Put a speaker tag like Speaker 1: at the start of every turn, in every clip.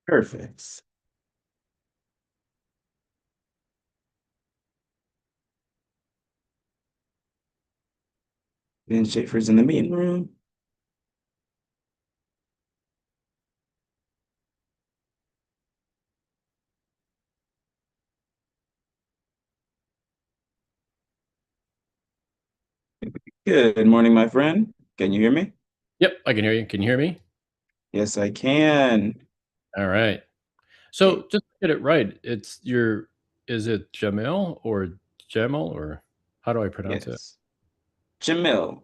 Speaker 1: Perfect. Then Schaefer's in the meeting room. Good morning, my friend. Can you hear me?
Speaker 2: Yep, I can hear you. Can you hear me?
Speaker 1: Yes, I can.
Speaker 2: All right. So
Speaker 1: Hey,
Speaker 2: just to get it right, is it Jamil or Jamal or how do I pronounce it?
Speaker 1: yes. Jamil.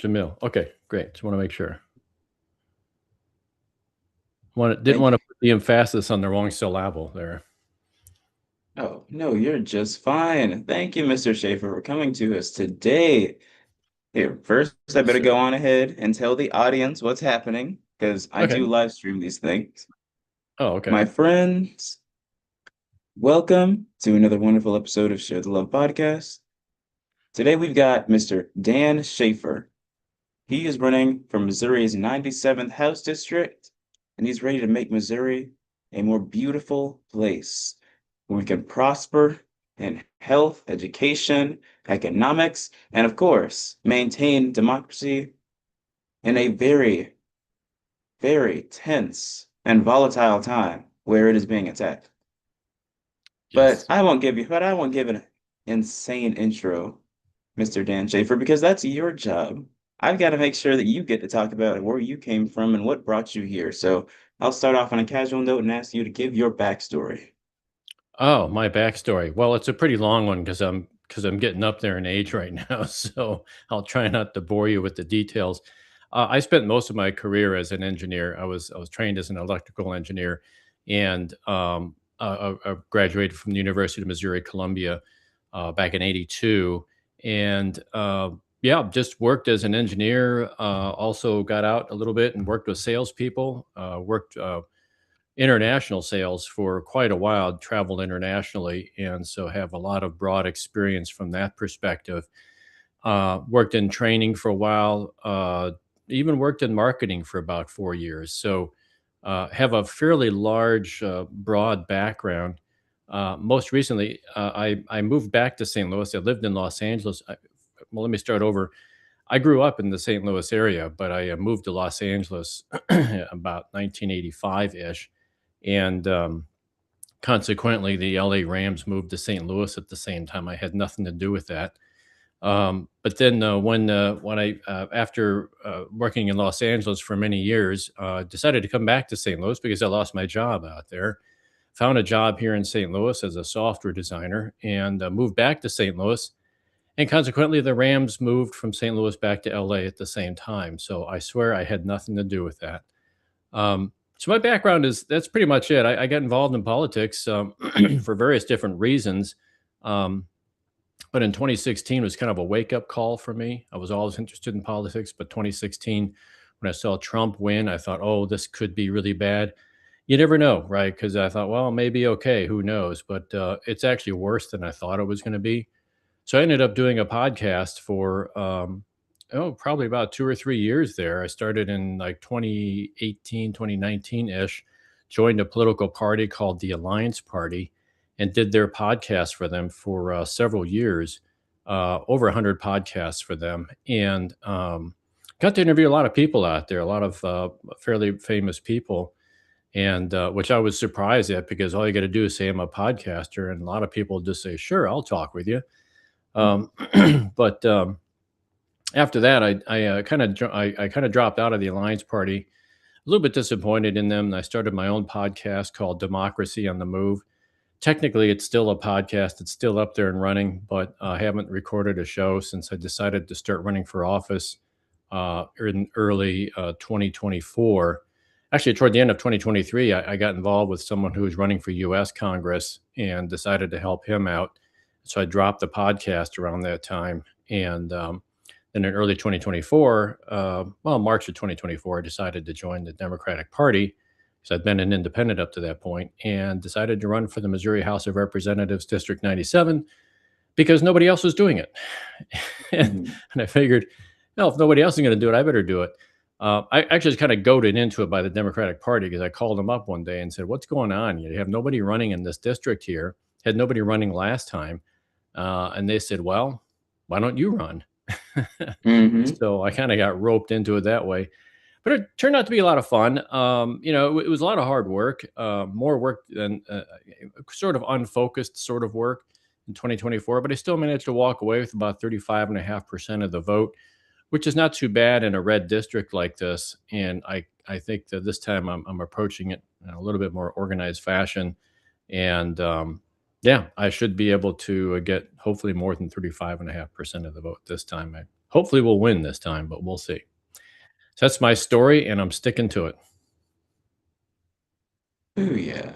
Speaker 2: Jamil. Okay, great. Just want to make sure. Didn't
Speaker 1: Thank
Speaker 2: want
Speaker 1: you.
Speaker 2: to put the emphasis on the wrong syllable there.
Speaker 1: Oh, no, you're just fine. Thank you, Mr. Schaefer, for coming to us today. Here, first, I
Speaker 2: Yes,
Speaker 1: better go
Speaker 2: sir.
Speaker 1: on ahead and tell the audience what's happening because I do
Speaker 2: Okay.
Speaker 1: live stream these things.
Speaker 2: Oh, okay.
Speaker 1: My friends, welcome to another wonderful episode of Share the Love podcast. Today we've got Mr. Dan Schaefer. He is running for Missouri's 97th House District, and he's ready to make Missouri a more beautiful place where we can prosper in health, education, economics, and of course, maintain democracy in a very, very tense and volatile time where it is being attacked.
Speaker 2: Yes.
Speaker 1: But I won't give an insane intro, Mr. Dan Schaefer, because that's your job. I've got to make sure that you get to talk about where you came from and what brought you here. So I'll start off on a casual note and ask you to give your backstory.
Speaker 2: Oh, my backstory. Well, it's a pretty long one because I'm getting up there in age right now, so I'll try not to bore you with the details. I spent most of my career as an engineer. I was trained as an electrical engineer, and I graduated from the University of Missouri Columbia back in '82, and yeah, just worked as an engineer. Also got out a little bit and worked with salespeople. Worked international sales for quite a while, traveled internationally, and so have a lot of broad experience from that perspective. Worked in training for a while, even worked in marketing for about 4 years. So have a fairly large, broad background. Most recently, I moved back to St. Louis. I lived in Los Angeles. Well, let me start over. I grew up in the St. Louis area, but I moved to Los Angeles about 1985 ish, and consequently, the LA Rams moved to St. Louis at the same time. I had nothing to do with that. But then when I after working in Los Angeles for many years, decided to come back to St. Louis because I lost my job out there. Found a job here in St. Louis as a software designer and moved back to St. Louis. And consequently, the Rams moved from St. Louis back to LA at the same time. So I swear I had nothing to do with that. So my background is that's pretty much it. I got involved in politics for various different reasons. Um, but in 2016 was kind of a wake up call for me. I was always interested in politics, but 2016, when I saw Trump win, I thought, oh, this could be really bad. You never know, right? Because I thought, well, maybe okay, who knows? But it's actually worse than I thought it was going to be. So I ended up doing a podcast for probably about 2 or 3 years there. I started in like 2018, 2019-ish, joined a political party called the Alliance Party and did their podcast for them for several years, over 100 podcasts for them, and got to interview a lot of people out there, a lot of fairly famous people, and which I was surprised at because all you got to do is say I'm a podcaster, and a lot of people just say, "Sure, I'll talk with you." Um, but after that, I kind of dropped out of the Alliance Party, a little bit disappointed in them. And I started my own podcast called Democracy on the Move. Technically, it's still a podcast; it's still up there and running, but I haven't recorded a show since I decided to start running for office in early 2024. Actually, toward the end of 2023, I got involved with someone who was running for U.S. Congress and decided to help him out. So I dropped the podcast around that time, and then in early 2024, March of 2024, I decided to join the Democratic Party because I'd been an independent up to that point, and decided to run for the Missouri House of Representatives, District 97, because nobody else was doing it. and,
Speaker 1: Mhm.
Speaker 2: and I figured, no, if nobody else is going to do it, I better do it. I actually was kind of goaded into it by the Democratic Party because I called them up one day and said, "What's going on? You have nobody running in this district here. Had nobody running last time." And they said, "Well, why don't you run?"
Speaker 1: Mm-hmm.
Speaker 2: So I kind of got roped into it that way. But it turned out to be a lot of fun. It was a lot of hard work, more work than sort of unfocused sort of work in 2024. But I still managed to walk away with about 35.5% of the vote, which is not too bad in a red district like this. And I think that this time I'm approaching it in a little bit more organized fashion. And yeah, I should be able to get hopefully more than 35.5% of the vote this time. I hopefully will win this time, but we'll see. So that's my story, and I'm sticking to it.
Speaker 1: Oh yeah.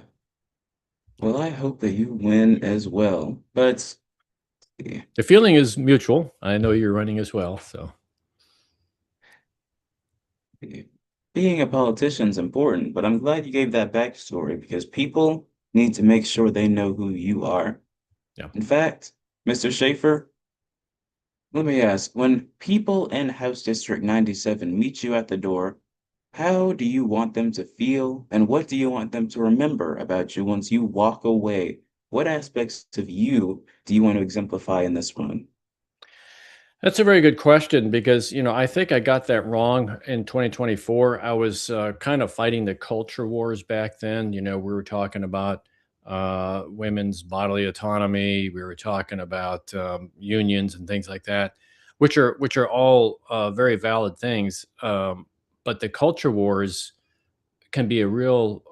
Speaker 1: Well, I hope that you win as well. But yeah,
Speaker 2: The feeling is mutual. I know you're running as well, so
Speaker 1: yeah. Being a politician is important, but I'm glad you gave that backstory because people need to make sure they know who you are.
Speaker 2: yeah.
Speaker 1: In fact, Mr. Schaefer, let me ask, when people in House District 97 meet you at the door, how do you want them to feel, and what do you want them to remember about you once you walk away? What aspects of you do you want to exemplify in this run?
Speaker 2: That's a very good question because, I think I got that wrong in 2024. I was kind of fighting the culture wars back then. We were talking about women's bodily autonomy. We were talking about unions and things like that, which are all very valid things. But the culture wars can be a real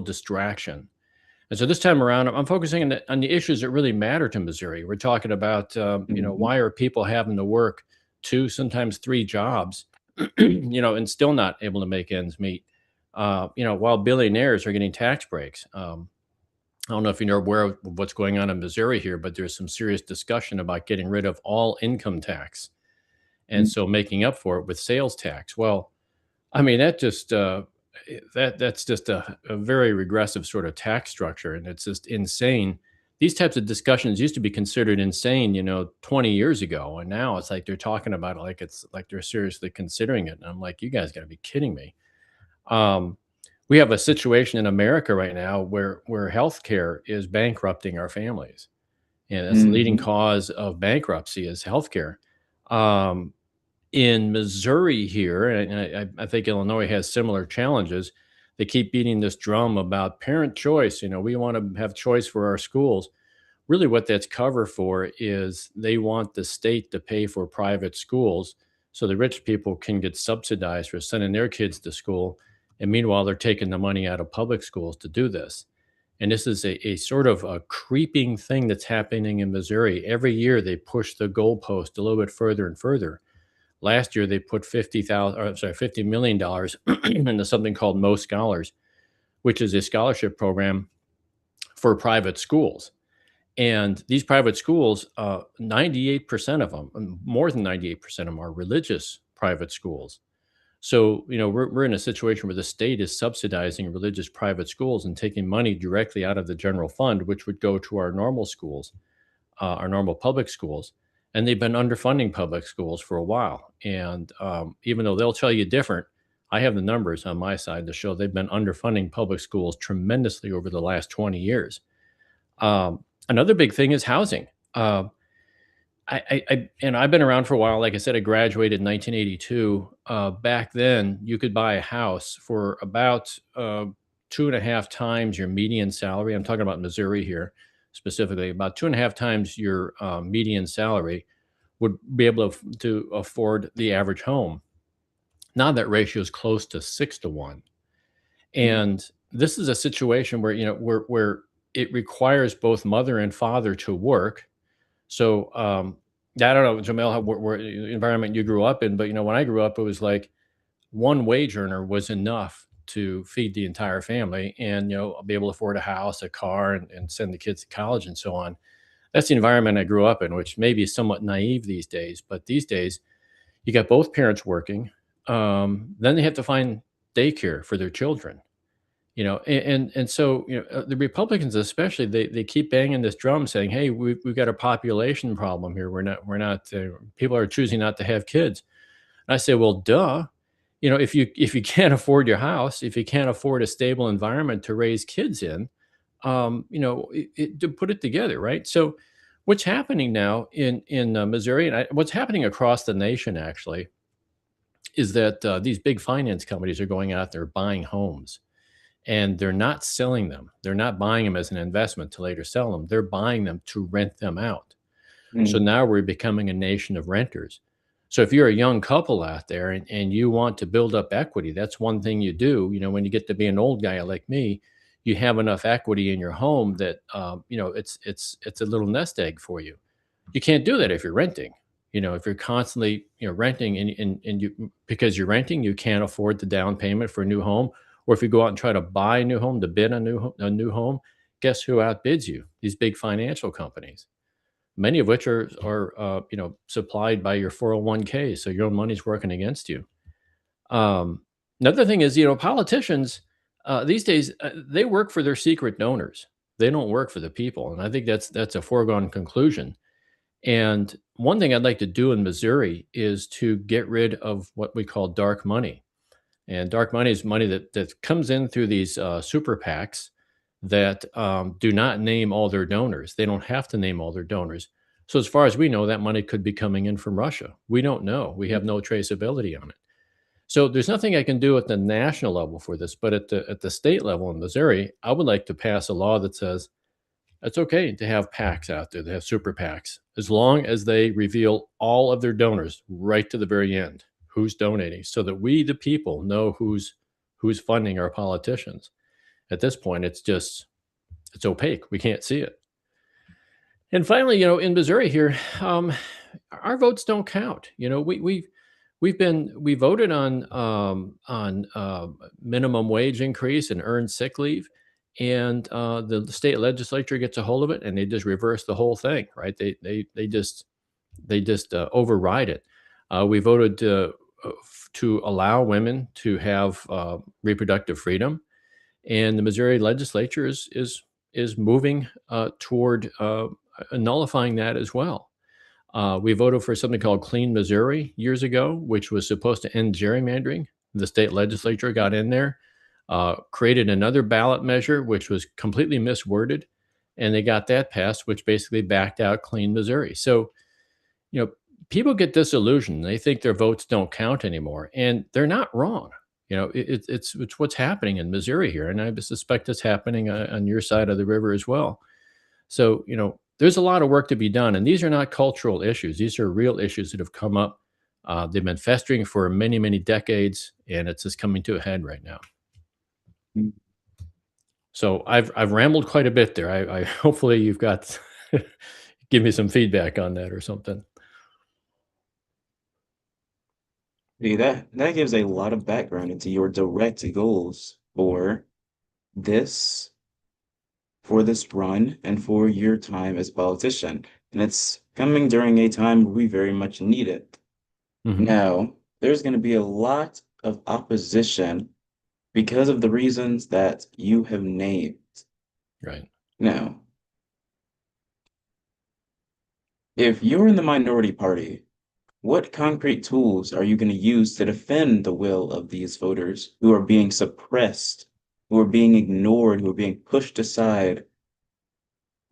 Speaker 2: distraction. And so this time around, I'm focusing on the issues that really matter to Missouri. We're talking about,
Speaker 1: Mhm.
Speaker 2: why are people having to work two, sometimes three jobs, and still not able to make ends meet? While billionaires are getting tax breaks. I don't know if you're aware of what's going on in Missouri here, but there's some serious discussion about getting rid of all income tax, and so making up for it with sales tax. Well, I mean, that's just a very regressive sort of tax structure, and it's just insane. These types of discussions used to be considered insane, 20 years ago, and now it's like they're talking about it like it's like they're seriously considering it. And I'm like, you guys got to be kidding me. Um, we have a situation in America right now where healthcare is bankrupting our families, and that's the leading
Speaker 1: Mhm.
Speaker 2: cause of bankruptcy is healthcare. Um, in Missouri here, and I think Illinois has similar challenges. They keep beating this drum about parent choice. We want to have choice for our schools. Really, what that's cover for is they want the state to pay for private schools so the rich people can get subsidized for sending their kids to school. And meanwhile, they're taking the money out of public schools to do this. And this is a sort of a creeping thing that's happening in Missouri. Every year, they push the goalpost a little bit further and further. Last year, they put 50,000, or I'm sorry, $50 million into something called Mo Scholars, which is a scholarship program for private schools. And these private schools, 98% of them, more than 98% of them, are religious private schools. So, we're in a situation where the state is subsidizing religious private schools and taking money directly out of the general fund, which would go to our normal schools, our normal public schools. And they've been underfunding public schools for a while. And even though they'll tell you different, I have the numbers on my side to show they've been underfunding public schools tremendously over the last 20 years. Another big thing is housing. And I've been around for a while. Like I said, I graduated in 1982. Back then, you could buy a house for about two and a half times your median salary. I'm talking about Missouri here specifically. About two and a half times your median salary would be able to afford the average home. Now that ratio is close to 6 to 1, and this is a situation where where it requires both mother and father to work. So, I don't know, Jamel, how where environment you grew up in, but, when I grew up, it was like one wage earner was enough to feed the entire family and, be able to afford a house, a car, and send the kids to college and so on. That's the environment I grew up in, which may be somewhat naive these days, but these days, you got both parents working. Then they have to find daycare for their children. And so, the Republicans especially, they keep banging this drum saying, "Hey, we've got a population problem here. We're not people are choosing not to have kids." And I say, well, duh. If you can't afford your house, if you can't afford a stable environment to raise kids in, to put it together, right? So, what's happening now in Missouri, and what's happening across the nation actually, is that these big finance companies are going out there buying homes, and they're not selling them. They're not buying them as an investment to later sell them. They're buying them to rent them out. So
Speaker 1: Mm,
Speaker 2: now we're becoming a nation of renters. So if you're a young couple out there and you want to build up equity, that's one thing you do. When you get to be an old guy like me, you have enough equity in your home that it's a little nest egg for you. You can't do that if you're renting. If you're constantly renting and you because you're renting, you can't afford the down payment for a new home. Or if you go out and try to buy a new home to bid a new home, guess who outbids you? These big financial companies, many of which are supplied by your 401k, so your own money's working against you. Um, Another thing is, politicians these days, they work for their secret donors. They don't work for the people, and I think that's a foregone conclusion. And one thing I'd like to do in Missouri is to get rid of what we call dark money. And dark money is money that comes in through these super PACs that do not name all their donors. They don't have to name all their donors. So as far as we know, that money could be coming in from Russia. We don't know. We have no traceability on it. So there's nothing I can do at the national level for this, but at the state level in Missouri, I would like to pass a law that says it's okay to have PACs out there, to have super PACs, as long as they reveal all of their donors right to the very end, who's donating, so that we, the people, know who's funding our politicians. At this point, it's opaque. We can't see it. And finally, in Missouri here, our votes don't count. We voted on minimum wage increase and earned sick leave, and the state legislature gets a hold of it and they just reverse the whole thing, right? They just override it. We voted to allow women to have reproductive freedom, and the Missouri legislature is moving toward nullifying that as well. We voted for something called Clean Missouri years ago, which was supposed to end gerrymandering. The state legislature got in there, created another ballot measure, which was completely misworded, and they got that passed, which basically backed out Clean Missouri. So, you know, people get disillusioned. They think their votes don't count anymore, and they're not wrong. It's what's happening in Missouri here, and I suspect it's happening on your side of the river as well. So, there's a lot of work to be done. And these are not cultural issues. These are real issues that have come up. They've been festering for many, many decades, and it's just coming to a head right now.
Speaker 1: mm.
Speaker 2: So I've rambled quite a bit there. I hopefully you've got give me some feedback on that or something.
Speaker 1: See, that gives a lot of background into your direct goals this for this run and for your time as a politician. And it's coming during a time where we very much need it.
Speaker 2: Hmm.
Speaker 1: Now, there's going to be a lot of opposition because of the reasons that you have named.
Speaker 2: Right.
Speaker 1: Now, if you're in the minority party, what concrete tools are you going to use to defend the will of these voters who are being suppressed, who are being ignored, who are being pushed aside?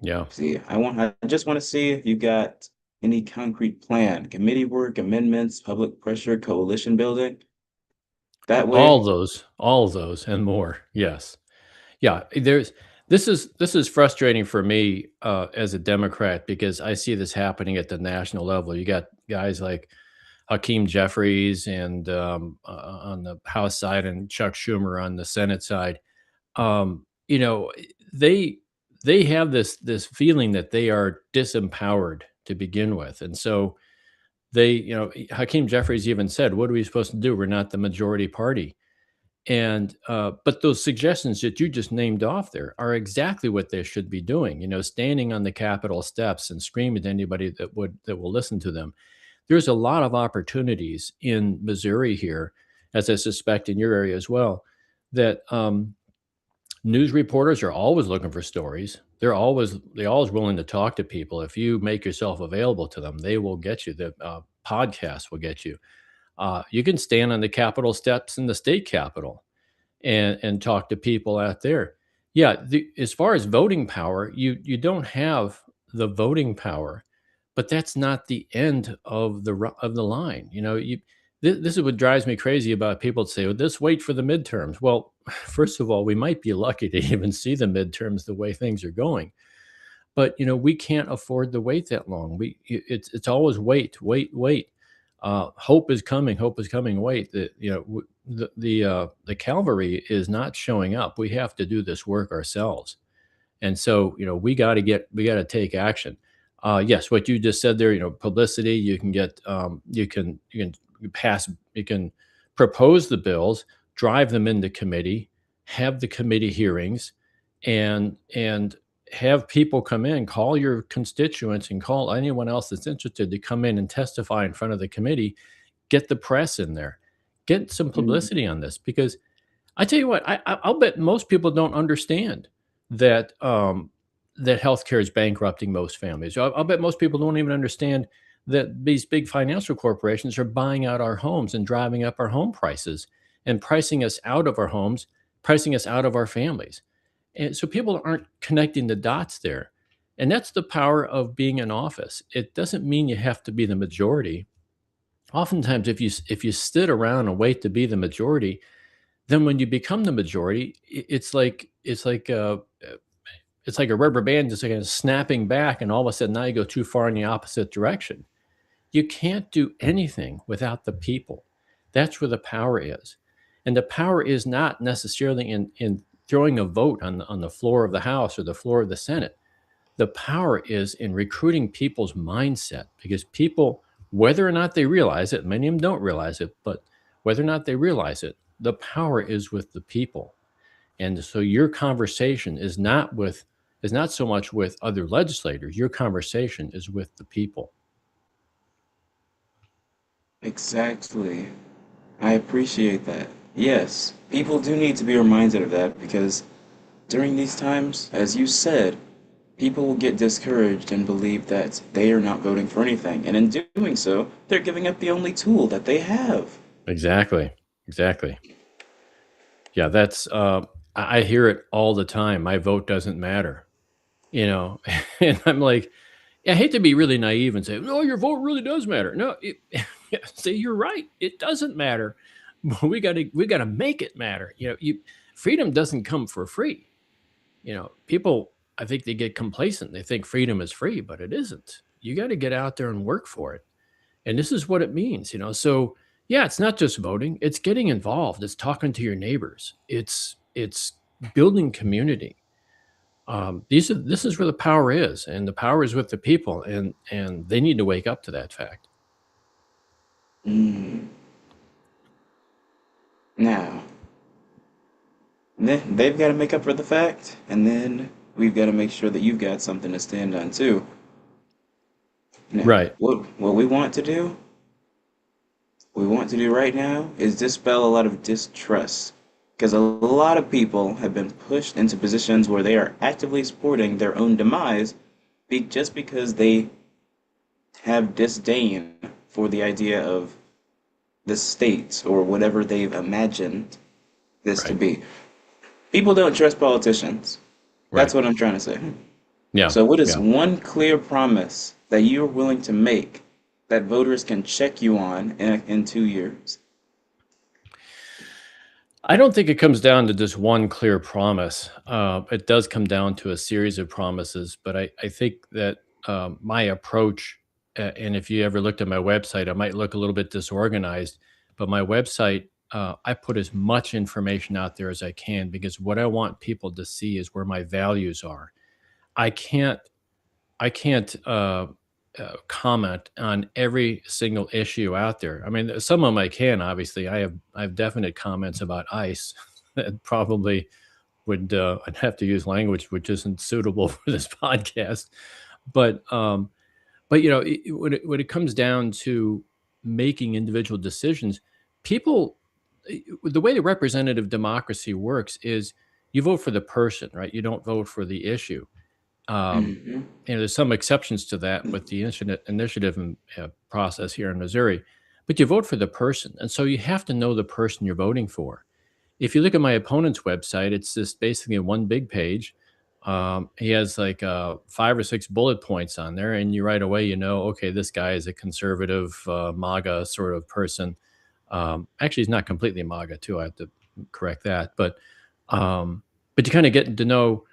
Speaker 2: Yeah.
Speaker 1: See, I just want to see if you got any concrete plan, committee work, amendments, public pressure, coalition building. That way,
Speaker 2: All of those and more. Yes. Yeah, this is frustrating for me as a Democrat because I see this happening at the national level. You got guys like Hakeem Jeffries and on the House side, and Chuck Schumer on the Senate side. Um, you know, they they have this feeling that they are disempowered to begin with, and so Hakeem Jeffries even said, "What are we supposed to do? We're not the majority party." And but those suggestions that you just named off there are exactly what they should be doing. Standing on the Capitol steps and screaming to anybody that will listen to them. There's a lot of opportunities in Missouri here, as I suspect in your area as well, that news reporters are always looking for stories. They're always willing to talk to people. If you make yourself available to them, they will get you. The podcast will get you. You can stand on the Capitol steps in the state capitol and talk to people out there. Yeah, as far as voting power, you don't have the voting power, but that's not the end of of the line. This is what drives me crazy about people that say, "Well, just wait for the midterms." Well, first of all, we might be lucky to even see the midterms the way things are going, but we can't afford to wait that long. It's always wait, wait, wait. Hope is coming. Hope is coming. Wait, the cavalry is not showing up. We have to do this work ourselves. And so, we got to take action. Yes, what you just said there, publicity, you can get, you can pass, you can propose the bills, drive them into committee, have the committee hearings, and have people come in, call your constituents and call anyone else that's interested to come in and testify in front of the committee, get the press in there, get some
Speaker 1: Mm,
Speaker 2: publicity on this because I tell you what, I'll bet most people don't understand that that healthcare is bankrupting most families. I'll bet most people don't even understand that these big financial corporations are buying out our homes and driving up our home prices and pricing us out of our homes, pricing us out of our families. And so people aren't connecting the dots there. And that's the power of being in office. It doesn't mean you have to be the majority. Oftentimes, if you sit around and wait to be the majority, then when you become the majority, it's like a rubber band just kind of snapping back, and all of a sudden now you go too far in the opposite direction. You can't do anything without the people. That's where the power is, and the power is not necessarily in throwing a vote on the floor of the House or the floor of the Senate. The power is in recruiting people's mindset because people, whether or not they realize it, many of them don't realize it, but whether or not they realize it, the power is with the people. And so your conversation is not so much with other legislators. Your conversation is with the people.
Speaker 1: exactly. I appreciate that. Yes, people do need to be reminded of that because during these times, as you said, people will get discouraged and believe that they are not voting for anything. And in doing so, they're giving up the only tool that they have.
Speaker 2: Exactly. Exactly. Yeah, that's I hear it all the time. My vote doesn't matter. You know, and I'm like, I hate to be really naive and say, "No, your vote really does matter." No, say you're right. It doesn't matter. But we got to make it matter. Freedom doesn't come for free. People, I think they get complacent. They think freedom is free, but it isn't. You got to get out there and work for it. And this is what it means. So yeah, it's not just voting, it's getting involved. It's talking to your neighbors. It's building community. This is where the power is, and the power is with the people, and they need to wake up to that fact.
Speaker 1: Mm. Now, they've got to make up for the fact, and then we've got to make sure that you've got something to stand on too. Now,
Speaker 2: Right.
Speaker 1: what we want to do right now is dispel a lot of distrust. Because a lot of people have been pushed into positions where they are actively supporting their own demise just because they have disdain for the idea of the state or whatever they've imagined this to
Speaker 2: Right.
Speaker 1: be. People don't trust politicians. That's
Speaker 2: Right.
Speaker 1: what I'm trying to say.
Speaker 2: Yeah.
Speaker 1: So, what is
Speaker 2: Yeah.
Speaker 1: one clear promise that you're willing to make that voters can check you on in 2 years?
Speaker 2: I don't think it comes down to just one clear promise. It does come down to a series of promises, but I think that my approach, and if you ever looked at my website, I might look a little bit disorganized, but my website, I put as much information out there as I can because what I want people to see is where my values are. I can't I can't comment on every single issue out there. I mean, some of them I can. Obviously, I have definite comments about ICE that probably would I'd have to use language which isn't suitable for this podcast. But when it comes down to making individual decisions, people, the way the representative democracy works is you vote for the person, right? You don't vote for the issue. um,
Speaker 1: Hmm.
Speaker 2: there's some exceptions to that with the initiative and, process here in Missouri, but you vote for the person, and so you have to know the person you're voting for. If you look at my opponent's website, it's just basically one big page. He has like 5 or 6 bullet points on there, and you right away you know, okay, this guy is a conservative MAGA sort of person. Actually, he's not completely MAGA too. I have to correct that, um, but you kind of get to know,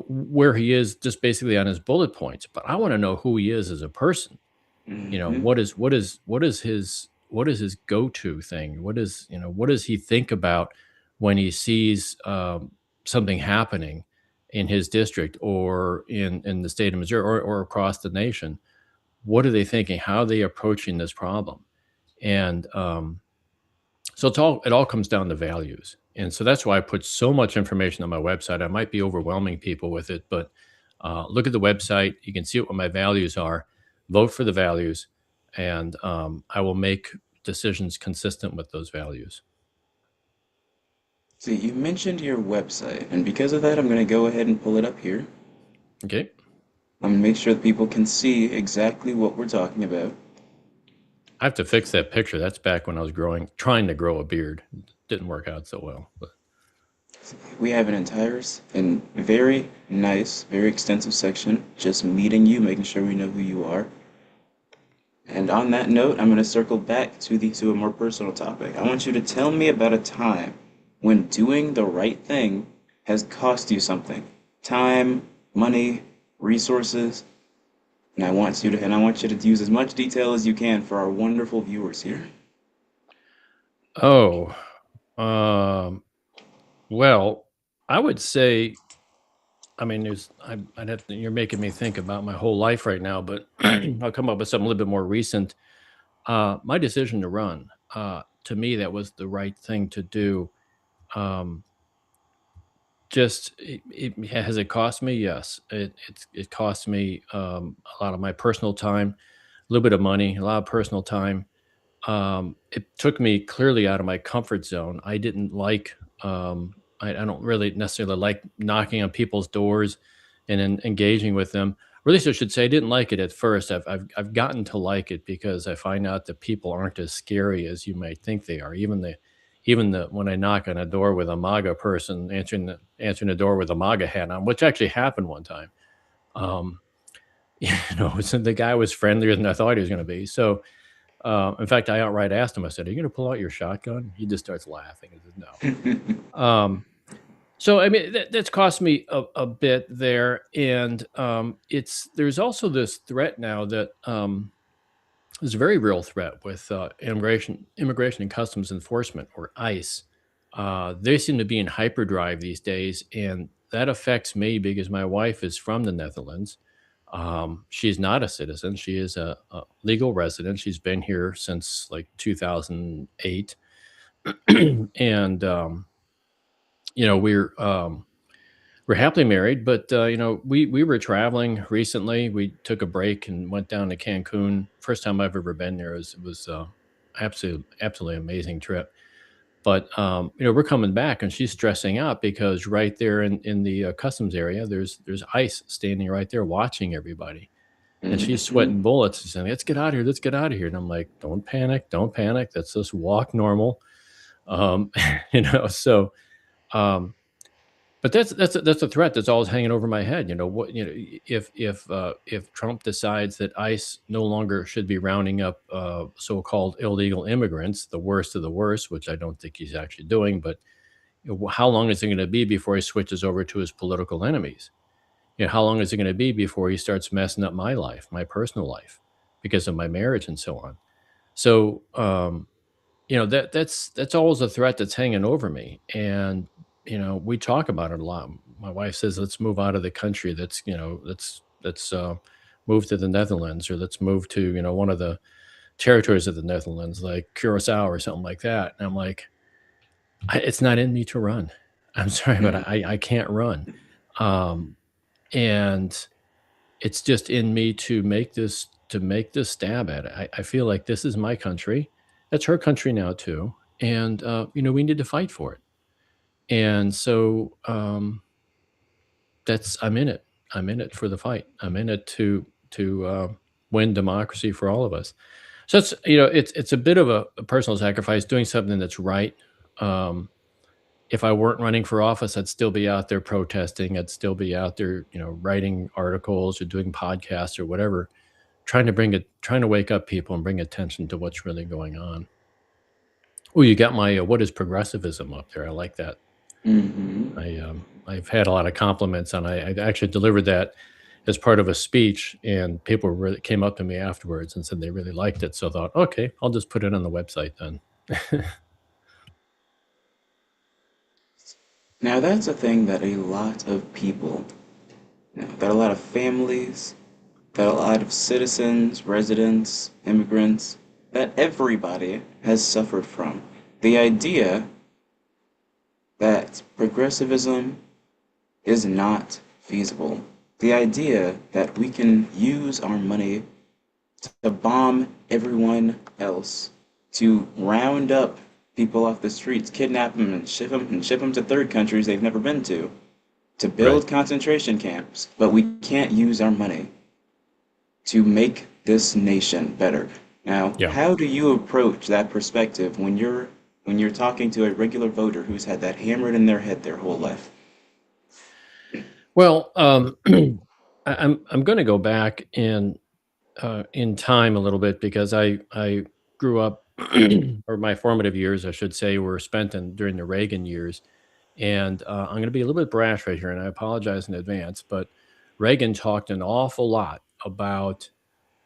Speaker 2: where he is just basically on his bullet points. But I want to know who he is as a person.
Speaker 1: Hmm.
Speaker 2: What is his go-to thing? What does he think about when he sees something happening in his district or in the state of Missouri or across the nation? What are they thinking? How are they approaching this problem? And so it all comes down to values. And so that's why I put so much information on my website. I might be overwhelming people with it, but look at the website. You can see what my values are. Vote for the values, and I will make decisions consistent with those values.
Speaker 1: So you mentioned your website, and because of that, I'm going to go ahead and pull it up here.
Speaker 2: Okay.
Speaker 1: I'm going to make sure that people can see exactly what we're talking about.
Speaker 2: I have to fix that picture. That's back when I was trying to grow a beard. Didn't work out so well. But
Speaker 1: We have an entire and very nice, very extensive section just meeting you, making sure we know who you are. And on that note, I'm going to circle back to a more personal topic. I want you to tell me about a time when doing the right thing has cost you something. Time, money, resources. And I want you to use as much detail as you can for our wonderful viewers here.
Speaker 2: oh, um, well, I would say, I mean, you're making me think about my whole life right now, but I'll come up with something a little bit more recent. My decision to run, to me, that was the right thing to do. Um, has it cost me? Yes, it cost me a lot of my personal time, a little bit of money, a lot of personal time. It took me clearly out of my comfort zone. I didn't like, I don't really necessarily like knocking on people's doors and then engaging with them. Or at least I should say, I didn't like it at first. I've gotten to like it because I find out that people aren't as scary as you might think they are. Even the when I knock on a door with a MAGA person answering the door with a MAGA hat on, which actually happened one time. Um, so the guy was friendlier than I thought he was going to be. So in fact, I outright asked him, I said, "Are you gonna pull out your shotgun?" He just starts laughing and says, "No." Um, so, I mean, that's cost me a bit there, and, there's also this threat now that, there's a very real threat with, Immigration and Customs Enforcement, or ICE. They seem to be in hyperdrive these days, and that affects me because my wife is from the Netherlands. She's not a citizen. She is a legal resident. She's been here since like 2008, and you know we're um, we're happily married. But we were traveling recently. We took a break and went down to Cancun. First time I've ever been there. It was absolutely amazing trip. But we're coming back, and she's stressing out because right there in the customs area, there's ICE standing right there watching everybody, and she's
Speaker 1: Hmm.
Speaker 2: sweating bullets. She's saying, "Let's get out of here. Let's get out of here." And I'm like, "Don't panic. Don't panic. Let's just walk normal." Um, so, um, but that's a threat that's always hanging over my head. If Trump decides that ICE no longer should be rounding up so-called illegal immigrants, the worst of the worst, which I don't think he's actually doing, but how long is it going to be before he switches over to his political enemies? How long is it going to be before he starts messing up my life, my personal life, because of my marriage and so on? So, that's always a threat that's hanging over me, and we talk about it a lot. My wife says, "Let's move out of the country. Let's move to the Netherlands, or let's move to one of the territories of the Netherlands, like Curacao or something like that." And I'm like, it's not in me to run. I'm sorry, but I can't run. Um, and it's just in me to make this stab at it. I feel like this is my country. That's her country now too, and we need to fight for it. And so that's I'm in it. I'm in it for the fight. I'm in it to win democracy for all of us. So it's it's a bit of a personal sacrifice doing something that's right. Um, if I weren't running for office, I'd still be out there protesting. I'd still be out there, writing articles or doing podcasts or whatever, trying to wake up people and bring attention to what's really going on. Oh, you got my what is progressivism up there? I like that.
Speaker 1: Hmm.
Speaker 2: I've had a lot of compliments on. I actually delivered that as part of a speech, and people really came up to me afterwards and said they really liked it. So I thought, okay, I'll just put it on the website then.
Speaker 1: Now, that's a thing that a lot of people, that a lot of families, that a lot of citizens, residents, immigrants, that everybody has suffered from. The idea that progressivism is not feasible. The idea that we can use our money to bomb everyone else, to round up people off the streets, kidnap them and ship them to third countries they've never been to
Speaker 2: Right.
Speaker 1: build concentration camps, but we can't use our money to make this nation better. Now,
Speaker 2: Yeah.
Speaker 1: how do you approach that perspective when you're talking to a regular voter who's had that hammered in their head their whole life?
Speaker 2: Well, I'm going to go back in time a little bit because I grew up, or my formative years, I should say, were spent during the Reagan years. And I'm going to be a little bit brash right here, and I apologize in advance. But Reagan talked an awful lot about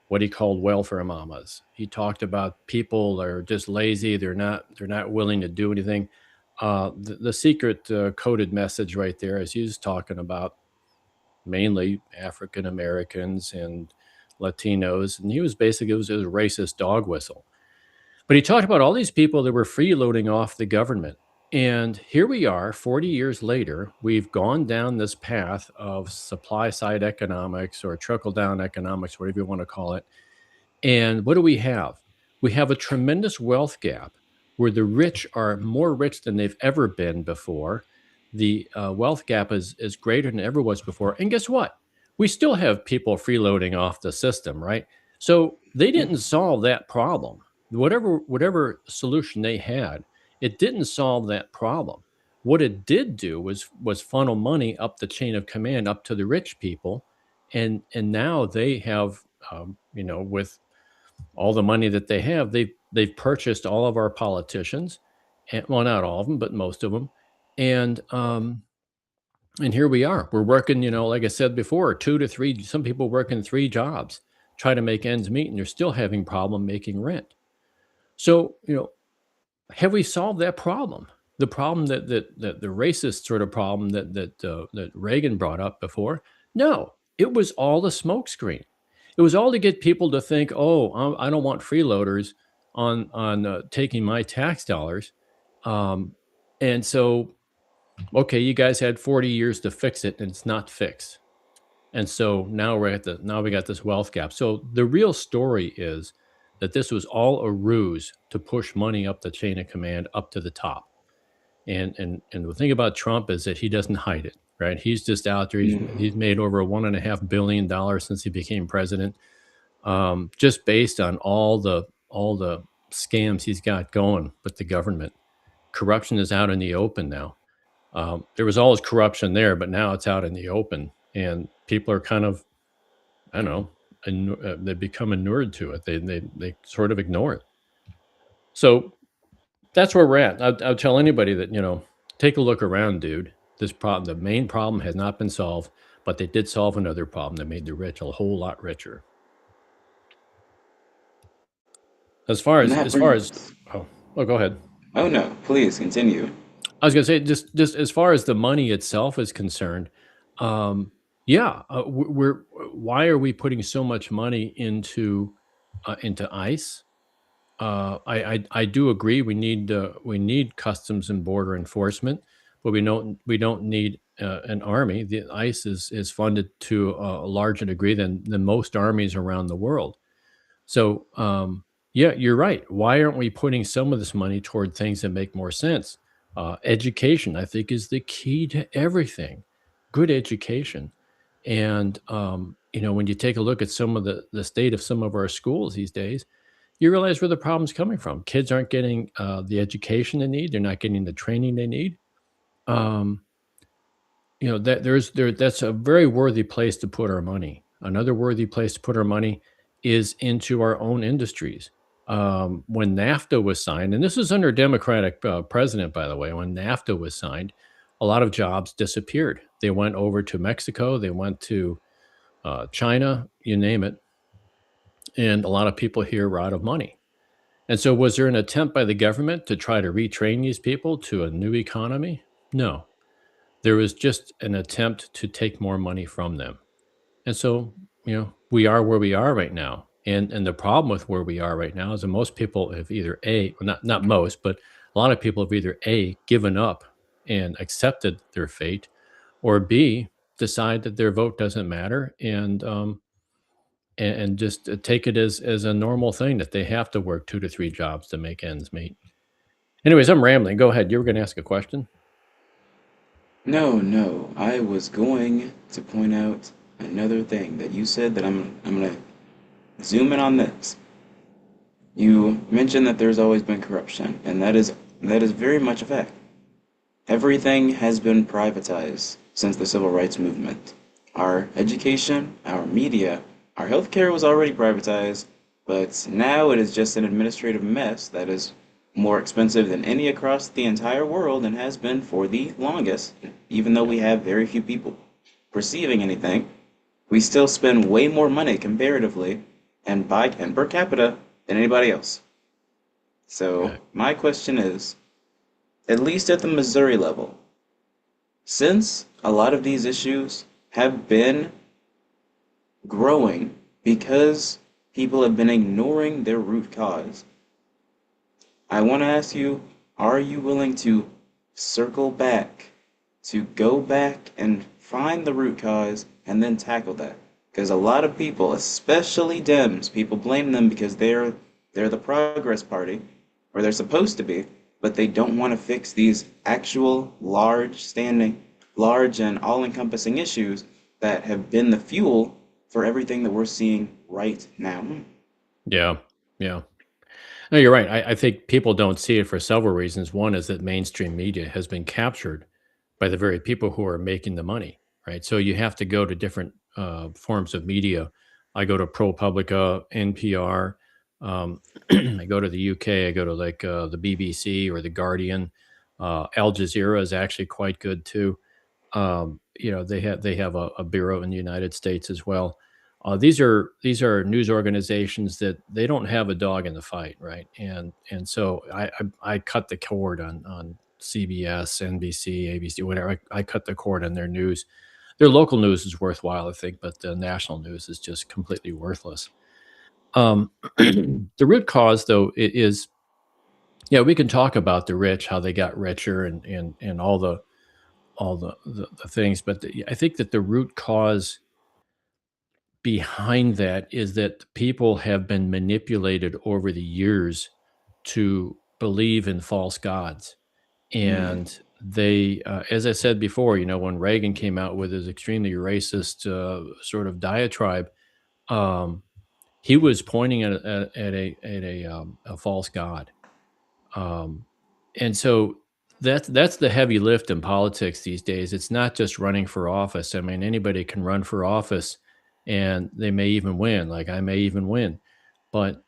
Speaker 2: what he called welfare mamas. He talked about people that are just lazy. They're not willing to do anything. The secret coded message right there is he was talking about mainly African Americans and Latinos, and he was basically it was a racist dog whistle. But he talked about all these people that were freeloading off the government. And here we are, 40 years later, we've gone down this path of supply side economics or trickle down economics, whatever you want to call it. And what do we have? We have a tremendous wealth gap where the rich are more rich than they've ever been before. The wealth gap is greater than it ever was before. And guess what? We still have people freeloading off the system, right? So they didn't solve that problem. Whatever solution they had, it didn't solve that problem. What it did do was funnel money up the chain of command up to the rich people, and now they have with all the money that they have, they've purchased all of our politicians, and well, not all of them, but most of them, and here we are. We're working, like I said before, 2 to 3. Some people working 3 jobs, try to make ends meet, and they're still having problem making rent. So, have we solved that problem? The problem that the racist sort of problem that Reagan brought up before? No, it was all a smokescreen. It was all to get people to think, "Oh, I don't want freeloaders on taking my tax dollars." Um, and so, okay, you guys had 40 years to fix it, and it's not fixed. And so now we got this wealth gap. So the real story is that this was all a ruse to push money up the chain of command up to the top. And the thing about Trump is that he doesn't hide it, right? He's just out there. He's made over $1.5 billion since he became president, just based on all the scams he's got going with the government. Corruption is out in the open now. There was always corruption there, but now it's out in the open, and people are kind of, I don't know, they become inured to it. They sort of ignore it. So that's where we're at. I'll tell anybody that take a look around, dude. This problem, the main problem, has not been solved, but they did solve another problem that made the rich a whole lot richer. As far
Speaker 1: And
Speaker 2: as
Speaker 1: that
Speaker 2: as far as
Speaker 1: brings,
Speaker 2: oh, go ahead.
Speaker 1: oh no, please continue.
Speaker 2: I was gonna say, just as far as the money itself is concerned, um, yeah, why are we putting so much money into ICE? I do agree we need customs and border enforcement, but we don't need an army. The ICE is funded to a larger degree than most armies around the world. So, yeah, you're right. Why aren't we putting some of this money toward things that make more sense? Education, I think, is the key to everything. Good education, and when you take a look at some of the state of some of our schools these days, you realize where the problem's coming from. Kids aren't getting the education they need. They're not getting the training they need. Um, that's a very worthy place to put our money. Another worthy place to put our money is into our own industries. When NAFTA was signed, and this is under a Democratic president, by the way, when NAFTA was signed, a lot of jobs disappeared. They went over to Mexico, they went to China, you name it, and a lot of people here were out of money. And so, was there an attempt by the government to try to retrain these people to a new economy? No, there was just an attempt to take more money from them. And so, we are where we are right now. And the problem with where we are right now is that most people have either well, not most, but a lot of people have either given up and accepted their fate, or B, decide that their vote doesn't matter and just take it as a normal thing that they have to work 2 to 3 jobs to make ends meet. Anyways, I'm rambling. Go ahead. You were going to ask a question.
Speaker 1: No, no, I was going to point out another thing that you said that I'm gonna zoom in on this. You mentioned that there's always been corruption, and that is very much a fact. Everything has been privatized since the civil rights movement. Our education, our media, our healthcare was already privatized, but now it is just an administrative mess that is more expensive than any across the entire world and has been for the longest. Even though
Speaker 2: Yeah.
Speaker 1: we have very few people receiving anything, we still spend way more money comparatively and per capita than anybody else. So
Speaker 2: Okay.
Speaker 1: my question is, at least at the Missouri level, since a lot of these issues have been growing because people have been ignoring their root cause, I want to ask you, are you willing to circle back, to go back and find the root cause and then tackle that? Because a lot of people, especially Dems, people blame them because they're the Progress Party, or they're supposed to be, but they don't want to fix these actual large and all-encompassing issues that have been the fuel for everything that we're seeing right now.
Speaker 2: Yeah. Yeah. No, you're right. I think people don't see it for several reasons. One is that mainstream media has been captured by the very people who are making the money, right? So you have to go to different forms of media. I go to ProPublica, NPR. Um, I go to the UK. I go to like the BBC or the Guardian. Al Jazeera is actually quite good too. They have a bureau in the United States as well. These are news organizations that they don't have a dog in the fight, right? And so I cut the cord on CBS, NBC, ABC, whatever. I cut the cord on their news. Their local news is worthwhile, I think, but the national news is just completely worthless. The root cause, though, it is yeah. We can talk about the rich, how they got richer, and all the things. But I think that the root cause behind that is that people have been manipulated over the years to believe in false gods.
Speaker 1: Hmm.
Speaker 2: And as I said before, when Reagan came out with his extremely racist sort of diatribe, um, he was pointing at a false god. Um, and so that's the heavy lift in politics these days. It's not just running for office. I mean, anybody can run for office and they may even win. Like I may even win. But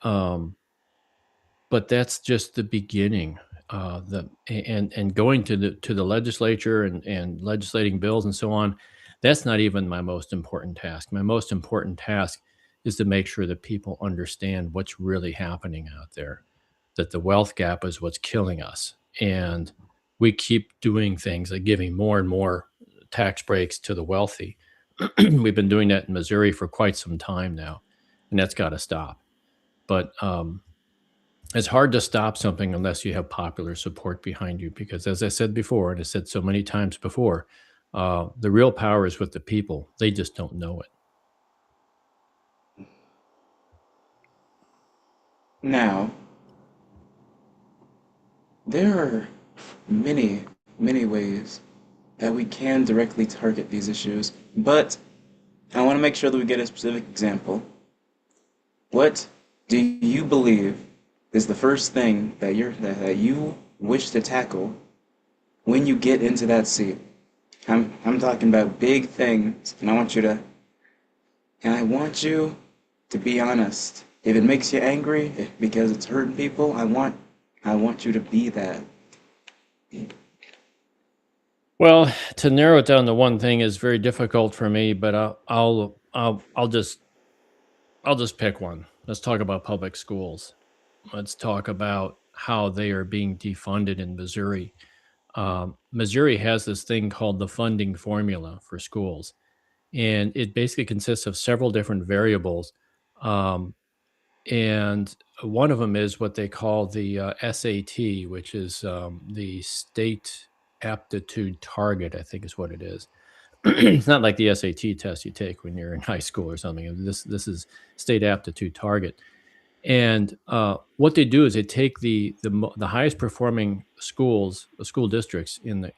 Speaker 2: that's just the beginning. And going to the legislature and legislating bills and so on, that's not even my most important task. My most important task is to make sure that people understand what's really happening out there, that the wealth gap is what's killing us. And we keep doing things like giving more and more tax breaks to the wealthy. We've been doing that in Missouri for quite some time now, and that's got to stop. But it's hard to stop something unless you have popular support behind you, because, as I said before, and I said so many times before, the real power is with the people. They just don't know it.
Speaker 1: Now, there are many, many ways that we can directly target these issues, but I want to make sure that we get a specific example. What do you believe is the first thing that you wish to tackle when you get into that seat? I'm talking about big things, and I want you to be honest. If it makes you angry because it's hurting people, I want you to be that.
Speaker 2: Well, to narrow it down to one thing is very difficult for me, but I'll just pick one. Let's talk about public schools. Let's talk about how they are being defunded in Missouri. Missouri has this thing called the funding formula for schools, and it basically consists of several different variables. Um, and one of them is what they call the SAT, which is the state aptitude target, I think is what it is. It's not like the SAT test you take when you're in high school or something. This is state aptitude target. And what they do is they take the highest performing schools, school districts in the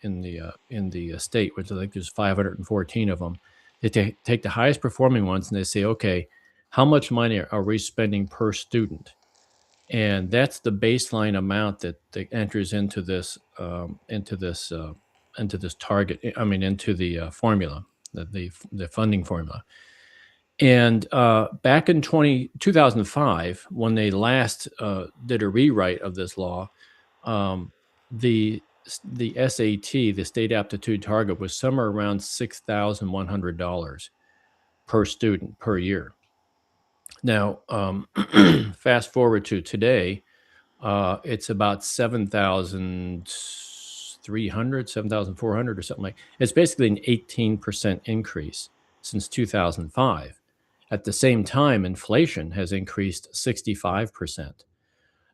Speaker 2: state, which I think there's 514 of them. They take the highest performing ones and they say, okay, how much money are we spending per student? And that's the baseline amount that enters into this target. I mean, into the formula, the funding formula. And back in 2005, when they last did a rewrite of this law, um, the SAT, the state aptitude target, was somewhere around $6,100 per student per year. Now, fast forward to today, it's about 7,300, 7,400, or something like. It's basically an 18% increase since 2005. At the same time, inflation has increased 65%.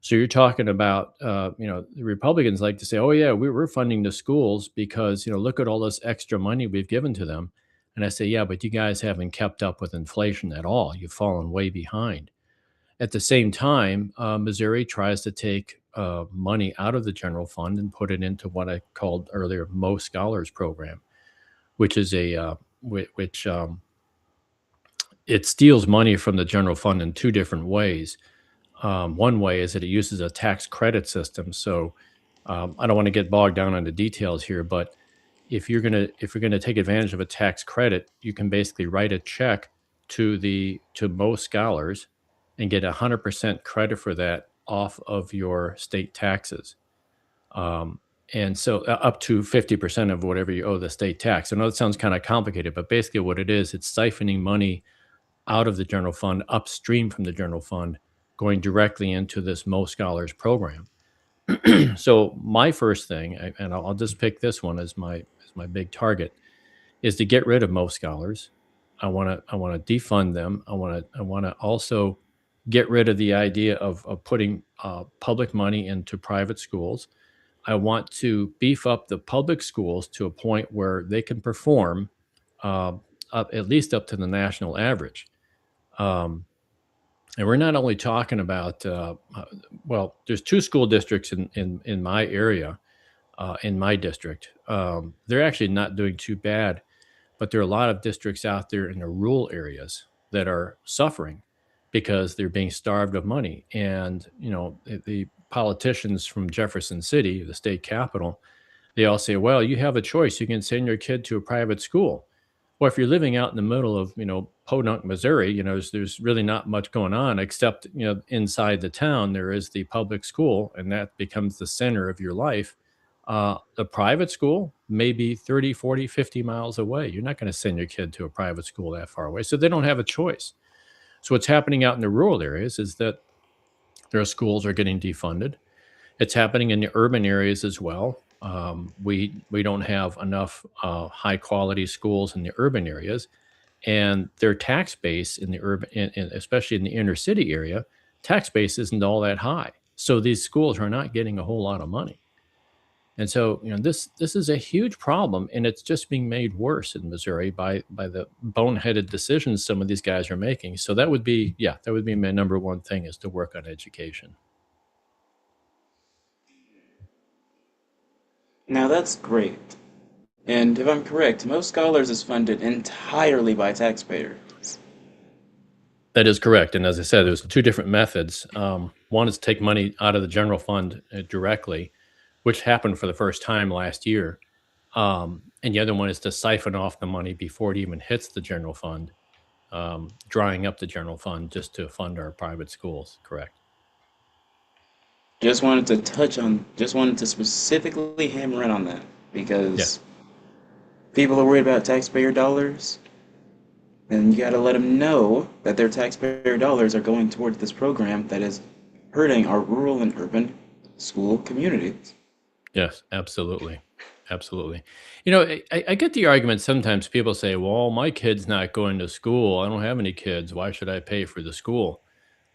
Speaker 2: So you're talking about, the Republicans like to say, "Oh yeah, we're funding the schools because look at all this extra money we've given to them." And I say, "Yeah, but you guys haven't kept up with inflation at all. You've fallen way behind." At the same time, Missouri tries to take money out of the general fund and put it into what I called earlier Mo Scholars Program, which is which it steals money from the general fund in two different ways. One way is that it uses a tax credit system. So I don't want to get bogged down on the details here, but if you're gonna take advantage of a tax credit, you can basically write a check to most scholars and get 100% credit for that off of your state taxes. Um, and so up to 50% of whatever you owe the state tax. I know it sounds kind of complicated, but basically what it is, it's siphoning money out of the general fund, upstream from the general fund, going directly into this Mo Scholars program. So my first thing, and I'll just pick this one as my big target, is to get rid of most scholars. I want to defund them. I want to also get rid of the idea of putting public money into private schools. I want to beef up the public schools to a point where they can perform uh, at least up to the national average. Um, and we're not only talking about well, there's two school districts in my area, in my district. They're actually not doing too bad, but there are a lot of districts out there in the rural areas that are suffering because they're being starved of money. And, the politicians from Jefferson City, the state capital, they all say, well, you have a choice. You can send your kid to a private school. Well, if you're living out in the middle of, Podunk, Missouri, there's really not much going on except, inside the town, there is the public school, and that becomes the center of your life. The private school may be 30, 40, 50 miles away. You're not going to send your kid to a private school that far away. So they don't have a choice. So what's happening out in the rural areas is that their schools are getting defunded. It's happening in the urban areas as well. We don't have enough high quality schools in the urban areas, and their tax base in the urban, especially in the inner city area, tax base isn't all that high. So these schools are not getting a whole lot of money. And so, this is a huge problem, and it's just being made worse in Missouri by the boneheaded decisions some of these guys are making. So that would be my number one thing, is to work on education.
Speaker 1: Now that's great. And if I'm correct, most scholars is funded entirely by taxpayers.
Speaker 2: That is correct, and as I said, there's 2 different methods. One is take money out of the general fund, directly, which happened for the first time last year, and the other one is to siphon off the money before it even hits the general fund, drying up the general fund just to fund our private schools, correct.
Speaker 1: Just wanted to specifically hammer in on that because
Speaker 2: Yes.
Speaker 1: people are worried about taxpayer dollars, and you gotta let them know that their taxpayer dollars are going towards this program that is hurting our rural and urban school communities.
Speaker 2: Yes, absolutely. Absolutely. I get the argument sometimes people say, well, my kid's not going to school. I don't have any kids. Why should I pay for the school?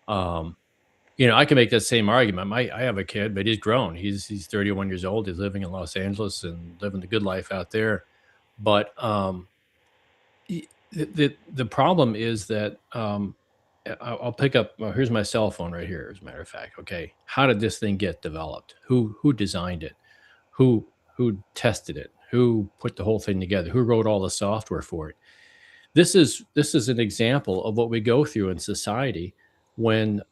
Speaker 2: Um, I can make that same argument. I have a kid, but he's grown. He's 31 years old. He's living in Los Angeles and living the good life out there. But the problem is that I'll pick up. Well, here's my cell phone right here. As a matter of fact, okay, how did this thing get developed? Who designed it? Who who tested it? Who put the whole thing together? Who wrote all the software for it? This is an example of what we go through in society when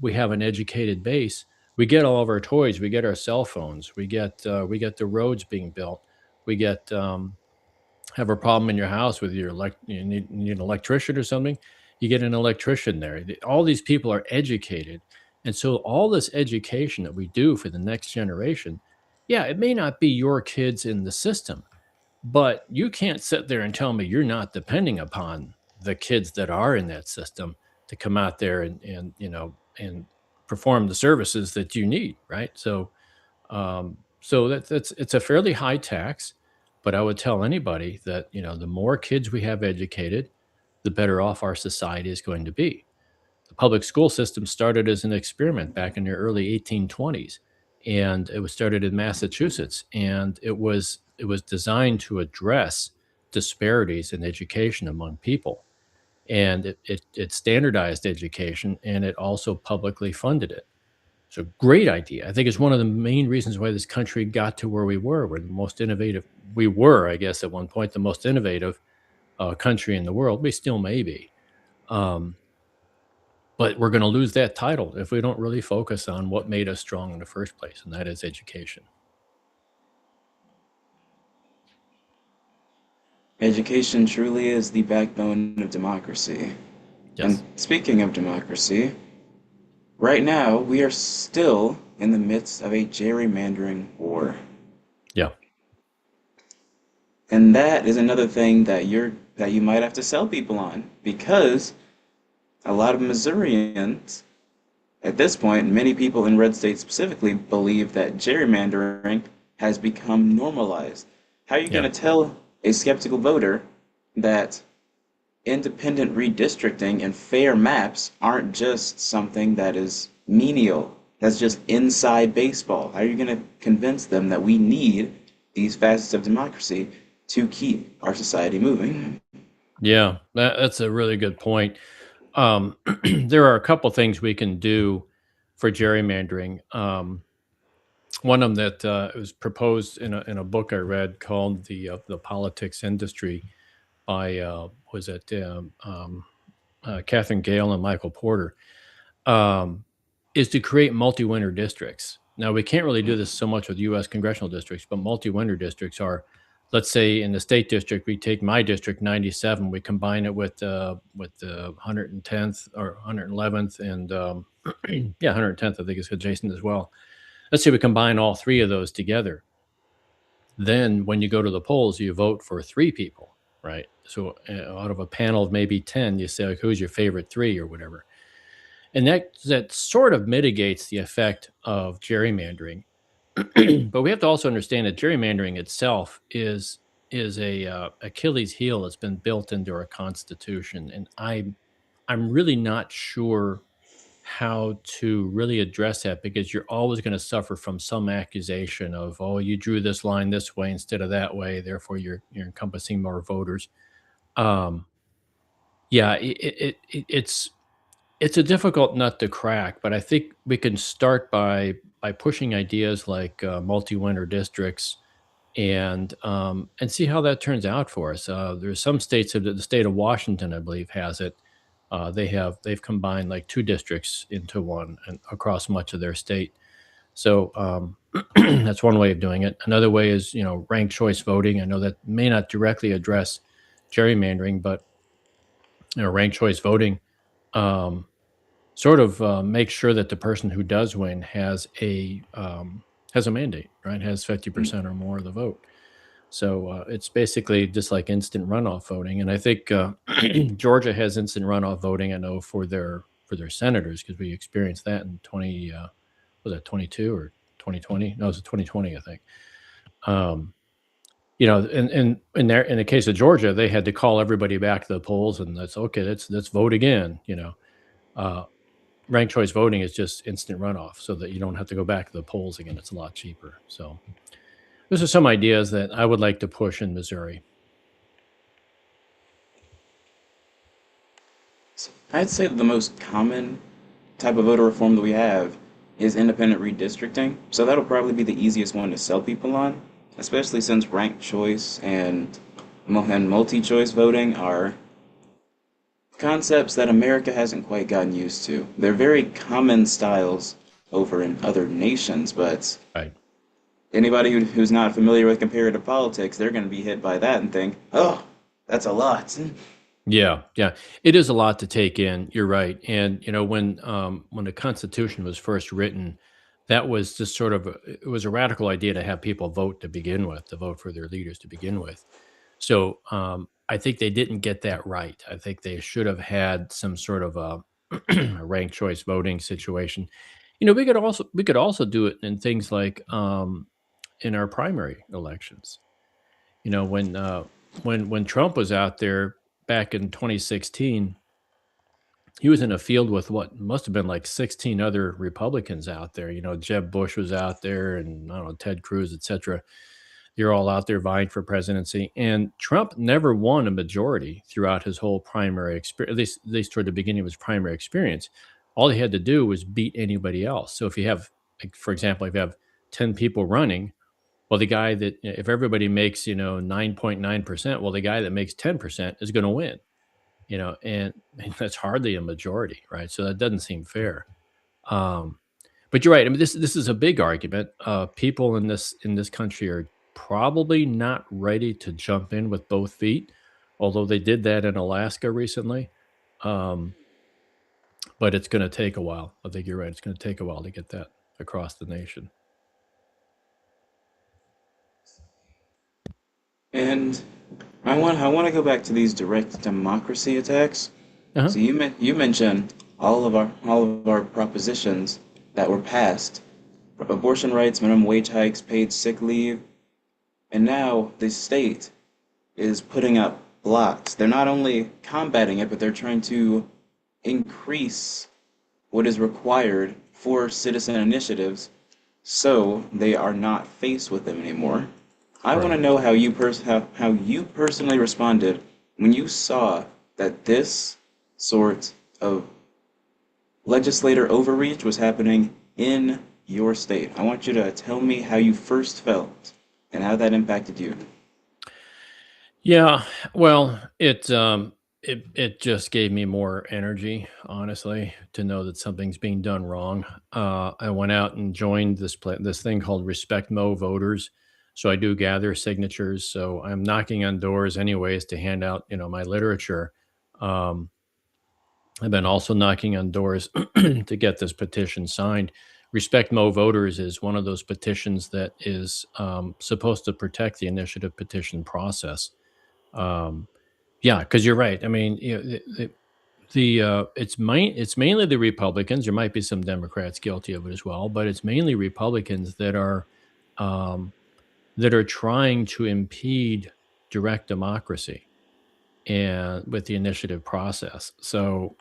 Speaker 2: we have an educated base. We get all of our toys, we get our cell phones, we get the roads being built, we get have a problem in your house with your you need an electrician or something, you get an electrician there. All these people are educated, and so all this education that we do for the next generation, yeah, it may not be your kids in the system, but you can't sit there and tell me you're not depending upon the kids that are in that system to come out there and perform the services that you need, right? So that's it's a fairly high tax, but I would tell anybody that, the more kids we have educated, the better off our society is going to be. The public school system started as an experiment back in the early 1820s, and it was started in Massachusetts, and it was designed to address disparities in education among people, and it standardized education, and it also publicly funded it. So great idea. I think it's one of the main reasons why this country got to where we were. We're the most innovative. We were, I guess, at one point, the most innovative country in the world. We still may be. Um, but we're going to lose that title if we don't really focus on what made us strong in the first place, and that is education.
Speaker 1: Education truly is the backbone of democracy. And
Speaker 2: Yes.
Speaker 1: speaking of democracy, right now we are still in the midst of a gerrymandering war.
Speaker 2: Yeah.
Speaker 1: And that is another thing that you might have to sell people on because a lot of Missourians at this point, many people in red states specifically believe that gerrymandering has become normalized. How are you
Speaker 2: Yeah.
Speaker 1: going to tell a skeptical voter that independent redistricting and fair maps aren't just something that is menial, that's just inside baseball? How are you going to convince them that we need these facets of democracy to keep our society moving?
Speaker 2: Yeah. That's a really good point. There are a couple things we can do for gerrymandering. One of them that was proposed in a book I read called the Politics Industry by was it Catherine Gale and Michael Porter, um, is to create multi-winner districts. Now we can't really do this so much with U.S. congressional districts, but multi-winner districts are, let's say, in the state district, we take my district 97, we combine it with the 110th or 111th, and yeah, 110th, I think is adjacent as well. Let's say we combine all three of those together. Then when you go to the polls, you vote for three people, right? So out of a panel of maybe 10, you say, like, who's your favorite three or whatever. And that sort of mitigates the effect of gerrymandering. But we have to also understand that gerrymandering itself is a Achilles heel that's been built into our constitution, and I'm really not sure how to really address that, because you're always going to suffer from some accusation of, oh, you drew this line this way instead of that way, therefore you're encompassing more voters. um yeah, it's a difficult nut to crack, but I think we can start by pushing ideas like multi-winner districts, and see how that turns out for us. There's some states, of the state of Washington, I believe, has it, They've combined like two districts into one and across much of their state. So that's one way of doing it. Another way is, ranked choice voting. I know that may not directly address gerrymandering, but ranked choice voting um, sort of makes sure that the person who does win has a mandate, right? Has
Speaker 1: Mm.
Speaker 2: 50% or more of the vote. So it's basically just like instant runoff voting, and I think Georgia has instant runoff voting. I know for their senators because we experienced that in 20 was that 22 or 2020? No, it was 2020, I think. Um, in the case of Georgia, they had to call everybody back to the polls, and that's okay. Let's vote again. Uh, ranked choice voting is just instant runoff, so that you don't have to go back to the polls again. It's a lot cheaper. So those are some ideas that I would like to push in Missouri.
Speaker 1: I'd say that the most common type of voter reform that we have is independent redistricting. So that'll probably be the easiest one to sell people on, especially since ranked choice and multi-choice voting are concepts that America hasn't quite gotten used to. They're very common styles over in other nations, but
Speaker 2: Right.
Speaker 1: anybody who's not familiar with comparative politics, they're going to be hit by that and think, oh, that's a lot.
Speaker 2: Yeah, yeah. It is a lot to take in. You're right. And when the Constitution was first written, that was just sort of it was a radical idea to have people vote to begin with, to vote for their leaders to begin with. So I think they didn't get that right. I think they should have had some sort of a, a ranked choice voting situation. We could also do it in things like in our primary elections. You know, when Trump was out there back in 2016, he was in a field with what must have been like 16 other Republicans out there. Jeb Bush was out there, and I don't know, Ted Cruz, etc. You're all out there vying for presidency, and Trump never won a majority throughout his whole primary experience. At least toward the beginning of his primary experience, all he had to do was beat anybody else. So if you have, like, for example, if you have 10 people running, well, the guy that if everybody makes 9.9%, well, the guy that makes 10% is going to win. And that's hardly a majority, right? So that doesn't seem fair. Um, but you're right. I mean, this is a big argument. People in this country are probably not ready to jump in with both feet, although they did that in Alaska recently. Um, but it's going to take a while. I think you're right. It's going to take a while to get that across the nation.
Speaker 1: And I want to go back to these direct democracy attacks.
Speaker 2: Uh-huh.
Speaker 1: So you mentioned all of our propositions that were passed: abortion rights, minimum wage hikes, paid sick leave, and now the state is putting up blocks. They're not only combating it, but they're trying to increase what is required for citizen initiatives so they are not faced with them anymore. I want to
Speaker 2: Right.
Speaker 1: know how you personally responded when you saw that this sort of legislator overreach was happening in your state. I want you to tell me how you first felt and how that impacted you.
Speaker 2: Yeah, well, it just gave me more energy, honestly, to know that something's being done wrong. I went out and joined this thing called Respect Mo Voters. So I do gather signatures. So I'm knocking on doors anyways to hand out, my literature. Um, I've been also knocking on doors to get this petition signed. Respect Mo Voters is one of those petitions that is supposed to protect the initiative petition process. Um, yeah, because you're right. I mean, it's mainly the Republicans. There might be some Democrats guilty of it as well, but it's mainly Republicans um, that are trying to impede direct democracy and with the initiative process. So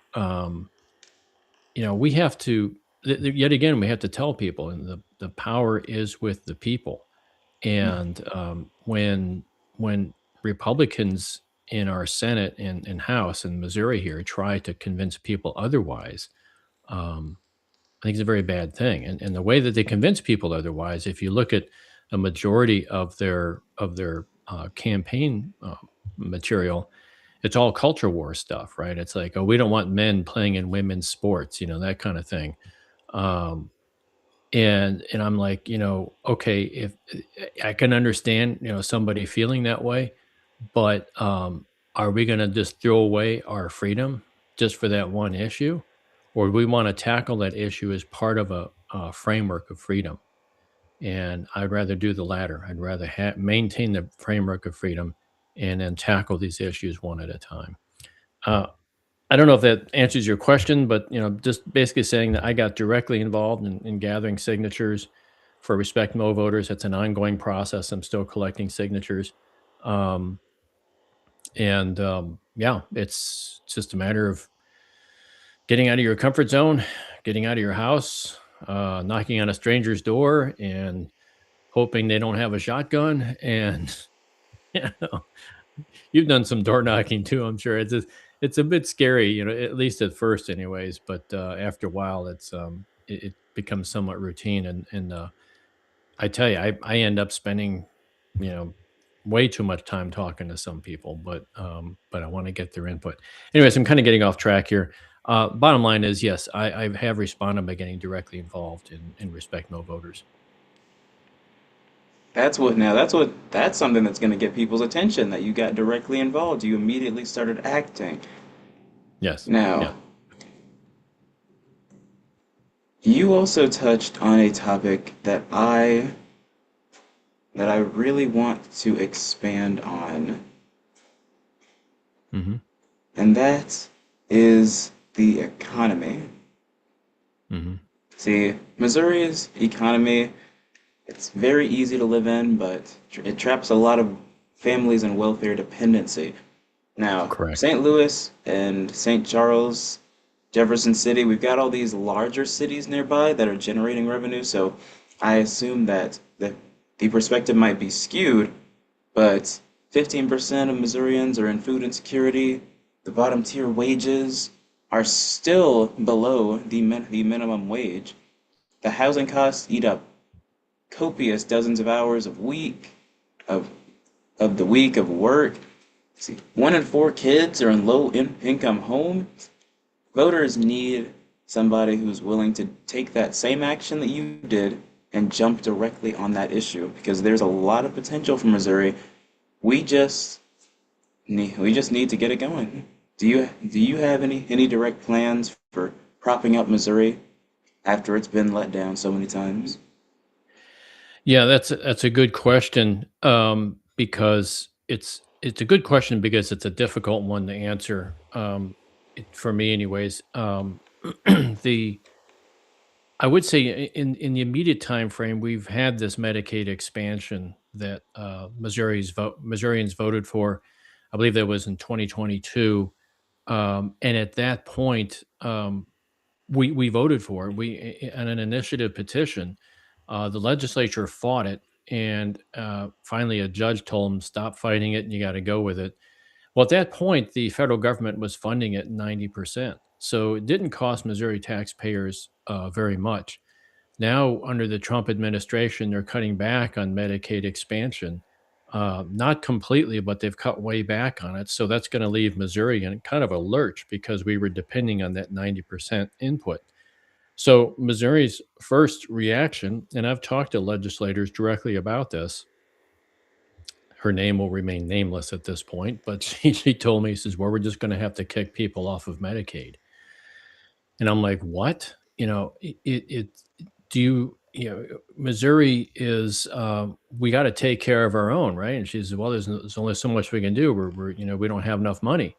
Speaker 2: we have to yet again we have to tell people, and the power is with the people. And when Republicans in our Senate and House in Missouri here try to convince people otherwise, um, I think it's a very bad thing. And the way that they convince people otherwise, if you look at a majority of their campaign material, it's all culture war stuff, right? It's like, oh, we don't want men playing in women's sports, that kind of thing. Um, and I'm like, okay, if I can understand, somebody feeling that way, but are we going to just throw away our freedom just for that one issue, or do we want to tackle that issue as part of a framework of freedom? And I'd rather do the latter. I'd rather maintain the framework of freedom and then tackle these issues one at a time. Uh, I don't know if that answers your question, but just basically saying that I got directly involved in gathering signatures for Respect Mo voters. It's an ongoing process. I'm still collecting signatures, um, and yeah, it's just a matter of getting out of your comfort zone, getting out of your house, knocking on a stranger's door, and hoping they don't have a shotgun. And you know, you've done some door knocking too, I'm sure. It's a bit scary, at least at first, anyways. But after a while, it becomes somewhat routine, and I tell you, I end up spending, you know, way too much time talking to some people, but I want to get their input. Anyways, I'm kind of getting off track here. Bottom line is, yes, I have responded by getting directly involved in Respect No Voters.
Speaker 1: That's something that's going to get people's attention that you got directly involved. You immediately started acting.
Speaker 2: Yes, yeah.
Speaker 1: Now, you also touched on a topic that I really want to expand on,
Speaker 2: Hmm.
Speaker 1: and that is the economy.
Speaker 2: Hmm.
Speaker 1: See, Missouri's economy, it's very easy to live in, but it traps a lot of families in welfare dependency. Now,
Speaker 2: Correct.
Speaker 1: St. Louis and St. Charles, Jefferson City, we've got all these larger cities nearby that are generating revenue, so I assume that the perspective might be skewed, but 15% of Missourians are in food insecurity. The bottom tier wages are still below the minimum wage. The housing costs eat up copious dozens of hours of of the week of work. See, 1 in 4 kids are in income homes. Voters need somebody who's willing to take that same action that you did and jump directly on that issue because there's a lot of potential for Missouri. We just we just need to get it going. Do you have any direct plans for propping up Missouri after it's been let down so many times?
Speaker 2: Yeah, that's a good question, because it's a good question because it's a difficult one to answer, for me anyways. The I would say in the immediate time frame, we've had this Medicaid expansion that Missourians voted for. I believe that was in 2022, and at that point, we voted for it. On an initiative petition, the legislature fought it, and finally a judge told them, "Stop fighting it, and you got to go with it." Well, at that point, the federal government was funding it 90%, so it didn't cost Missouri taxpayers very much. Now, under the Trump administration, they're cutting back on Medicaid expansion. Not completely, but they've cut way back on it. So that's going to leave Missouri in kind of a lurch because we were depending on that 90% input. So Missouri's first reaction, and I've talked to legislators directly about this. Her name will remain nameless at this point, but she told me, she says, well, we're just going to have to kick people off of Medicaid. And I'm like, what? Do Missouri is, we got to take care of our own, right? And she says, well, there's only so much we can do. We don't have enough money.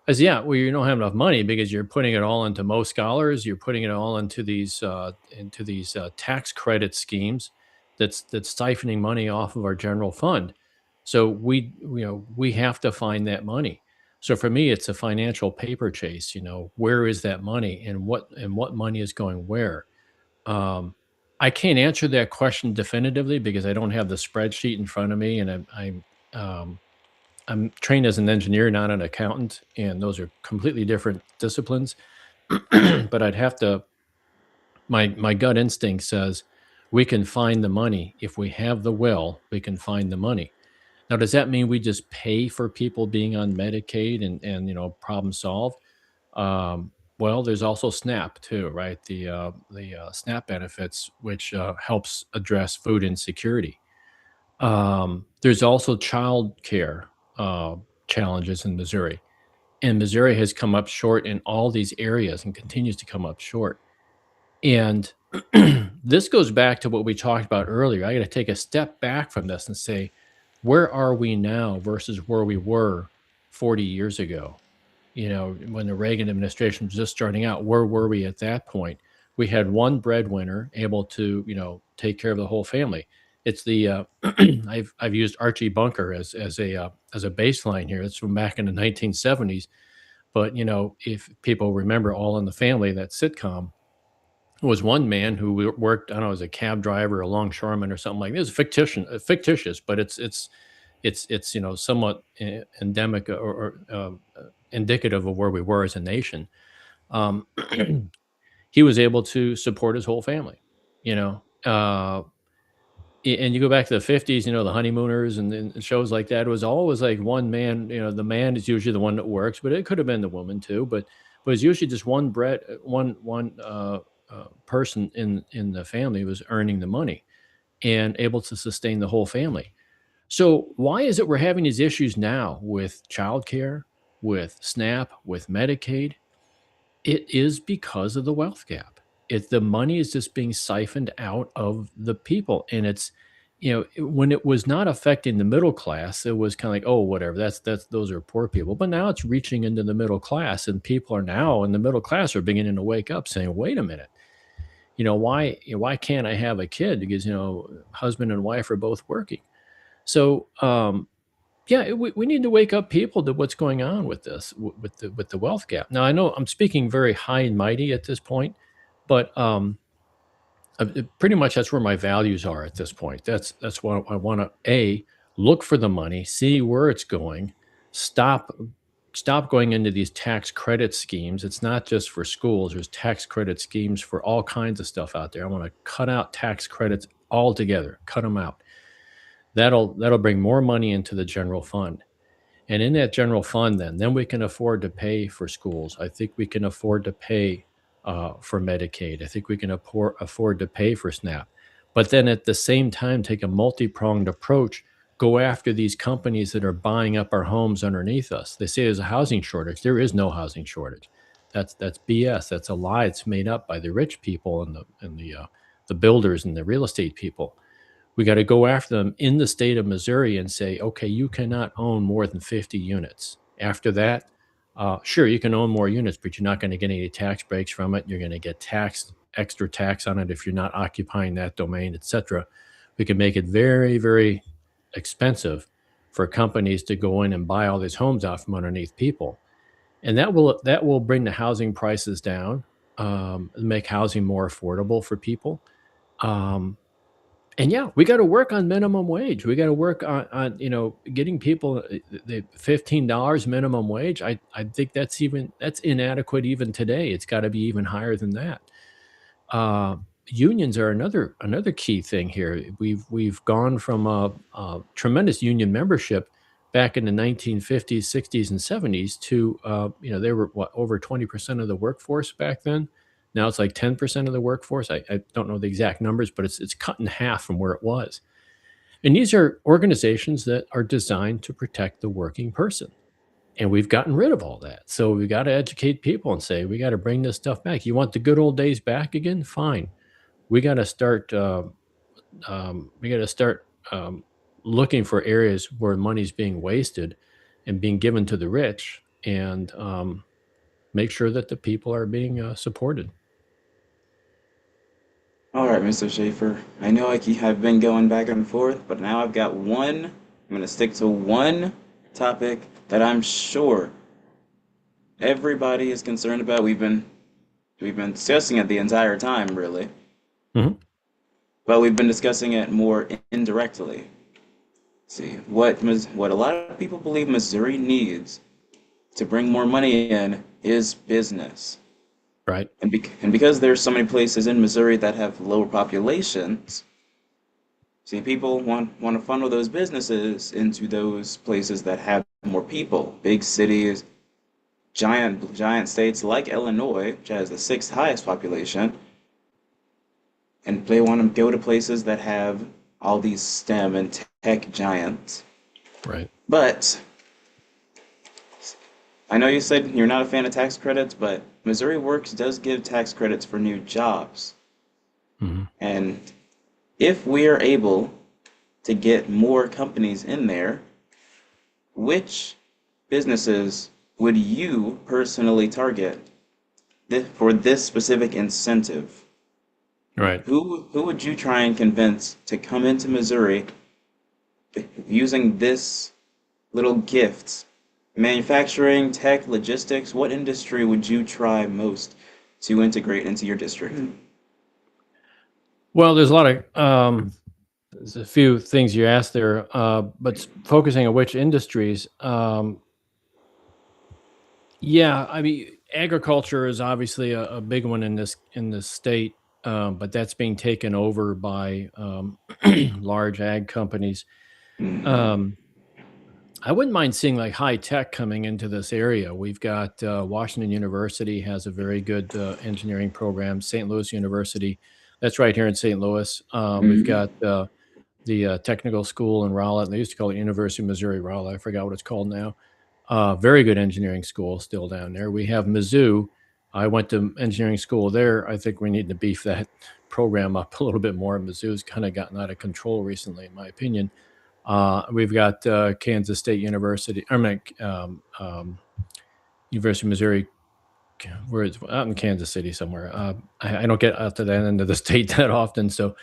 Speaker 2: I said, yeah, well, you don't have enough money because you're putting it all into Mo scholars. You're putting it all into these tax credit schemes that's siphoning money off of our general fund. So we have to find that money. So for me, it's a financial paper chase. Where is that money, and what money is going where? Um, I can't answer that question definitively because I don't have the spreadsheet in front of me, and um, I'm trained as an engineer, not an accountant, and those are completely different disciplines. But I'd have to. My gut instinct says we can find the money if we have the will. We can find the money. Now, does that mean we just pay for people being on Medicaid and problem solved? Well, there's also SNAP too, right? The SNAP benefits, which helps address food insecurity. There's also child care challenges in Missouri, and Missouri has come up short in all these areas and continues to come up short. And this goes back to what we talked about earlier. I got to take a step back from this and say, where are we now versus where we were 40 years ago? When the Reagan administration was just starting out, where were we at that point? We had one breadwinner able to, take care of the whole family. It's the I've used Archie Bunker as a baseline here. It's from back in the 1970s. But if people remember All in the Family, that sitcom, was one man who worked, I don't know, as a cab driver, a longshoreman, or something like this. Fictitious, but it's somewhat endemic or indicative of where we were as a nation. Um, he was able to support his whole family. You know, and you go back to the 50s, the honeymooners and shows like that. It was always like one man. The man is usually the one that works, but it could have been the woman too. But it's usually just one person in the family was earning the money and able to sustain the whole family. So why is it we're having these issues now with childcare, with SNAP, with Medicaid? It is because of the wealth gap. The money is just being siphoned out of the people, and when it was not affecting the middle class, it was kind of like, oh, whatever. That's those are poor people. But now it's reaching into the middle class, and people are now in the middle class are beginning to wake up, saying, wait a minute, why can't I have a kid? Because husband and wife are both working. So yeah, we need to wake up people to what's going on with this, with the wealth gap. Now, I know I'm speaking very high and mighty at this point, but pretty much that's where my values are at this point. That's what I want to look for the money, see where it's going, stop stop going into these tax credit schemes. It's not just for schools. There's tax credit schemes for all kinds of stuff out there. I want to cut out tax credits altogether, cut them out. That'll bring more money into the general fund. And in that general fund, then we can afford to pay for schools. I think we can afford to pay for Medicaid. I think we can afford to pay for SNAP. But then at the same time, take a multi-pronged approach, go after these companies that are buying up our homes underneath us. They say there's a housing shortage. There is no housing shortage. That's BS. That's a lie. It's made up by the rich people and the builders and the real estate people. We got to go after them in the state of Missouri and say, okay, you cannot own more than 50 units. After that, sure, you can own more units, but you're not going to get any tax breaks from it. You're going to get extra tax on it if you're not occupying that domain, etc. We can make it very, very expensive for companies to go in and buy all these homes out from underneath people, and that will bring the housing prices down, make housing more affordable for people. Um, and yeah, we got to work on minimum wage. We got to work on getting people the $15 minimum wage. I think that's inadequate even today. It's got to be even higher than that. Uh, Unions are another key thing here. We've gone from a tremendous union membership back in the 1950s, 60s, and 70s to they were over 20% of the workforce back then. Now it's like 10% of the workforce. I don't know the exact numbers, but it's cut in half from where it was. And these are organizations that are designed to protect the working person. And we've gotten rid of all that. So we got to educate people and say, we got to bring this stuff back. You want the good old days back again? Fine. We got to start. We got to start looking for areas where money's being wasted and being given to the rich, and make sure that the people are being supported.
Speaker 1: All right, Mr. Schaefer. I know I've been going back and forth, but now I've got one. I'm going to stick to one topic that I'm sure everybody is concerned about. We've been discussing it the entire time, really,
Speaker 2: Mhm.
Speaker 1: but we've been discussing it more indirectly. See, what a lot of people believe Missouri needs to bring more money in is business.
Speaker 2: Right.
Speaker 1: And because there's so many places in Missouri that have lower populations, See, people want to funnel those businesses into those places that have more people, big cities, giant states like Illinois, which has the sixth highest population, and they want to go to places that have all these STEM and tech giants.
Speaker 2: Right.
Speaker 1: But I know you said you're not a fan of tax credits, but Missouri Works does give tax credits for new jobs.
Speaker 2: Mhm.
Speaker 1: And if we are able to get more companies in there, which businesses would you personally target for this specific incentive?
Speaker 2: Right.
Speaker 1: Who would you try and convince to come into Missouri using this little gift? Manufacturing, tech, logistics, what industry would you try most to integrate into your district?
Speaker 2: Well, there's a lot of there's a few things you asked there, but focusing on which industries. Yeah, I mean, agriculture is obviously a big one in this state, but that's being taken over by large ag companies.
Speaker 1: Mm.
Speaker 2: Um, I wouldn't mind seeing like high tech coming into this area. We've got Washington University has a very good engineering program. St. Louis University, that's right here in St. Louis. We've
Speaker 1: Mm.
Speaker 2: got the technical school in Rowlett. They used to call it University of Missouri Rowlett. I forgot what it's called now. Very good engineering school still down there. We have Mizzou. I went to engineering school there. I think we need to beef that program up a little bit more. Mizzou's kind of gotten out of control recently, in my opinion. We've got Kansas State University. I mean, University of Missouri, where it's out in Kansas City somewhere. I don't get out to that end of the state that often, so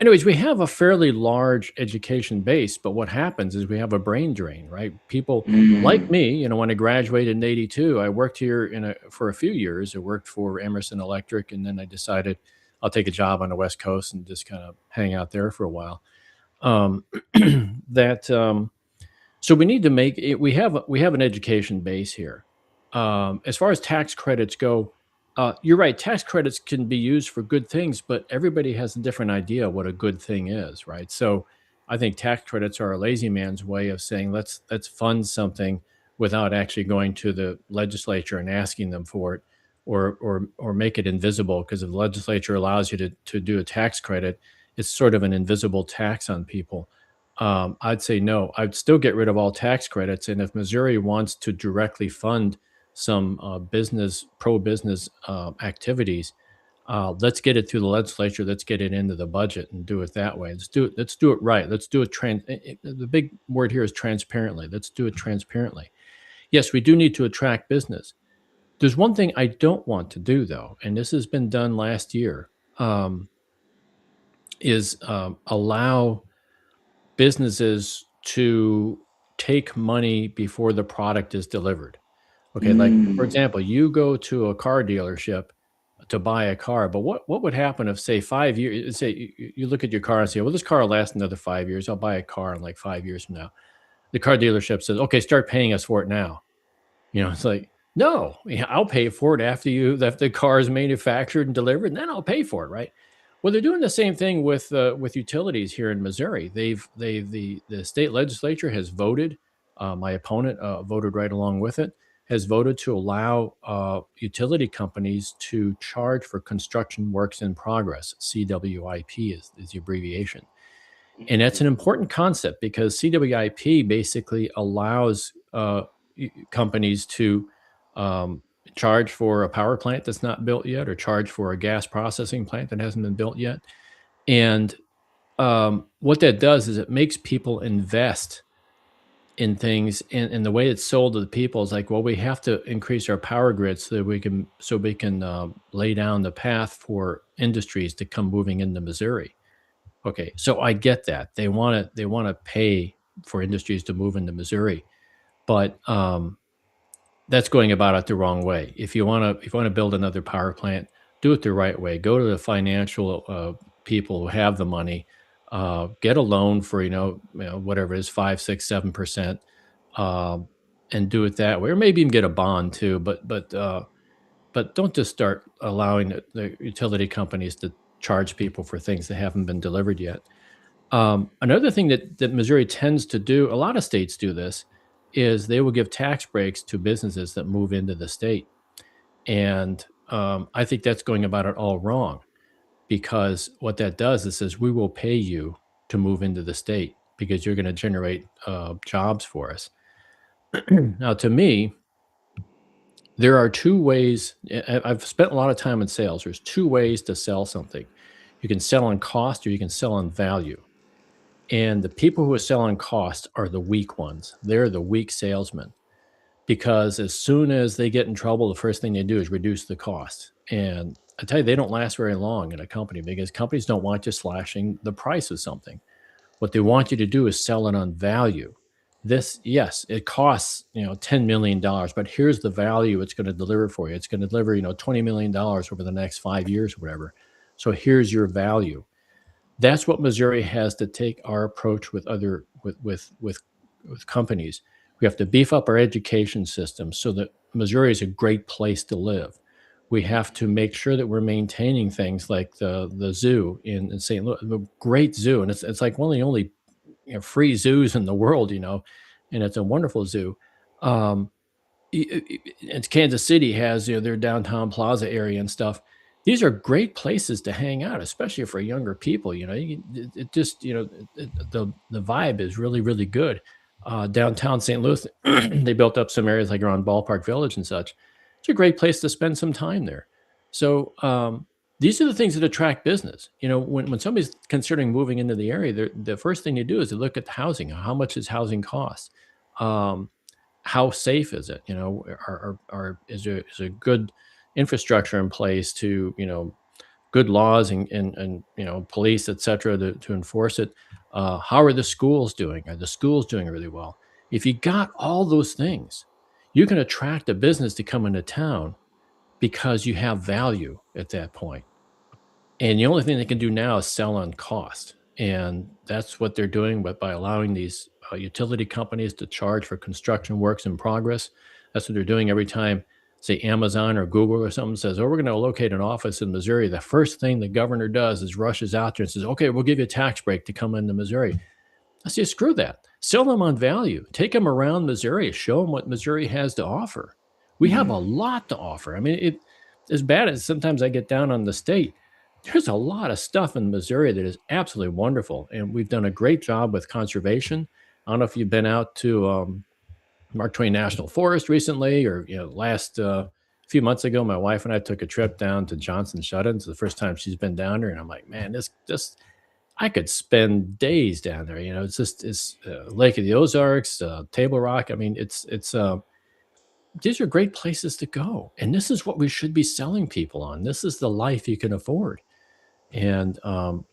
Speaker 2: anyways, we have a fairly large education base, but what happens is we have a brain drain, right? People like
Speaker 1: Mm.
Speaker 2: me, when I graduated in '82, I worked here for a few years. I worked for Emerson Electric, and then I decided I'll take a job on the West Coast and just kind of hang out there for a while. Um, that so we need to make it. We have an education base here. As far as tax credits go, you're right. Tax credits can be used for good things, but everybody has a different idea what a good thing is, right? So I think tax credits are a lazy man's way of saying let's fund something without actually going to the legislature and asking them for it, or make it invisible. Because if the legislature allows you to do a tax credit, it's sort of an invisible tax on people. I'd say no. I'd still get rid of all tax credits, and if Missouri wants to directly fund some pro business activities, let's get it through the legislature. Let's get it into the budget and do it that way. Let's do it. Let's do it right. Let's do it. The big word here is transparently. Let's do it transparently. Yes, we do need to attract business. There's one thing I don't want to do though, and this has been done last year, um, is allow businesses to take money before the product is delivered. Okay, like for
Speaker 1: Mm.
Speaker 2: example, you go to a car dealership to buy a car, but what would happen if, say, 5 years? Say you look at your car and say, "Well, this car will last another 5 years. I'll buy a car in like 5 years from now." The car dealership says, "Okay, start paying us for it now." It's like, no, yeah, I'll pay for it after the car is manufactured and delivered, and then I'll pay for it, right? Well, they're doing the same thing with utilities here in Missouri. The state legislature has voted. My opponent voted right along with it. Has voted to allow utility companies to charge for construction works in progress. CWIP is the abbreviation, and that's an important concept because CWIP basically allows companies to um, charge for a power plant that's not built yet, or charge for a gas processing plant that hasn't been built yet. And what that does is it makes people invest in things, and the way it's sold to the people is like, well, we have to increase our power grid so that we can lay down the path for industries to come moving into Missouri. Okay, so I get that. They want to pay for industries to move into Missouri, but that's going about it the wrong way. If you want to build another power plant, do it the right way. Go to the financial people who have the money. Get a loan for whatever it is, 5, 6, 7%, um, and do it that way, or maybe even get a bond too. But don't just start allowing the utility companies to charge people for things that haven't been delivered yet. Another thing that Missouri tends to do, a lot of states do this, is they will give tax breaks to businesses that move into the state. And I think that's going about it all wrong because what that does is says we will pay you to move into the state because you're going to generate jobs for us. Now, to me, there are two ways. I've spent a lot of time in sales. There's two ways to sell something. You can sell on cost or you can sell on value. And the people who are selling cost are the weak ones. They're the weak salesmen because as soon as they get in trouble, the first thing they do is reduce the cost. And I tell you, they don't last very long in a company because companies don't want you slashing the price of something. What they want you to do is sell it on value. This, yes, it costs, $10 million, but here's the value it's going to deliver for you. It's going to deliver, $20 million over the next 5 years or whatever. So here's your value. That's what Missouri has to take our approach with other with companies. We have to beef up our education system so that Missouri is a great place to live. We have to make sure that we're maintaining things like the zoo in St. Louis, a great zoo, and it's like one of the only free zoos in the world, and it's a wonderful zoo. Um, and Kansas City has their downtown plaza area and stuff. These are great places to hang out, especially for younger people. It just the vibe is really really good. Downtown St. Louis, they built up some areas like around Ballpark Village and such. It's a great place to spend some time there. So these are the things that attract business. When somebody's considering moving into the area, the first thing you do is to look at the housing. How much does housing cost? Um, how safe is it? Is there good infrastructure in place to good laws and police, et cetera, to enforce it? How are the schools doing? Are the schools doing really well? If you got all those things, you can attract a business to come into town because you have value at that point. And the only thing they can do now is sell on cost. And that's what they're doing, but by allowing these utility companies to charge for construction works in progress. That's what they're doing every time, say, Amazon or Google or something says, oh, we're going to locate an office in Missouri. The first thing the governor does is rushes out there and says, okay, we'll give you a tax break to come into Missouri. I say, screw that. Sell them on value. Take them around Missouri. Show them what Missouri has to offer. We have
Speaker 1: Mhm.
Speaker 2: a lot to offer. I mean, as bad as sometimes I get down on the state, there's a lot of stuff in Missouri that is absolutely wonderful. And we've done a great job with conservation. I don't know if you've been out to Mark Twain National Forest recently, or last few months ago, my wife and I took a trip down to Johnson Shut-ins. The first time she's been down there, and I'm like, man, this I could spend days down there. It's Lake of the Ozarks, Table Rock. I mean, it's these are great places to go, and this is what we should be selling people on. This is the life you can afford, and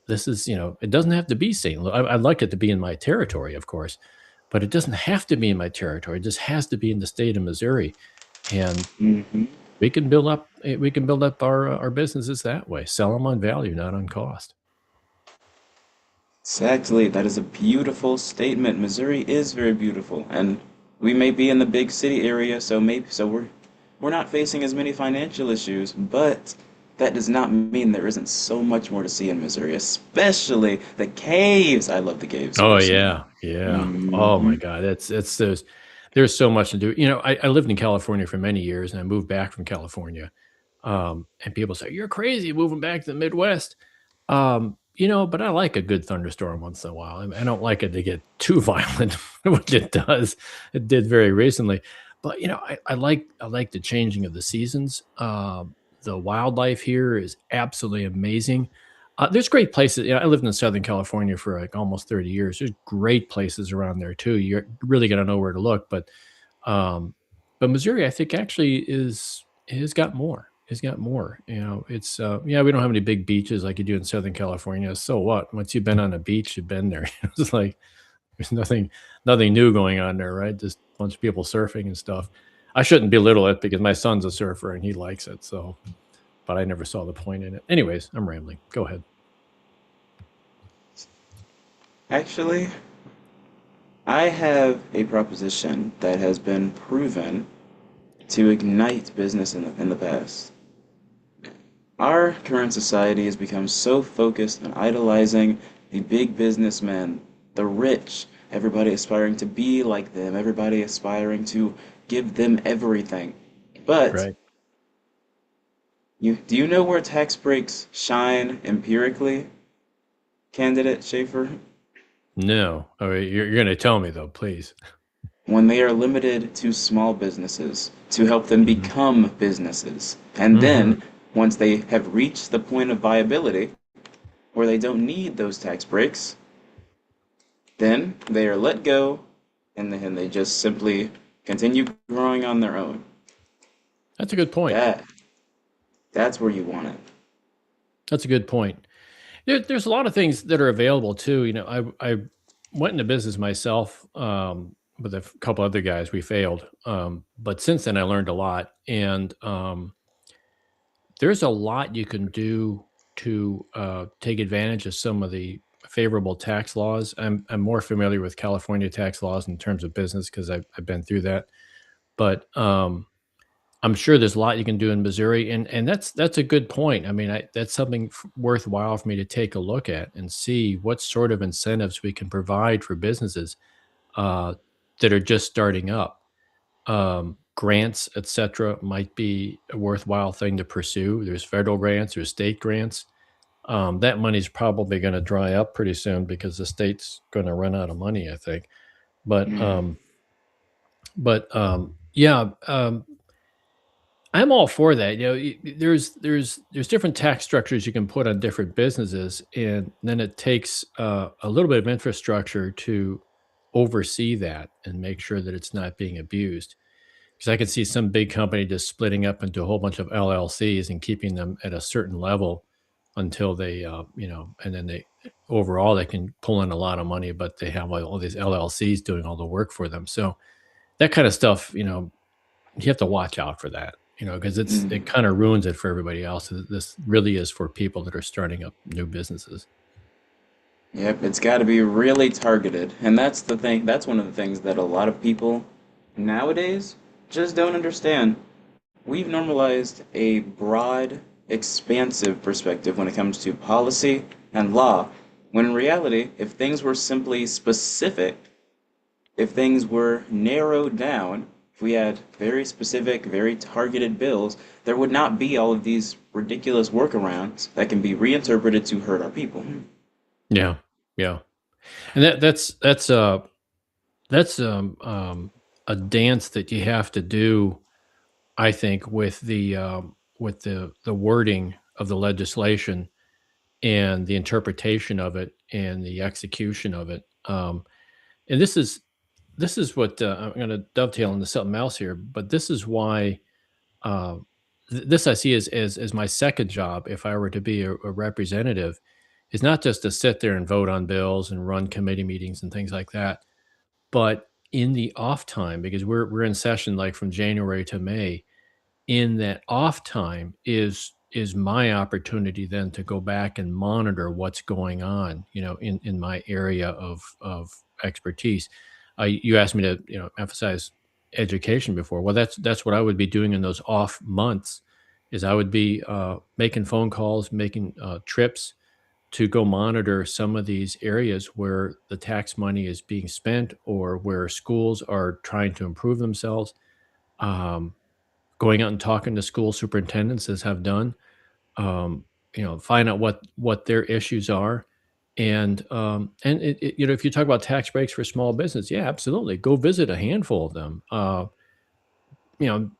Speaker 2: this is it doesn't have to be St. Louis. I'd like it to be in my territory, of course, but it doesn't have to be in my territory. It just has to be in the state of Missouri, and
Speaker 1: Mhm.
Speaker 2: we can build up our businesses that way. Sell them on value, not on cost.
Speaker 1: Exactly. That is a beautiful statement. Missouri is very beautiful, and we may be in the big city area, so we're not facing as many financial issues, but that does not mean there isn't so much more to see in Missouri, especially the caves. I love the caves
Speaker 2: Oh
Speaker 1: personally.
Speaker 2: yeah, yeah. Oh my
Speaker 1: Hmm.
Speaker 2: God, it's there's so much to do. I lived in California for many years, and I moved back from California. And people say you're crazy moving back to the Midwest. But I like a good thunderstorm once in a while. I don't like it to get too violent, which it does. It did very recently. But I like the changing of the seasons. The wildlife here is absolutely amazing. There's great places. I lived in Southern California for like almost 30 years. There's great places around there too. You're really gonna know where to look. Um, but Missouri, I think, actually is has got more. Has got more. It's yeah, we don't have any big beaches like you do in Southern California. So what? Once you've been on a beach, you've been there. It's like there's nothing new going on there, right? Just a bunch of people surfing and stuff. I shouldn't belittle it because my son's a surfer and he likes it. So, but I never saw the point in it. Anyways, I'm rambling. Go ahead.
Speaker 1: Actually, I have a proposition that has been proven to ignite business in the past. Our current society has become so focused on idolizing the big businessmen, the rich, everybody aspiring to be like them, everybody aspiring to give them everything. But
Speaker 2: Right.
Speaker 1: do you know where tax breaks shine empirically, candidate Schaefer?
Speaker 2: No. Oh, you're going to tell me though, please.
Speaker 1: When they are limited to small businesses to help them
Speaker 2: Hmm.
Speaker 1: become businesses. And
Speaker 2: Hmm.
Speaker 1: then, once they have reached the point of viability where they don't need those tax breaks, then they are let go and then they just simply continue growing on their own.
Speaker 2: That's a good point.
Speaker 1: That that's where you want it.
Speaker 2: That's a good point. There's a lot of things that are available too. I went into business myself with a couple other guys. We failed, but since then I learned a lot, and there's a lot you can do to take advantage of some of the favorable tax laws. I'm more familiar with California tax laws in terms of business because I've been through that, but I'm sure there's a lot you can do in Missouri, and that's a good point. I mean, that's something worthwhile for me to take a look at and see what sort of incentives we can provide for businesses uh, that are just starting up. Grants, etc., might be a worthwhile thing to pursue. There's federal grants, there's state grants. That money's probably going to dry up pretty soon because the state's going to run out of money, I think. But
Speaker 1: Mm,
Speaker 2: yeah, I'm all for that. There's different tax structures you can put on different businesses, and then it takes a little bit of infrastructure to oversee that and make sure that it's not being abused. Because I could see some big company just splitting up into a whole bunch of LLCs and keeping them at a certain level until they, and then they overall they can pull in a lot of money, but they have all these LLCs doing all the work for them. So that kind of stuff, you have to watch out for that, because it
Speaker 1: mm.
Speaker 2: kind of ruins it for everybody else. This really is for people that are starting up new businesses.
Speaker 1: Yep, it's got to be really targeted. And that's the thing, that's one of the things that a lot of people nowadays just don't understand. We've normalized a broad, expansive perspective when it comes to policy and law, when in reality, if things were simply specific, if things were narrowed down, if we had very specific, very targeted bills, there would not be all of these ridiculous workarounds that can be reinterpreted to hurt our people.
Speaker 2: Yeah, yeah, and that's a dance that you have to do, I think, with the wording of the legislation and the interpretation of it and the execution of it. And this is what I'm going to dovetail into something else here, but this is why uh, this I see as my second job. If I were to be a representative, is not just to sit there and vote on bills and run committee meetings and things like that, but in the off time, because we're in session like from January to May. In that off time is my opportunity then to go back and monitor what's going on, in my area of expertise. You asked me to, emphasize education before. Well, that's what I would be doing in those off months. Is I would be making phone calls, making trips to go monitor some of these areas where the tax money is being spent or where schools are trying to improve themselves. Um, Going out and talking to school superintendents as have done, um, find out what their issues are, and if you talk about tax breaks for small business, yeah, absolutely, go visit a handful of them.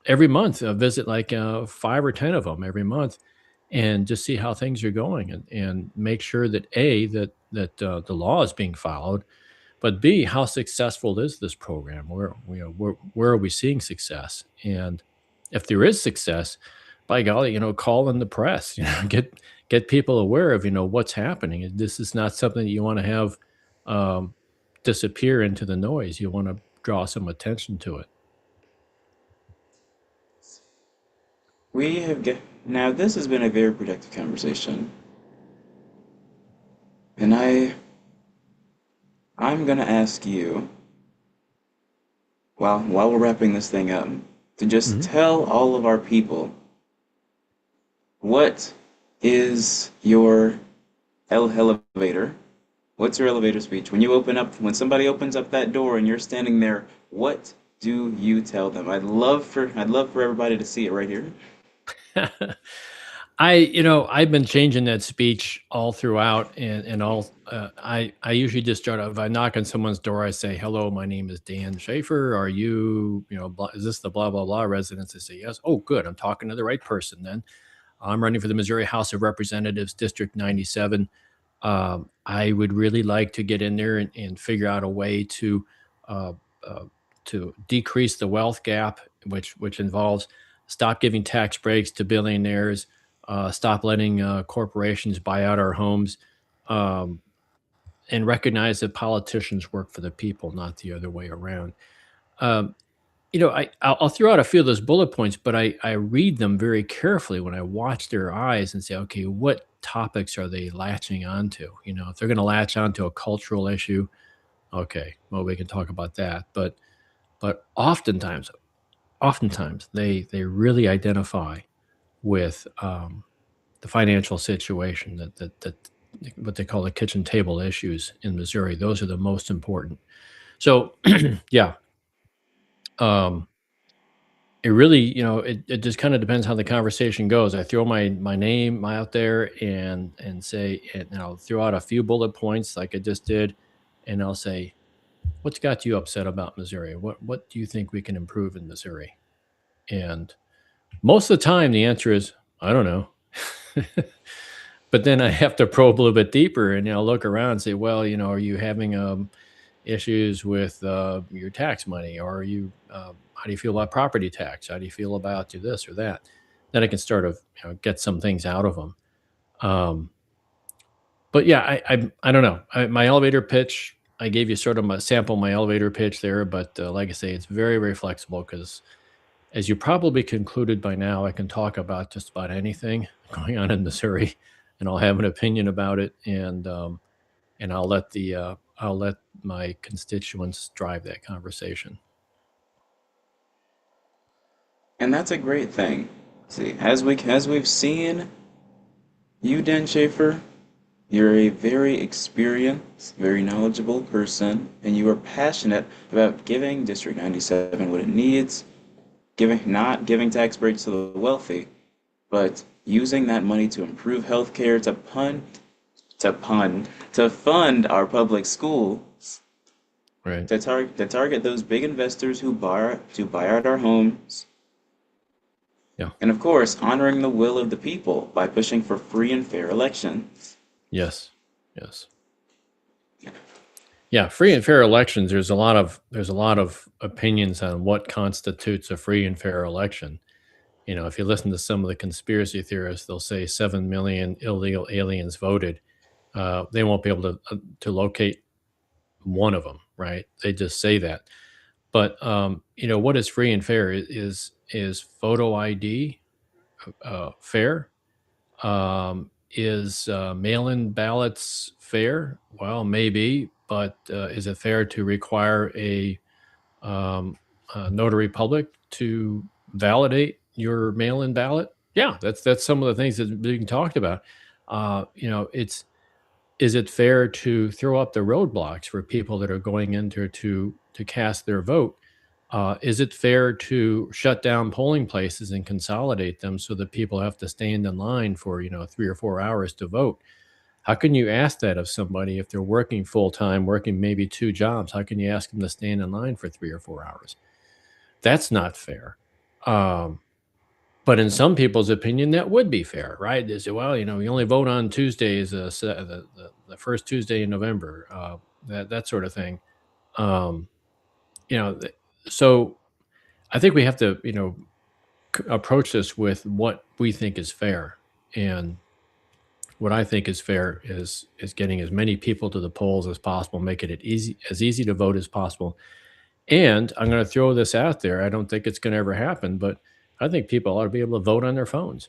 Speaker 2: Every month, visit like 5 or 10 of them every month, and just see how things are going, and make sure that the law is being followed, but B, how successful is this program? Where are we seeing success? And if there is success, by golly, call in the press, get people aware of, what's happening. And this is not something that you want to have um, disappear into the noise. You want to draw some attention to it.
Speaker 1: Now this has been a very productive conversation, and I'm gonna ask you, while we're wrapping this thing up, to just
Speaker 2: Mhm.
Speaker 1: tell all of our people what is your elevator, What's your elevator speech? When somebody opens up that door and you're standing there, what do you tell them? I'd love for everybody to see it right here.
Speaker 2: I've been changing that speech all throughout, and all. I usually just start out, if I knock on someone's door, I say, "Hello, my name is Dan Schaefer. Are you, is this the blah blah blah residence?" They say yes. Oh, good. I'm talking to the right person. Then I'm running for the Missouri House of Representatives, District 97. I would really like to get in there and figure out a way uh, uh, to decrease the wealth gap, which involves stop giving tax breaks to billionaires, stop letting corporations buy out our homes, um, and recognize that politicians work for the people, not the other way around. Um, I'll throw out a few of those bullet points, but I read them very carefully when I watch their eyes and say, okay, what topics are they latching onto? If they're going to latch onto a cultural issue, okay, well, we can talk about that. But oftentimes they really identify with the financial situation, that what they call the kitchen table issues in Missouri. Those are the most important. So yeah. Um, It really, it just kind of depends how the conversation goes. I throw my name out there and say, and I'll throw out a few bullet points like I just did, and I'll say, "What's got you upset about Missouri? What do you think we can improve in Missouri?" And most of the time, the answer is, "I don't know." But then I have to probe a little bit deeper, and look around and say, "Well, are you having issues with your tax money, or are you how do you feel about property tax? How do you feel about this or that?" Then I can start to get some things out of them. um, but yeah, I don't know. My elevator pitch, I gave you sort of a sample, my elevator pitch there, but like I say, it's very very flexible, because as you probably concluded by now, I can talk about just about anything going on in Missouri, and I'll have an opinion about it, and I'll let my constituents drive that conversation.
Speaker 1: And that's a great thing. See, as we've seen, you, Dan Schaefer, you're a very experienced, very knowledgeable person, and you are passionate about giving District 97 what it needs, not giving tax breaks to the wealthy, but using that money to improve healthcare, to fund our public schools,
Speaker 2: Right.
Speaker 1: to target those big investors who buy out our homes,
Speaker 2: Yeah.
Speaker 1: and of course, honoring the will of the people by pushing for free and fair elections.
Speaker 2: Yes. Yes. Yeah. Free and fair elections. There's a lot of opinions on what constitutes a free and fair election. If you listen to some of the conspiracy theorists, they'll say 7 million illegal aliens voted. They won't be able to locate one of them, right? They just say that. But what is free and fair is photo ID fair? Is mail-in ballots fair? Well, maybe, but is it fair to require a notary public to validate your mail-in ballot? Yeah, that's some of the things that are being talked about. It's is it fair to throw up the roadblocks for people that are going in to cast their vote? Is it fair to shut down polling places and consolidate them so that people have to stand in line for 3 or 4 hours to vote? How can you ask that of somebody if they're working full time, working maybe two jobs? How can you ask them to stand in line for 3 or 4 hours? That's not fair. Um, but in some people's opinion, that would be fair, right? They say, well, we only vote on Tuesdays, the first Tuesday in November, that sort of thing. Um, you know, th- so I think we have to, approach this with what we think is fair. And what I think is fair is getting as many people to the polls as possible, making it easy to vote as possible. And I'm going to throw this out there. I don't think it's going to ever happen, but I think people ought to be able to vote on their phones.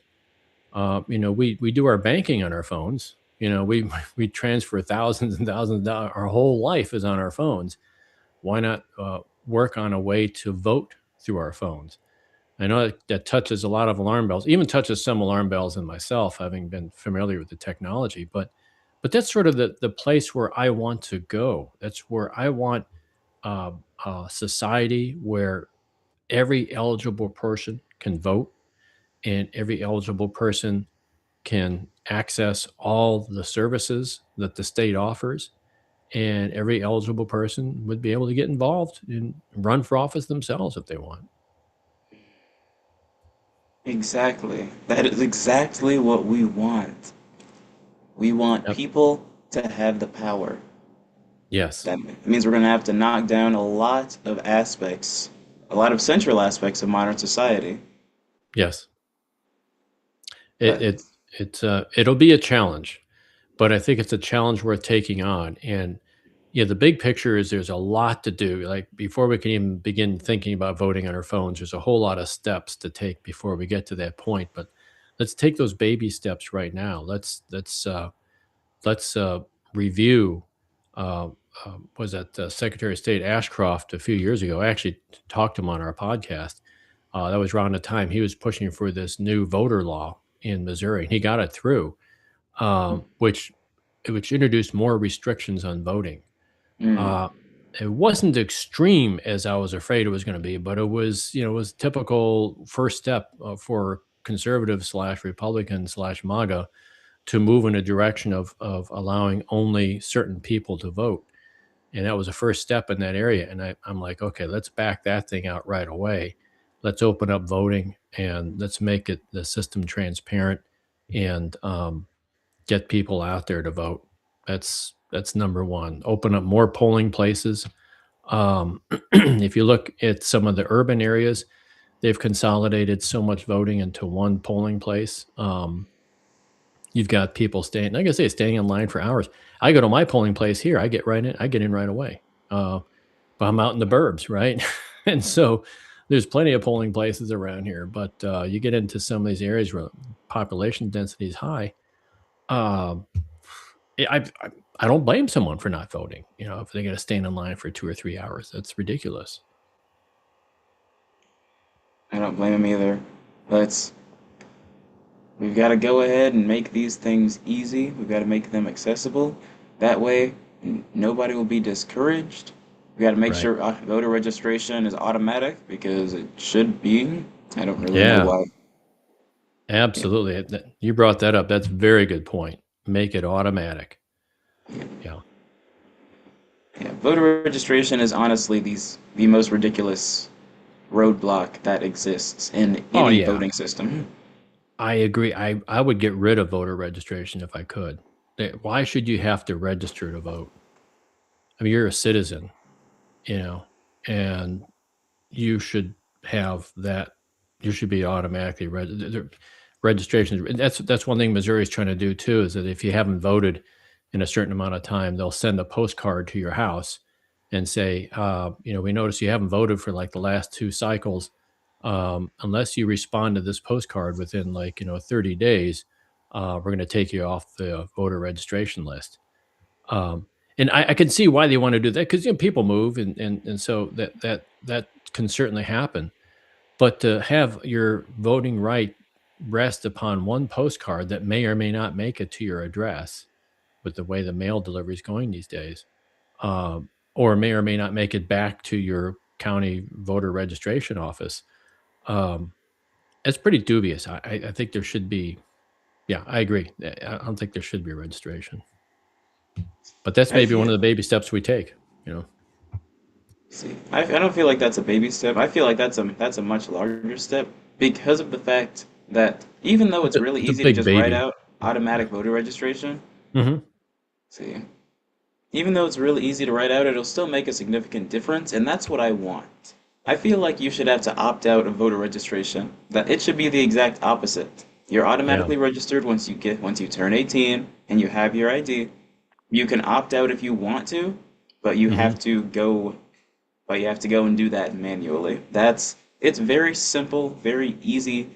Speaker 2: We do our banking on our phones. We we transfer thousands and thousands of dollars. Our whole life is on our phones. Why not work on a way to vote through our phones? I know that touches a lot of alarm bells, even touches some alarm bells in myself, having been familiar with the technology. But but that's sort of the place where I want to go. That's where I want a society where every eligible person can vote and every eligible person can access all the services that the state offers, and every eligible person would be able to get involved and run for office themselves if they want.
Speaker 1: Exactly. That is exactly what we want. We want
Speaker 2: Yep.
Speaker 1: people to have the power.
Speaker 2: Yes.
Speaker 1: That means we're going to have to knock down a lot of aspects, a lot of central aspects of modern society.
Speaker 2: Yes. It
Speaker 1: But
Speaker 2: it it'll be a challenge, but I think it's a challenge worth taking on. And yeah, the big picture is there's a lot to do. Like before we can even begin thinking about voting on our phones, there's a whole lot of steps to take before we get to that point. But let's take those baby steps right now. Let's review. Uh, was that Secretary of State Ashcroft a few years ago? I actually talked to him on our podcast. That was around the time he was pushing for this new voter law in Missouri, and he got it through, which introduced more restrictions on voting.
Speaker 1: mm,
Speaker 2: Uh, it wasn't extreme as I was afraid it was going to be, but it was, it was typical first step for conservative slash Republican slash MAGA to move in a direction of allowing only certain people to vote. And that was a first step in that area. And I'm like, okay, let's back that thing out right away. Let's open up voting and let's make it the system transparent and get people out there to vote. That's number one. Open up more polling places. If you look at some of the urban areas, they've consolidated so much voting into one polling place. You've got people staying, like I say, staying in line for hours. I go to my polling place here. I get in right away. But I'm out in the burbs, right? And so there's plenty of polling places around here. But you get into some of these areas where population density is high. Um, I I don't blame someone for not voting. If they got to stand in line for 2 or 3 hours, that's ridiculous.
Speaker 1: I don't blame him either. Let's We've got to go ahead and make these things easy. We've got to make them accessible. That way, nobody will be discouraged. We got to make
Speaker 2: Right.
Speaker 1: sure voter registration is automatic because it should be. I don't really know
Speaker 2: Yeah,
Speaker 1: why. Yeah,
Speaker 2: absolutely. You brought that up. That's a very good point. Make it automatic.
Speaker 1: yeah,
Speaker 2: Yeah.
Speaker 1: yeah. Voter registration is honestly the most ridiculous roadblock that exists in
Speaker 2: Oh
Speaker 1: any
Speaker 2: yeah.
Speaker 1: voting system.
Speaker 2: I agree. I would get rid of voter registration if I could. Why should you have to register to vote? I mean, you're a citizen, you know, and you should have that. You should be automatically registration. And that's one thing Missouri is trying to do too. Is that if you haven't voted in a certain amount of time, they'll send a postcard to your house and say, we notice you haven't voted for like the last two cycles. Unless you respond to this postcard within 30 days, we're going to take you off the voter registration list. Um, and I can see why they want to do that because people move and so that can certainly happen. But to have your voting right rest upon one postcard that may or may not make it to your address with the way the mail delivery is going these days, or may or may not make it back to your county voter registration office. Um, it's pretty dubious. I think there should be. Yeah, I agree. I don't think there should be a registration, but that's
Speaker 1: I
Speaker 2: maybe one
Speaker 1: feel.
Speaker 2: of the baby steps we take. You know,
Speaker 1: See, I don't feel like that's a baby step. I feel like that's a much larger step because of the fact that even though it's really
Speaker 2: it's a
Speaker 1: easy to
Speaker 2: big
Speaker 1: just write
Speaker 2: baby.
Speaker 1: out
Speaker 2: Yeah.
Speaker 1: automatic voter registration,
Speaker 2: Hmm.
Speaker 1: see, even though it's really easy to write out, it'll still make a significant difference, and that's what I want. I feel like you should have to opt out of voter registration. That it should be the exact opposite. You're
Speaker 2: Yeah.
Speaker 1: automatically registered once you turn 18 and you have your ID. You can opt out if you want to, but you
Speaker 2: Hmm.
Speaker 1: have to go but you have to go and do that manually. It's very simple, very easy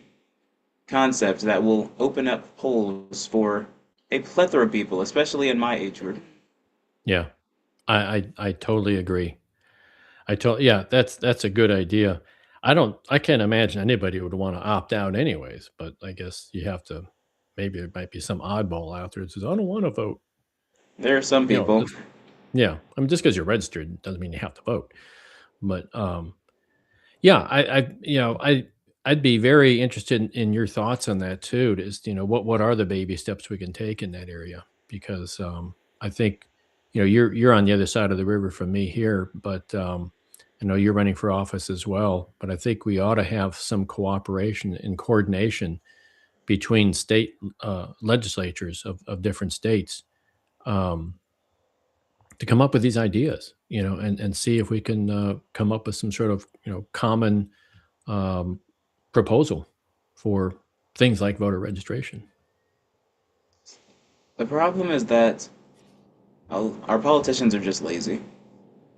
Speaker 1: concept that will open up polls for a plethora of people, especially in my age group.
Speaker 2: Yeah. I totally agree. Yeah, that's a good idea. I can't imagine anybody would want to opt out anyways, but I guess you have to maybe there might be some oddball out there that says, I don't want to vote.
Speaker 1: There are some
Speaker 2: You know,
Speaker 1: people.
Speaker 2: it's yeah. I mean, just because 'cause you're registered doesn't mean you have to vote. But, yeah, I'd be very interested in your thoughts on that too. Is what are the baby steps we can take in that area? Because I think you're on the other side of the river from me here, but I know you're running for office as well. But I think we ought to have some cooperation and coordination between state legislatures of different states um, to come up with these ideas. And see if we can come up with some sort of common um, proposal for things like voter registration.
Speaker 1: The problem is that our politicians are just lazy.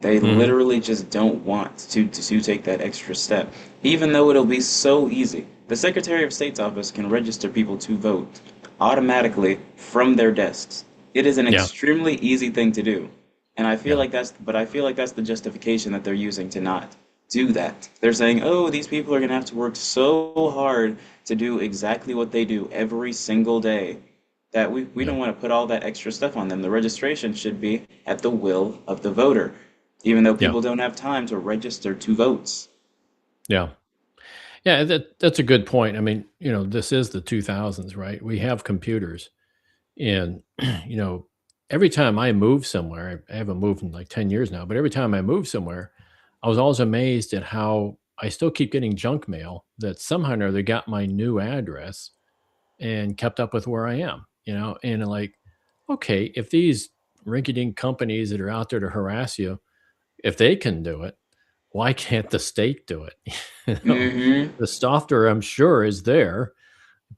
Speaker 1: They
Speaker 2: Hmm.
Speaker 1: literally just don't want to take that extra step, even though it'll be so easy. The Secretary of State's office can register people to vote automatically from their desks. It is an
Speaker 2: Yeah,
Speaker 1: extremely easy thing to do. And
Speaker 2: yeah,
Speaker 1: I feel like that's the justification that they're using to not do that. They're saying, oh, these people are going to have to work so hard to do exactly what they do every single day that we
Speaker 2: yeah,
Speaker 1: don't want to put all that extra stuff on them. The registration should be at the will of the voter, even though
Speaker 2: yeah,
Speaker 1: people don't have time to register to votes.
Speaker 2: yeah, yeah. That's a good point. I mean, this is the 2000s, right? We have computers, and you know, every time I move somewhere, I haven't moved in like 10 years now, but every time I move somewhere, I was always amazed at how I still keep getting junk mail that somehow or other got my new address and kept up with where I am, and like, okay, if these rinky-dink companies that are out there to harass you, if they can do it, why can't the state do it? You know,
Speaker 1: Mm-hmm.
Speaker 2: the software I'm sure is there.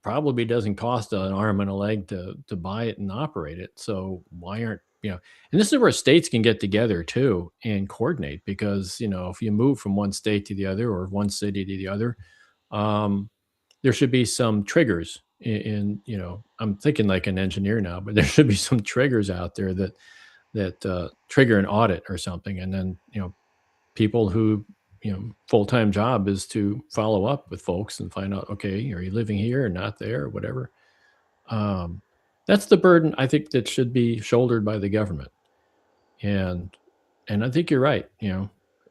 Speaker 2: Probably doesn't cost an arm and a leg to buy it and operate it. So why aren't and this is where states can get together too and coordinate because if you move from one state to the other or one city to the other, um, there should be some triggers I'm thinking like an engineer now, but there should be some triggers out there that trigger an audit or something. And then, people who, full-time job is to follow up with folks and find out, okay, are you living here or not there or whatever. Um, that's the burden I think that should be shouldered by the government. And I think you're right.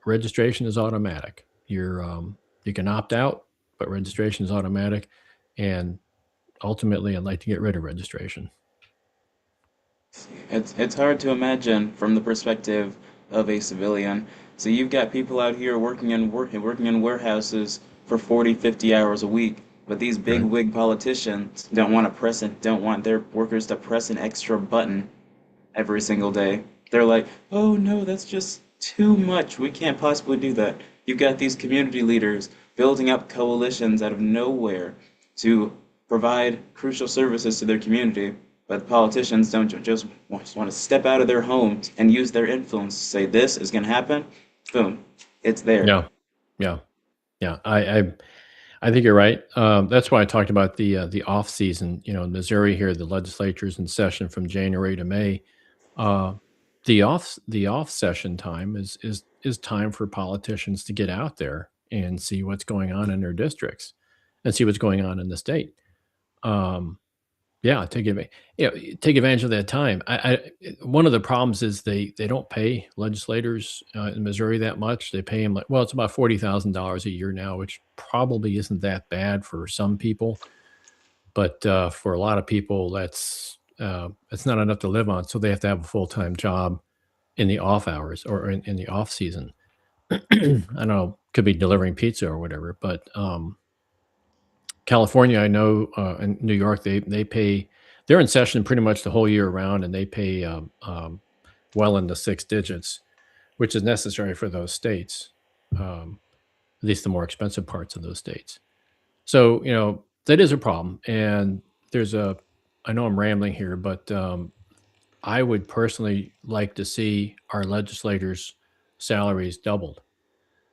Speaker 2: Registration is automatic. You can opt out, but registration is automatic. And ultimately, I'd like to get rid of registration.
Speaker 1: It's hard to imagine from the perspective of a civilian. So you've got people out here working in warehouses for 40, 50 hours a week, but these big
Speaker 2: Right.
Speaker 1: wig politicians don't want their workers to press an extra button every single day. They're like, oh no, that's just too much. We can't possibly do that. You've got these community leaders building up coalitions out of nowhere to provide crucial services to their community, but politicians don't just want to step out of their homes and use their influence to say this is going to happen. Boom, it's there.
Speaker 2: Yeah. Yeah. Yeah. I think you're right. That's why I talked about the off season. In Missouri here, the legislature's in session from January to May. Uh, the off session time is time for politicians to get out there and see what's going on in their districts and see what's going on in the state. Um, yeah, take advantage of that time. One of the problems is they don't pay legislators in Missouri that much. They pay them it's about $40,000 a year now, which probably isn't that bad for some people, but for a lot of people, it's not enough to live on. So they have to have a full time job in the off hours or in the off season. I don't know, could be delivering pizza or whatever, but California, I know, and New York, they're in session pretty much the whole year round, and they pay well into six digits, which is necessary for those states, at least the more expensive parts of those states. So that is a problem, and there's a. I know I'm rambling here, but I would personally like to see our legislators' salaries doubled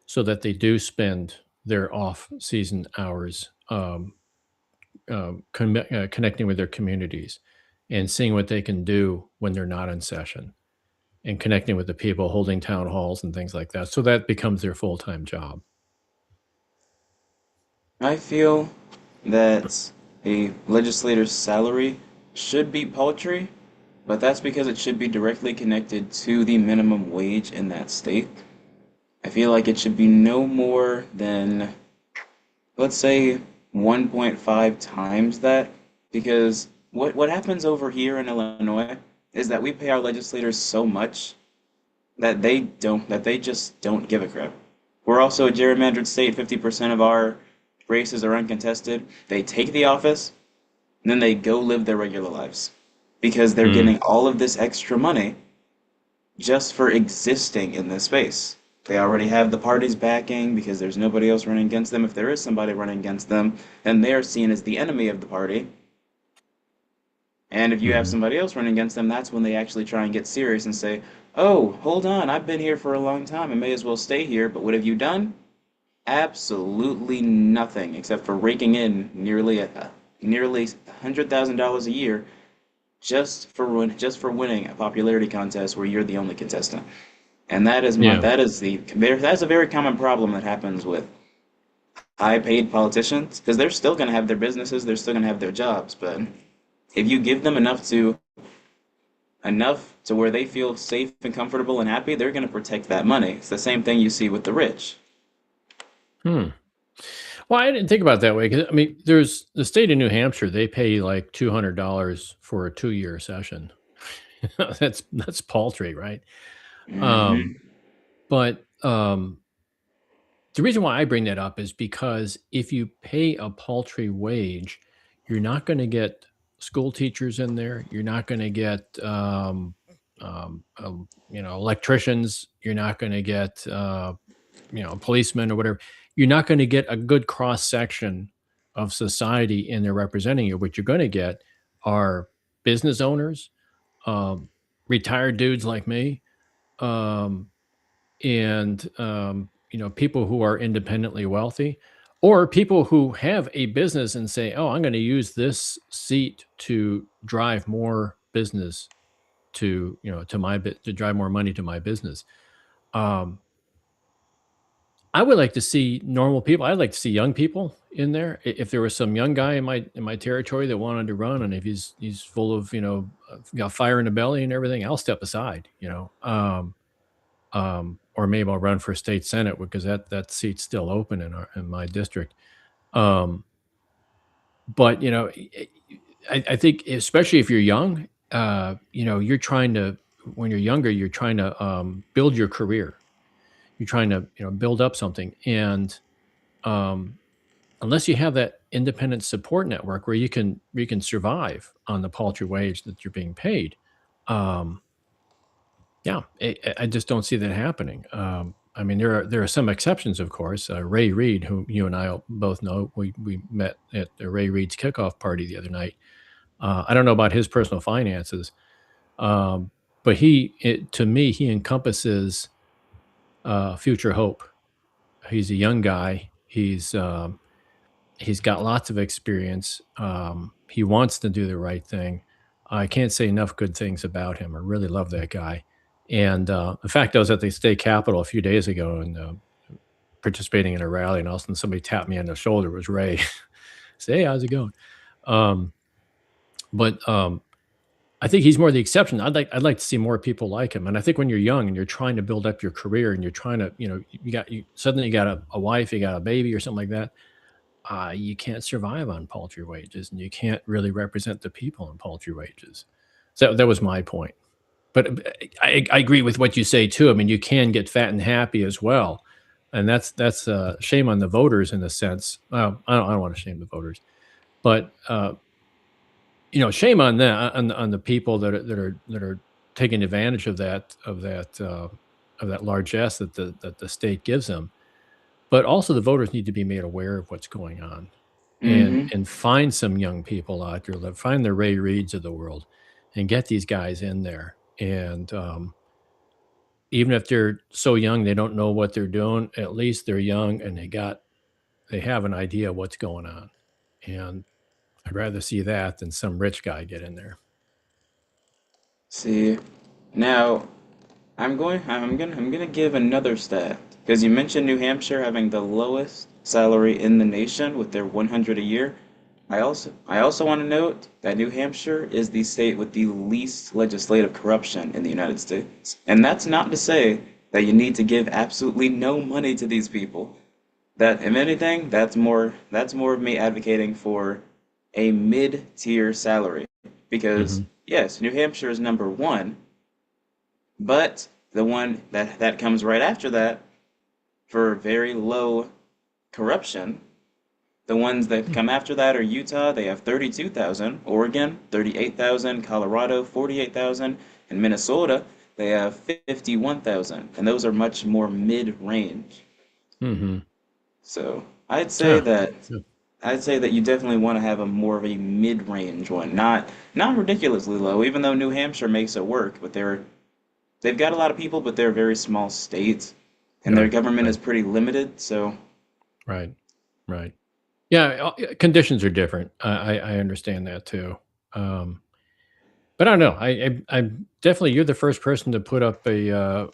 Speaker 2: so that they do spend their off-season hours connecting with their communities and seeing what they can do when they're not in session and connecting with the people holding town halls and things like that. So that becomes their full time job.
Speaker 1: I feel that a legislator's salary should be paltry, but that's because it should be directly connected to the minimum wage in that state. I feel like it should be no more than, let's say, 1.5 times that, because what happens over here in Illinois is that we pay our legislators so much that they just don't give a crap. We're also a gerrymandered state. 50% of our races are uncontested. They take the office, and then they go live their regular lives because they're
Speaker 2: Hmm.
Speaker 1: getting all of this extra money just for existing in this space. They already have the party's backing because there's nobody else running against them. If there is somebody running against them, then they're seen as the enemy of the party. And if you have
Speaker 2: Hmm.
Speaker 1: somebody else running against them, that's when they actually try and get serious and say, "Oh, hold on, I've been here for a long time. I may as well stay here." But what have you done? Absolutely nothing except for raking in nearly $100,000 a year just for winning a popularity contest where you're the only contestant. And
Speaker 2: Yeah.
Speaker 1: that's a very common problem that happens with high paid politicians because they're still going to have their businesses, they're still going to have their jobs, but if you give them enough to where they feel safe and comfortable and happy, they're going to protect that money. It's the same thing you see with the rich.
Speaker 2: Hmm. Well, I didn't think about it that way because I mean, there's the state of New Hampshire. They pay like $200 for a 2-year session. That's paltry, right? Um,
Speaker 1: Hmm.
Speaker 2: but the reason why I bring that up is because if you pay a paltry wage, you're not going to get school teachers in there. You're not going to get, electricians. You're not going to get, policemen or whatever. You're not going to get a good cross section of society in there representing you. What you're going to get are business owners, um, retired dudes like me, um, and people who are independently wealthy, or people who have a business and say, "Oh, I'm going to use this seat to drive more business to my bit to drive more money to my business." Um, I would like to see normal people. I'd like to see young people in there. If there was some young guy in my territory that wanted to run, and if he's full of got fire in the belly and everything, I'll step aside. Or maybe I'll run for state senate because that seat's still open in my district. Um, but I think especially if you're young, you're trying to when you're younger, you're trying to build your career. You're trying to build up something, and um, unless you have that independent support network where you can survive on the paltry wage that you're being paid, um, yeah, I just don't see that happening. I mean, there are some exceptions, of course. Ray Reid, who you and I both know, we met at Ray Reid's kickoff party the other night. I don't know about his personal finances, um, but to me, he encompasses future hope. He's a young guy. He's got lots of experience. He wants to do the right thing. I can't say enough good things about him. I really love that guy. And in fact, I was at the state capitol a few days ago and participating in a rally, and all of a sudden somebody tapped me on the shoulder. It was Ray. Say, hey, how's it going? Um, but I think he's more the exception. I'd like to see more people like him. And I think when you're young and you're trying to build up your career and you're trying to, you suddenly you got a wife, you got a baby or something like that, you can't survive on paltry wages, and you can't really represent the people on paltry wages. So that was my point. But I agree with what you say too. I mean, you can get fat and happy as well, and that's shame on the voters in a sense. Well, I don't want to shame the voters, but shame on them on the people that are taking advantage of that largesse that the state gives them. But also, the voters need to be made aware of what's going on and
Speaker 1: Hmm.
Speaker 2: find some young people out there, that find the Ray Reeds of the world and get these guys in there. And even if they're so young they don't know what they're doing, at least they're young and they have an idea of what's going on. And I'd rather see that than some rich guy get in there.
Speaker 1: See, now I'm gonna give another stat because you mentioned New Hampshire having the lowest salary in the nation with their 100 a year. I also want to note that New Hampshire is the state with the least legislative corruption in the United States. And that's not to say that you need to give absolutely no money to these people. That, if anything, that's more of me advocating for a mid-tier salary. Because
Speaker 2: Hmm.
Speaker 1: yes, New Hampshire is number one, but the one that comes right after that for very low corruption, the ones that come after that are Utah, they have 32,000, Oregon, 38,000, Colorado, 48,000, and Minnesota, they have 51,000. And those are much more mid-range.
Speaker 2: Hmm.
Speaker 1: So I'd say
Speaker 2: Yeah.
Speaker 1: that
Speaker 2: Yeah.
Speaker 1: I'd say that you definitely want to have a more of a mid-range one, not ridiculously low, even though New Hampshire makes it work, but they've got a lot of people, but they're a very small state, and their
Speaker 2: Right.
Speaker 1: government is
Speaker 2: Right.
Speaker 1: pretty limited, so
Speaker 2: Right. Right. Yeah. Conditions are different. I understand that too. Um, but I don't know. I definitely you're the first person to put up a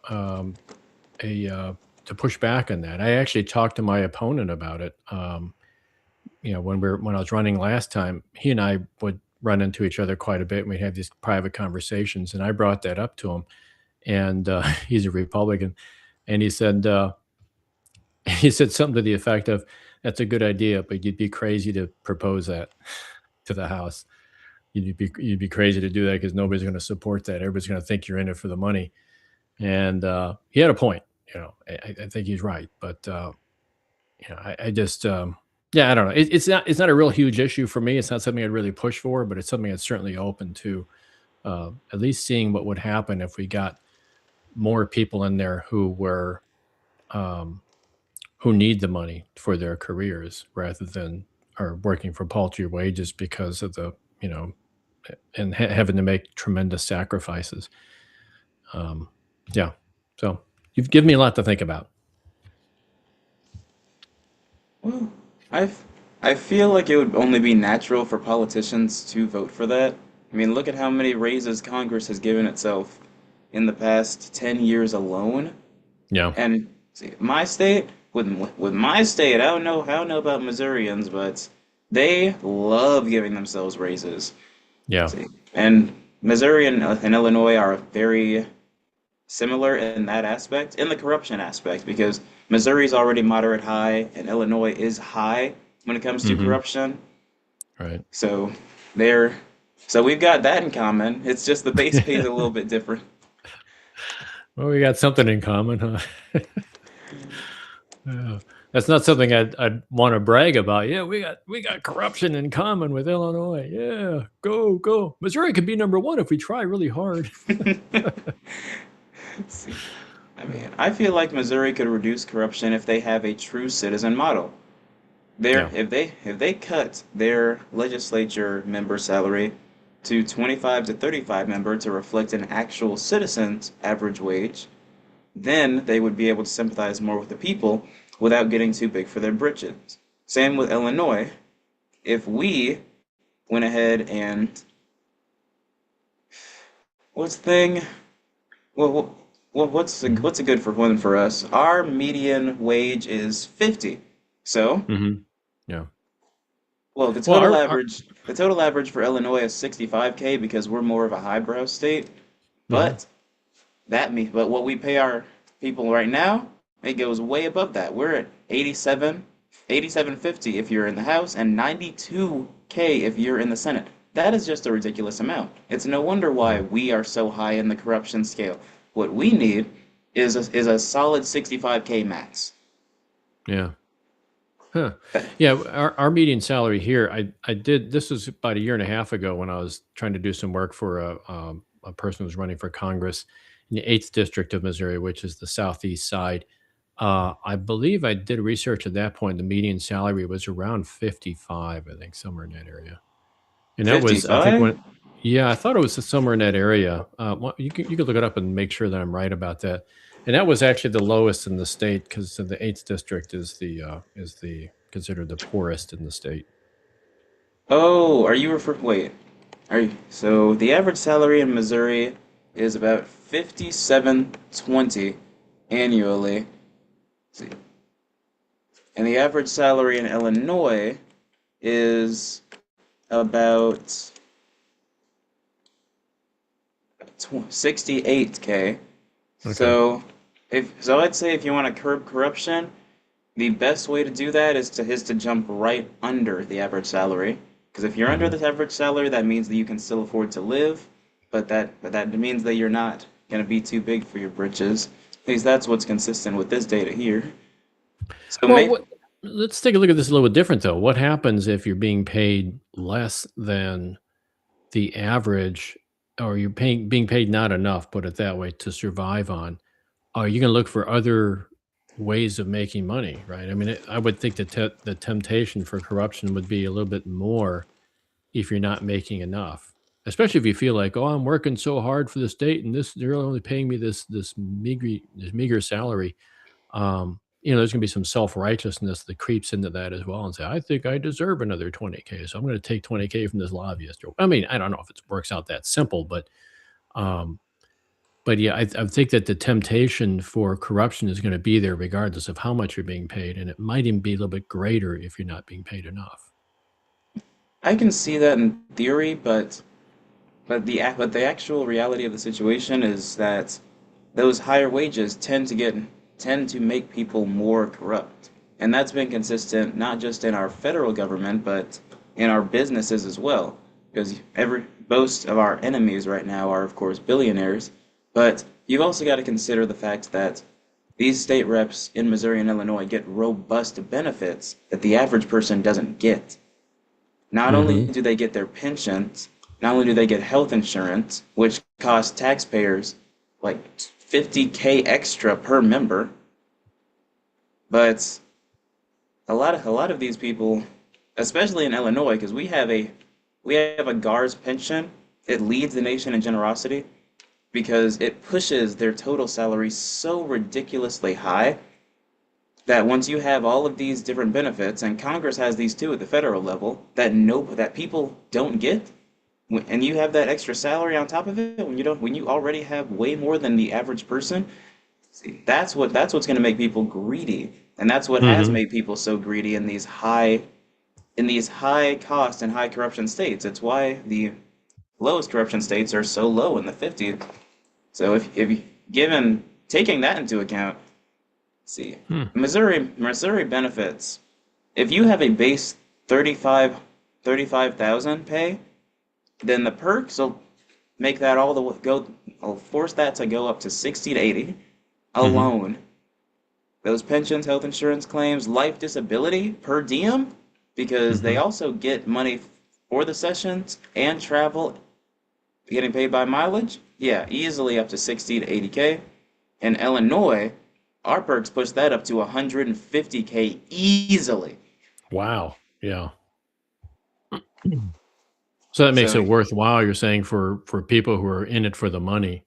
Speaker 2: to push back on that. I actually talked to my opponent about it. When I was running last time, he and I would run into each other quite a bit, and we'd have these private conversations, and I brought that up to him, and, he's a Republican, and he said, he said something to the effect of, "That's a good idea, but you'd be crazy to propose that to the House. You'd be crazy to do that because nobody's gonna support that. Everybody's gonna think you're in it for the money." And, he had a point, I think he's right, but, I just, yeah, I don't know. It's not a real huge issue for me. It's not something I'd really push for, but it's something that's certainly open to at least seeing what would happen if we got more people in there um, who need the money for their careers rather than are working for paltry wages because of you know, and having to make tremendous sacrifices. Um, yeah. So you've given me a lot to think about.
Speaker 1: well, I I feel like it would only be natural for politicians to vote for that. I mean, look at how many raises Congress has given itself in the past 10 years alone.
Speaker 2: Yeah.
Speaker 1: And see, my state, with my state, I don't know about Missourians, but they love giving themselves raises.
Speaker 2: Yeah.
Speaker 1: See, and Missouri and Illinois are very similar in that aspect, in the corruption aspect, because Missouri's already moderate high and Illinois is high when it comes to
Speaker 2: Hmm.
Speaker 1: corruption.
Speaker 2: Right.
Speaker 1: So they're so we've got that in common. It's just the base pay is a little bit different.
Speaker 2: Well, we got something in common, huh? Yeah. That's not something I'd want to brag about. Yeah, we got corruption in common with Illinois. Yeah, go. Missouri could be number one if we try really hard.
Speaker 1: See, I mean,
Speaker 2: Yeah.
Speaker 1: I feel like Missouri could reduce corruption if they have a true citizen model.
Speaker 2: Yeah.
Speaker 1: If they cut their legislature member salary to 25 to 35 member to reflect an actual citizen's average wage, then they would be able to sympathize more with the people without getting too big for their britches. Same with Illinois. If we went ahead and what's the thing?
Speaker 2: Mhm.
Speaker 1: What's a good for one for us? Our median wage is 50. So,
Speaker 2: Mhm. Yeah.
Speaker 1: well, the
Speaker 2: Well,
Speaker 1: total
Speaker 2: our
Speaker 1: average the total average for Illinois is 65K because we're more of a highbrow state.
Speaker 2: mhm.
Speaker 1: But but what we pay our people right now, it goes way above that. We're at 8750 if you're in the House and 92K if you're in the Senate. That is just a ridiculous amount. It's no wonder why
Speaker 2: Yeah.
Speaker 1: we are so high in the corruption scale. What we need is a solid 65K max.
Speaker 2: Yeah. Huh. Yeah, our median salary here, I did this was about a year and a half ago when I was trying to do some work for a person who was running for Congress in the 8th district of Missouri, which is the southeast side. I believe I did research at that point. The median salary was around 55, I think, somewhere in that area. And that was, I think,
Speaker 1: 55?
Speaker 2: yeah, I thought it was somewhere in that area. You could look it up and make sure that I'm right about that. And that was actually the lowest in the state because the 8th district is the considered the poorest in the state.
Speaker 1: Oh, are you wait. So the average salary in Missouri is about 5720 annually. Let's see. And the average salary in Illinois is about 68K.
Speaker 2: Okay.
Speaker 1: So I'd say if you want to curb corruption, the best way to do that is to jump right under the average salary. Because if you're under
Speaker 2: Hmm.
Speaker 1: the average salary, that means that you can still afford to live, but that means that you're not gonna be too big for your britches. At least that's what's consistent with this data here. So
Speaker 2: Well,
Speaker 1: maybe
Speaker 2: what let's take a look at this a little bit different though. What happens if you're being paid less than the average, or you're being paid not enough, put it that way, to survive on? Are you gonna look for other ways of making money, right? I mean, I would think the temptation for corruption would be a little bit more if you're not making enough, especially if you feel like, "Oh, I'm working so hard for the state, and they're only paying me this meager salary." There's gonna be some self-righteousness that creeps into that as well and say, "I think I deserve another 20K, so I'm gonna take 20K from this lobbyist." Or I mean, I don't know if it works out that simple, um, but yeah, I think that the temptation for corruption is gonna be there regardless of how much you're being paid, and it might even be a little bit greater if you're not being paid enough.
Speaker 1: I can see that in theory, but the actual reality of the situation is that those higher wages tend to make people more corrupt. And that's been consistent not just in our federal government, but in our businesses as well. Because most of our enemies right now are, of course, billionaires. But you've also got to consider the fact that these state reps in Missouri and Illinois get robust benefits that the average person doesn't get. Not only
Speaker 2: Mhm.
Speaker 1: do they get their pensions, not only do they get health insurance, which costs taxpayers like 50K extra per member, but a lot of these people, especially in Illinois, because we have a GARS pension. It leads the nation in generosity because it pushes their total salary so ridiculously high that once you have all of these different benefits, and Congress has these too at the federal level, that people don't get, and you have that extra salary on top of it when you already have way more than the average person. See, that's what's going to make people greedy, and that's what has
Speaker 2: Mhm.
Speaker 1: made people so greedy in these high cost and high corruption states. It's why the lowest corruption states are so low in the 50s. So if given taking that into account, see,
Speaker 2: Hmm.
Speaker 1: Missouri benefits. If you have a base 35,000 pay, then the perks will make that all the way go. I'll force that to go up to 60 to 80
Speaker 2: Mhm.
Speaker 1: alone. Those pensions, health insurance claims, life disability per diem, because they
Speaker 2: Mhm.
Speaker 1: also get money for the sessions and travel, getting paid by mileage. Yeah, easily up to 60 to 80K. In Illinois, our perks push that up to 150K easily.
Speaker 2: Wow. Yeah. So that makes
Speaker 1: So,
Speaker 2: it worthwhile, you're saying, for people who are in it for the money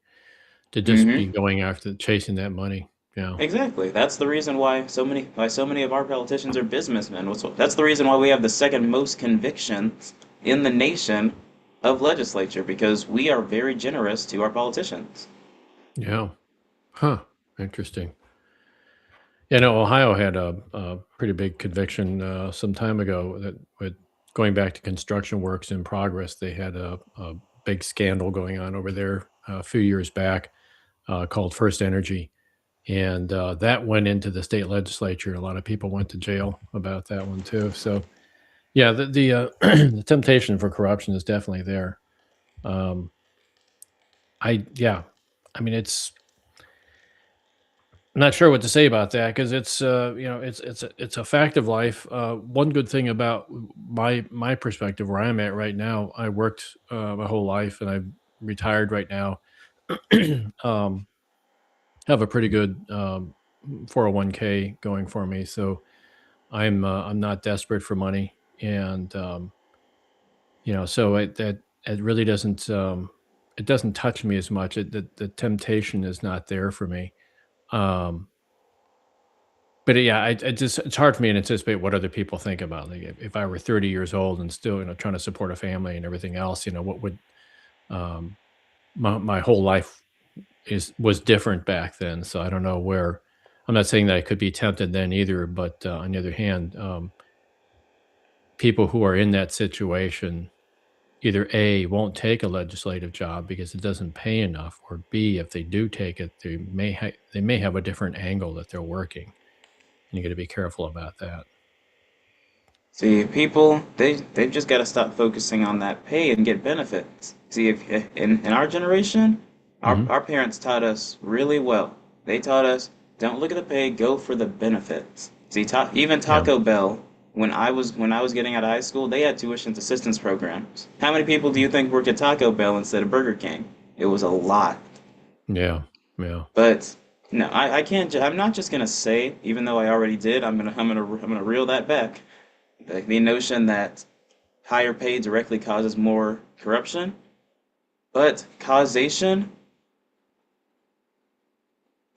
Speaker 2: to just be
Speaker 1: mhm.
Speaker 2: going after chasing that money. Yeah.
Speaker 1: Exactly. That's the reason why so many of our politicians are businessmen. That's the reason why we have the second most convictions in the nation of legislature because we are very generous to our politicians.
Speaker 2: Yeah. Huh. Interesting. Yeah, no, Ohio had a pretty big conviction some time ago that with going back to construction works in progress, they had a big scandal going on over there a few years back called First Energy. And that went into the state legislature. A lot of people went to jail about that one too. So yeah, the temptation for corruption is definitely there. Um, yeah, I mean I'm not sure what to say about that because it's a fact of life. One good thing about my perspective where I'm at right now, I worked my whole life and I'm retired right now. um, have a pretty good 401k going for me, so I'm not desperate for money, and so it really doesn't touch me as much. The temptation is not there for me. Um, but yeah, it's hard for me to anticipate what other people think about. Like if I were 30 years old and still trying to support a family and everything else, what would um, my whole life was different back then. So I don't know where. I'm not saying that I could be tempted then either, but on the other hand, people who are in that situation either A, won't take a legislative job because it doesn't pay enough, or B, if they do take it, they may have a different angle that they're working, and you got to be careful about that.
Speaker 1: See, people, they've just got to stop focusing on that pay and get benefits. See, if in our generation,
Speaker 2: Hmm.
Speaker 1: our parents taught us really well. They taught us, don't look at the pay, go for the benefits. See, even
Speaker 2: Yeah.
Speaker 1: Taco Bell, when I was getting out of high school, they had tuition assistance programs. How many people do you think worked at Taco Bell instead of Burger King? It was a lot.
Speaker 2: Yeah. Yeah.
Speaker 1: But no, I can't. I'm not just gonna say, even though I already did. I'm gonna reel that back. The notion that higher pay directly causes more corruption, but causation,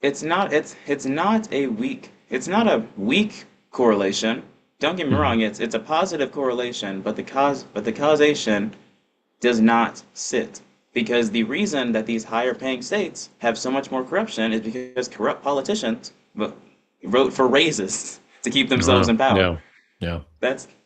Speaker 1: it's not a weak correlation. Don't get me
Speaker 2: Hmm.
Speaker 1: wrong, it's a positive correlation, but the causation does not sit. Because the reason that these higher paying states have so much more corruption is because corrupt politicians vote for raises to keep themselves in power.
Speaker 2: Yeah. Yeah.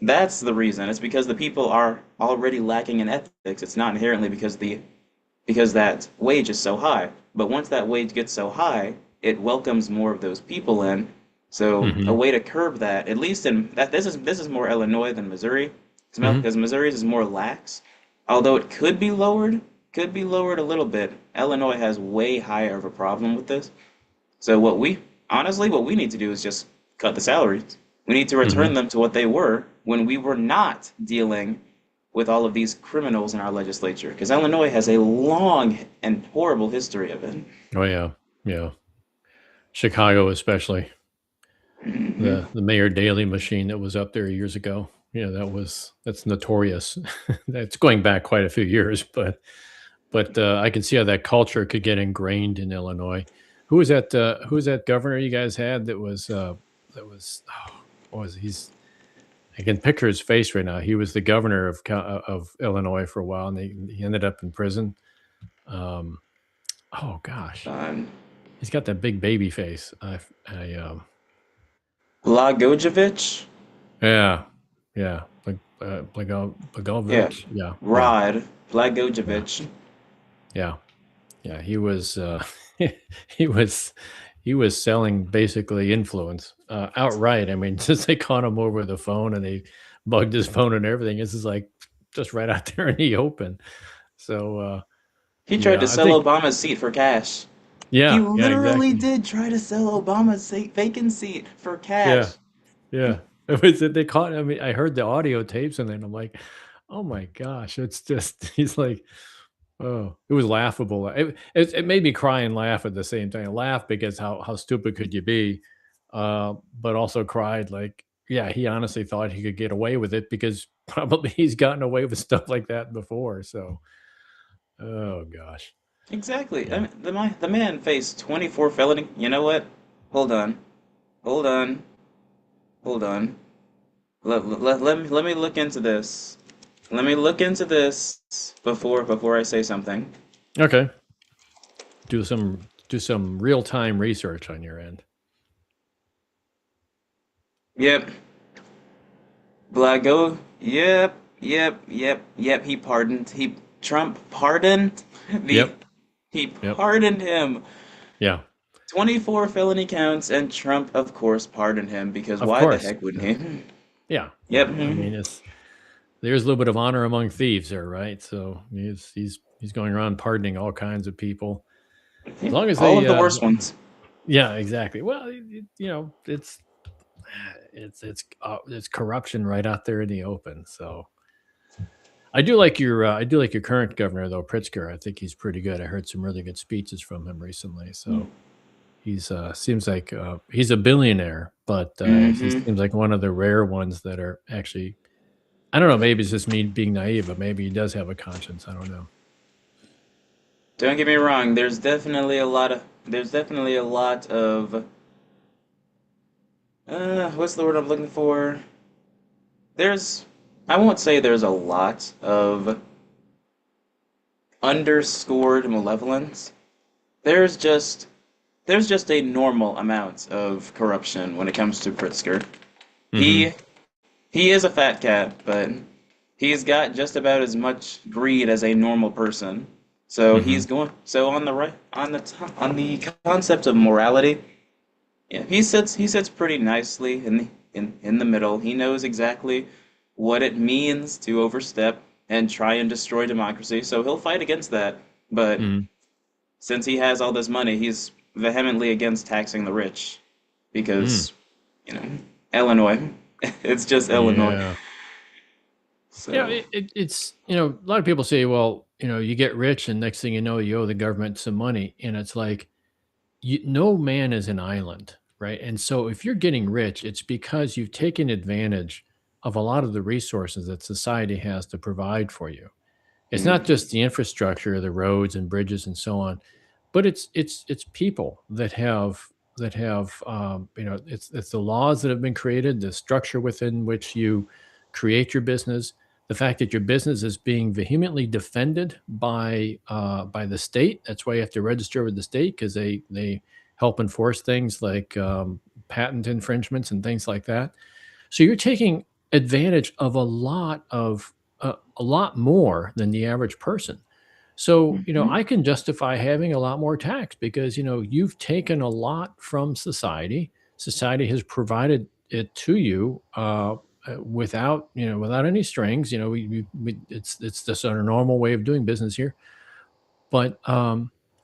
Speaker 1: That's the reason. It's because the people are already lacking in ethics. It's not inherently because that wage is so high. But once that wage gets so high, it welcomes more of those people in. So a
Speaker 2: Hmm.
Speaker 1: way to curb that, at least in that this is more Illinois than Missouri,
Speaker 2: Hmm.
Speaker 1: because Missouri's is more lax. Although it could be lowered a little bit. Illinois has way higher of a problem with this. So what we need to do is just cut the salaries. We need to return
Speaker 2: Hmm.
Speaker 1: them to what they were when we were not dealing with all of these criminals in our legislature, because Illinois has a long and horrible history of it.
Speaker 2: Oh yeah. Yeah. Chicago, especially the Mayor Daley machine that was up there years ago. Yeah, that's notorious. That's going back quite a few years, but I can see how that culture could get ingrained in Illinois. Who was that governor you guys had that was oh, what was he's I can picture his face right now. He was the governor of Illinois for a while, and he ended up in prison. Um, oh gosh,
Speaker 1: Um,
Speaker 2: he's got that big baby face.
Speaker 1: Blagojevich,
Speaker 2: Yeah, yeah,
Speaker 1: yeah,
Speaker 2: Blagovich. Yeah, yeah,
Speaker 1: Rod
Speaker 2: yeah,
Speaker 1: Blagojevich.
Speaker 2: yeah. Yeah, he was he was he was selling basically influence outright. I mean, since they caught him over the phone and they bugged his phone and everything, this is like just right out there in the open. So
Speaker 1: He tried
Speaker 2: yeah,
Speaker 1: to
Speaker 2: I
Speaker 1: sell
Speaker 2: think
Speaker 1: Obama's seat for cash. He
Speaker 2: yeah, yeah,
Speaker 1: literally
Speaker 2: exactly.
Speaker 1: did try to sell Obama's vacant seat for
Speaker 2: Yeah,
Speaker 1: cash.
Speaker 2: yeah. It was they caught. I mean, I heard the audio tapes and then I'm like, oh my gosh, it's just he's like oh, it was laughable. It made me cry and laugh at the same time. Laugh because how stupid could you be? But also cried like, yeah, he honestly thought he could get away with it because probably he's gotten away with stuff like that before. So, oh gosh,
Speaker 1: Exactly. I
Speaker 2: yeah,
Speaker 1: mean, the man faced 24 felony. You know what? Hold on. Hold on. Hold on. Let me look into this. Let me look into this before I say something.
Speaker 2: okay. Do some real time research on your end.
Speaker 1: Yep. Blago. Yep. Trump pardoned the
Speaker 2: Yep,
Speaker 1: he
Speaker 2: yep,
Speaker 1: pardoned him.
Speaker 2: yeah,
Speaker 1: 24 felony counts, and Trump, of course, pardoned him because
Speaker 2: of
Speaker 1: why the
Speaker 2: course,
Speaker 1: heck wouldn't
Speaker 2: yeah,
Speaker 1: he?
Speaker 2: yeah,
Speaker 1: Yep.
Speaker 2: yeah. I mean, it's there's a little bit of honor among thieves there, right? So he's going around pardoning all kinds of people. As long as
Speaker 1: All
Speaker 2: they,
Speaker 1: of the worst ones.
Speaker 2: yeah, exactly. Well, you know, it's corruption right out there in the open. So I do like your current governor though, Pritzker. I think he's pretty good. I heard some really good speeches from him recently. So he's seems like he's a billionaire, but he
Speaker 1: Mm-hmm.
Speaker 2: seems like one of the rare ones that are actually. I don't know. Maybe it's just me being naive, but maybe he does have a conscience. I don't know.
Speaker 1: Don't get me wrong, there's definitely a lot of what's the word I'm looking for? There's I won't say there's a lot of underscored malevolence. There's just there's just a normal amount of corruption when it comes to Pritzker.
Speaker 2: Hmm.
Speaker 1: He he is a fat cat, but he's got just about as much greed as a normal person. So
Speaker 2: Hmm.
Speaker 1: he's going. So on the right, on the concept of morality, yeah, he sits pretty nicely in the middle. He knows exactly what it means to overstep and try and destroy democracy. So he'll fight against that. But
Speaker 2: Hmm.
Speaker 1: since he has all this money, he's vehemently against taxing the rich
Speaker 2: Mm.
Speaker 1: because, you know, Illinois. It's just Illinois.
Speaker 2: Yeah.
Speaker 1: So,
Speaker 2: It's, a lot of people say, well, you get rich and next thing you know, you owe the government some money. And it's like, no man is an island, right? And so if you're getting rich, it's because you've taken advantage of a lot of the resources that society has to provide for you. It's not
Speaker 1: mm,
Speaker 2: just the infrastructure, the roads and bridges and so on, but it's people that have it's the laws that have been created, the structure within which you create your business, the fact that your business is being vehemently defended by the state. That's why you have to register with the state because they help enforce things like patent infringements and things like that. So you're taking advantage of a lot more than the average person. So,
Speaker 1: mhm,
Speaker 2: I can justify having a lot more tax because, you've taken a lot from society. Society has provided it to you without any strings. It's just our normal way of doing business here. But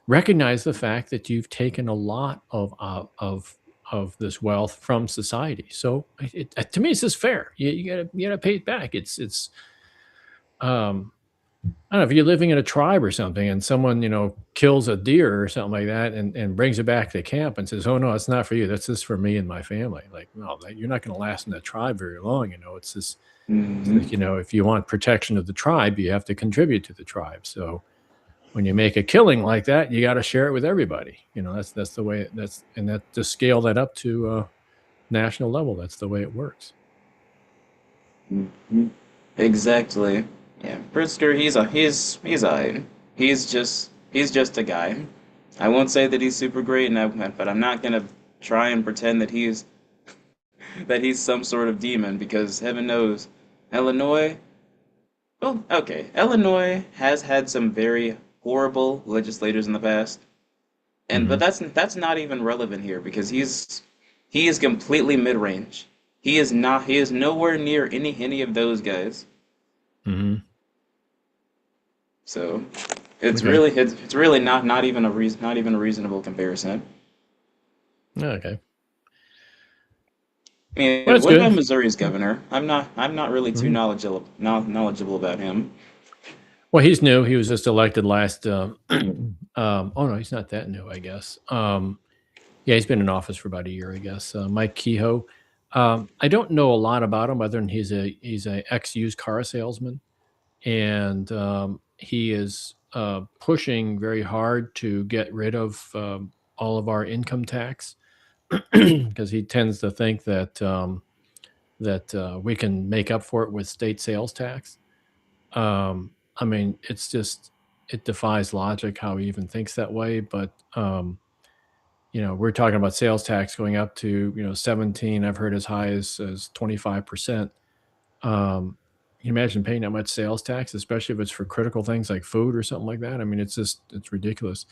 Speaker 2: recognize the fact that you've taken a lot of this wealth from society. So, to me, it's just fair. You gotta pay it back. It's um, I don't know if you're living in a tribe or something and someone, kills a deer or something like that and brings it back to camp and says, "Oh no, it's not for you. That's just for me and my family." Like, no, you're not going to last in that tribe very long. It's like,
Speaker 1: mhm.
Speaker 2: if you want protection of the tribe, you have to contribute to the tribe. So when you make a killing like that, you got to share it with everybody. That's the way and that to scale that up to national level. That's the way it works.
Speaker 1: Mhm. Exactly. Yeah, Pritzker, he's just a guy. I won't say that he's super great, but I'm not gonna try and pretend that he's some sort of demon because heaven knows, Illinois. Well, okay, Illinois has had some very horrible legislators in the past, and but
Speaker 2: Hmm.
Speaker 1: that's not even relevant here because he is completely mid-range. He is nowhere near any of those guys.
Speaker 2: Hmm.
Speaker 1: So it's
Speaker 2: Okay.
Speaker 1: really it's really not even a reasonable comparison.
Speaker 2: Okay.
Speaker 1: I
Speaker 2: Well,
Speaker 1: mean,
Speaker 2: that's
Speaker 1: what
Speaker 2: good.
Speaker 1: about Missouri's governor? I'm not really too knowledgeable about him.
Speaker 2: Well, he's new. He was just elected last. Oh no, he's not that new, I guess. Yeah, he's been in office for about a year, I guess. Mike Kehoe. I don't know a lot about him other than he's a ex used car salesman, and he is pushing very hard to get rid of all of our income tax because he tends to think that we can make up for it with state sales tax. I mean, it defies logic how he even thinks that way. But we're talking about sales tax going up to 17. I've heard as high as 25%. Can you imagine paying that much sales tax, especially if it's for critical things like food or something like that? I mean, it's ridiculous.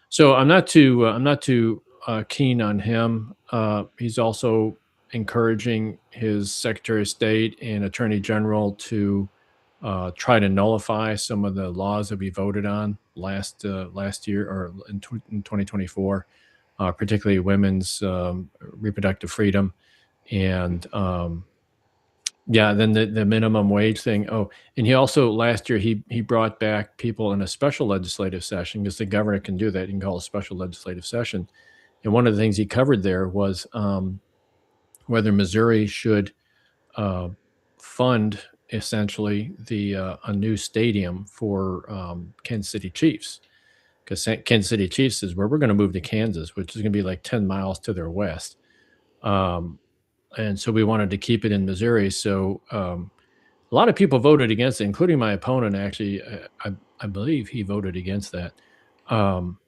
Speaker 2: So I'm not too keen on him. He's also encouraging his Secretary of State and Attorney General to try to nullify some of the laws that we voted on last year or in 2024, particularly women's reproductive freedom and yeah, then the minimum wage thing. Oh, and he also last year he brought back people in a special legislative session because the governor can do that. You can call a special legislative session. And one of the things he covered there was whether Missouri should uh, fund essentially the a new stadium for Kansas City Chiefs because Kansas City Chiefs is where we're going to move to Kansas, which is going to be like 10 miles to their west. Um, and so we wanted to keep it in Missouri. So a lot of people voted against it, including my opponent. Actually, I believe he voted against that. Um,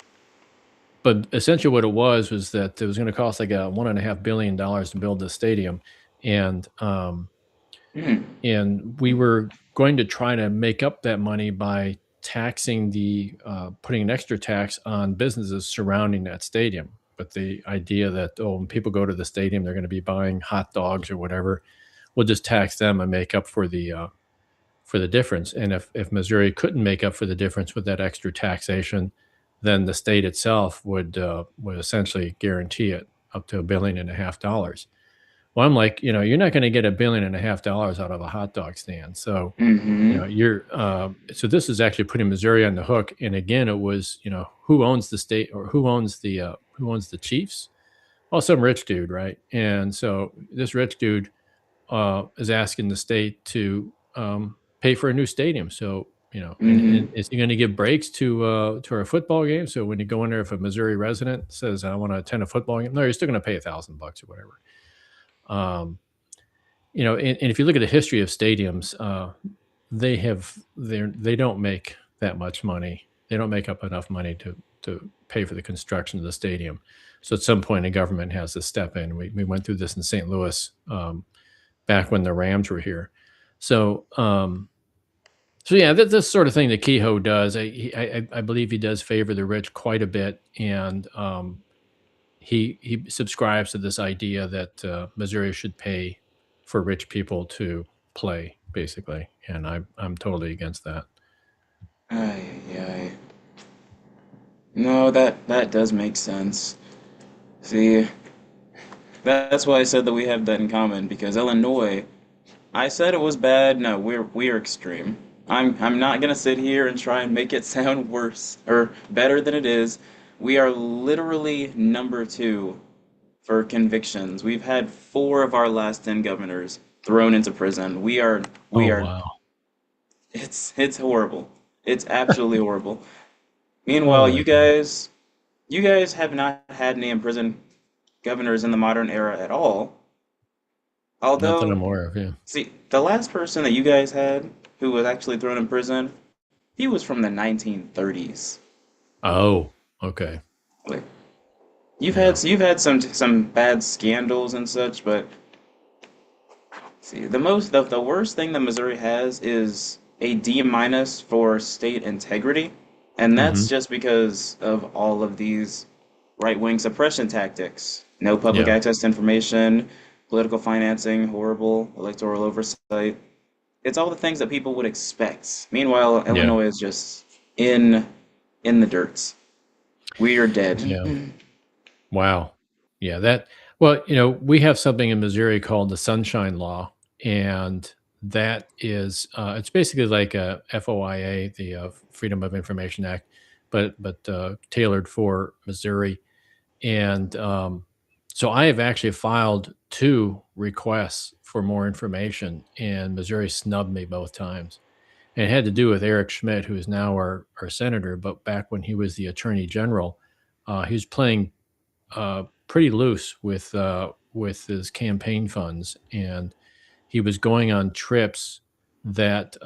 Speaker 2: but essentially, what it was that it was going to cost like a $1.5 billion to build the stadium, and
Speaker 1: Mm.
Speaker 2: and we were going to try to make up that money by putting an extra tax on businesses surrounding that stadium. But the idea that, oh, when people go to the stadium, they're going to be buying hot dogs or whatever, we'll just tax them and make up for the difference. And if Missouri couldn't make up for the difference with that extra taxation, then the state itself would essentially guarantee it up to $1.5 billion. Well, I'm like, you're not going to get $1.5 billion out of a hot dog stand. So,
Speaker 1: Mm-hmm.
Speaker 2: so this is actually putting Missouri on the hook. And again, it was, who owns the state, or who owns the Chiefs? Well, some rich dude, right? And so this rich dude is asking the state to pay for a new stadium. So, and
Speaker 1: Mm-hmm.
Speaker 2: is he going to give breaks to our football game? So when you go in there, if a Missouri resident says, "I want to attend a football game," no, you're still going to pay $1,000 or whatever. Um, and if you look at the history of stadiums, they don't make that much money. They don't make up enough money to pay for the construction of the stadium. So at some point, the government has to step in. We went through this in St. Louis back when the Rams were here. So so yeah, this sort of thing that Kehoe does. I believe he does favor the rich quite a bit, and he subscribes to this idea that Missouri should pay for rich people to play, basically, and I'm totally against that.
Speaker 1: Ay, ay. No, that does make sense. See, that's why I said that we have that in common because Illinois, I said it was bad. No, we're extreme. I'm not gonna sit here and try and make it sound worse or better than it is. We are literally number two for convictions. We've had four of our last 10 governors thrown into prison. We
Speaker 2: Oh
Speaker 1: are
Speaker 2: wow!
Speaker 1: it's horrible. It's absolutely horrible. Meanwhile,
Speaker 2: Oh my God!
Speaker 1: you guys have not had any imprisoned governors in the modern era at all.
Speaker 2: Not that
Speaker 1: Although,
Speaker 2: I'm aware of. Yeah.
Speaker 1: see, the last person that you guys had who was actually thrown in prison, he was from the 1930s.
Speaker 2: Oh, okay.
Speaker 1: Like,
Speaker 2: Yeah.
Speaker 1: you've had some bad scandals and such, but see, the worst thing that Missouri has is a D minus for state integrity, and that's
Speaker 2: Hmm.
Speaker 1: just because of all of these right-wing suppression tactics. No public
Speaker 2: Yeah.
Speaker 1: access to information, political financing, horrible electoral oversight. It's all the things that people would expect. Meanwhile,
Speaker 2: Yeah.
Speaker 1: Illinois is just in in the dirt. We are dead.
Speaker 2: Yeah. Wow. Yeah, well, we have something in Missouri called the Sunshine Law, and that is it's basically like a FOIA, the Freedom of Information Act, but tailored for Missouri. And so I have actually filed two requests for more information, and Missouri snubbed me both times. And it had to do with Eric Schmidt, who is now our senator, but back when he was the attorney general, he was playing pretty loose with his campaign funds, and he was going on trips that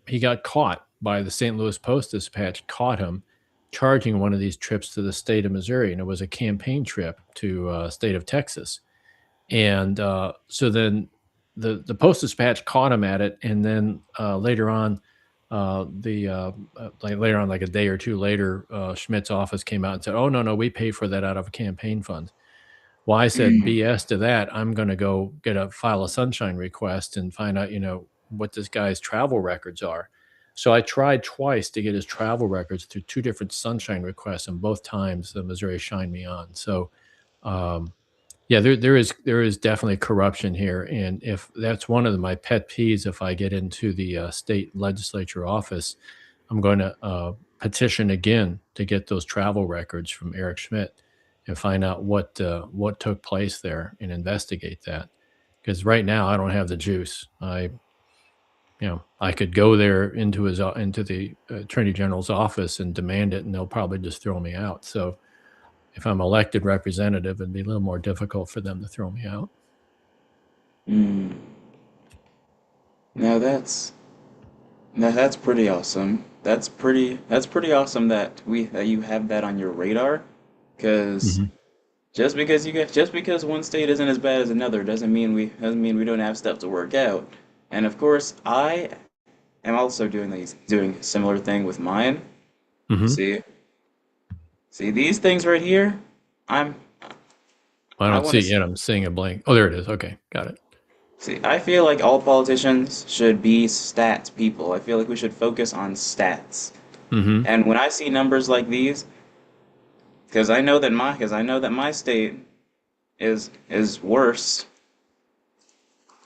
Speaker 2: he got caught by the St. Louis Post Dispatch. Caught him charging one of these trips to the state of Missouri, and it was a campaign trip to state of Texas. And so then the Post Dispatch caught him at it, and then later on. Later on, like a day or two later, Schmidt's office came out and said, "Oh no, we paid for that out of campaign funds." Well, I said,
Speaker 1: Mm.
Speaker 2: BS to that. I'm going to go file a sunshine request and find out, what this guy's travel records are. So I tried twice to get his travel records through two different sunshine requests, and both times the Missouri shined me on. So, um, yeah, there is definitely corruption here, and if that's one of my pet peeves, if I get into the state legislature office, I'm going to petition again to get those travel records from Eric Schmidt and find out what took place there and investigate that. Because right now I don't have the juice. I could go there into the attorney general's office and demand it, and they'll probably just throw me out. So if I'm elected representative, it'd be a little more difficult for them to throw me out.
Speaker 1: Mm. Now that's pretty awesome. That's pretty awesome that you have that on your radar, because
Speaker 2: Mhm.
Speaker 1: just because one state isn't as bad as another doesn't mean we don't have stuff to work out. And of course, I am also doing a similar thing with mine.
Speaker 2: Hmm.
Speaker 1: See, see these things right here. I'm
Speaker 2: I
Speaker 1: I
Speaker 2: don't
Speaker 1: want
Speaker 2: see
Speaker 1: to
Speaker 2: it yet. I'm seeing a blank. Oh, there it is. Okay, got it.
Speaker 1: see. I feel like all politicians should be stats people. I feel like we should focus on stats.
Speaker 2: Hmm.
Speaker 1: And when I see numbers like these, because I know that my state is worse.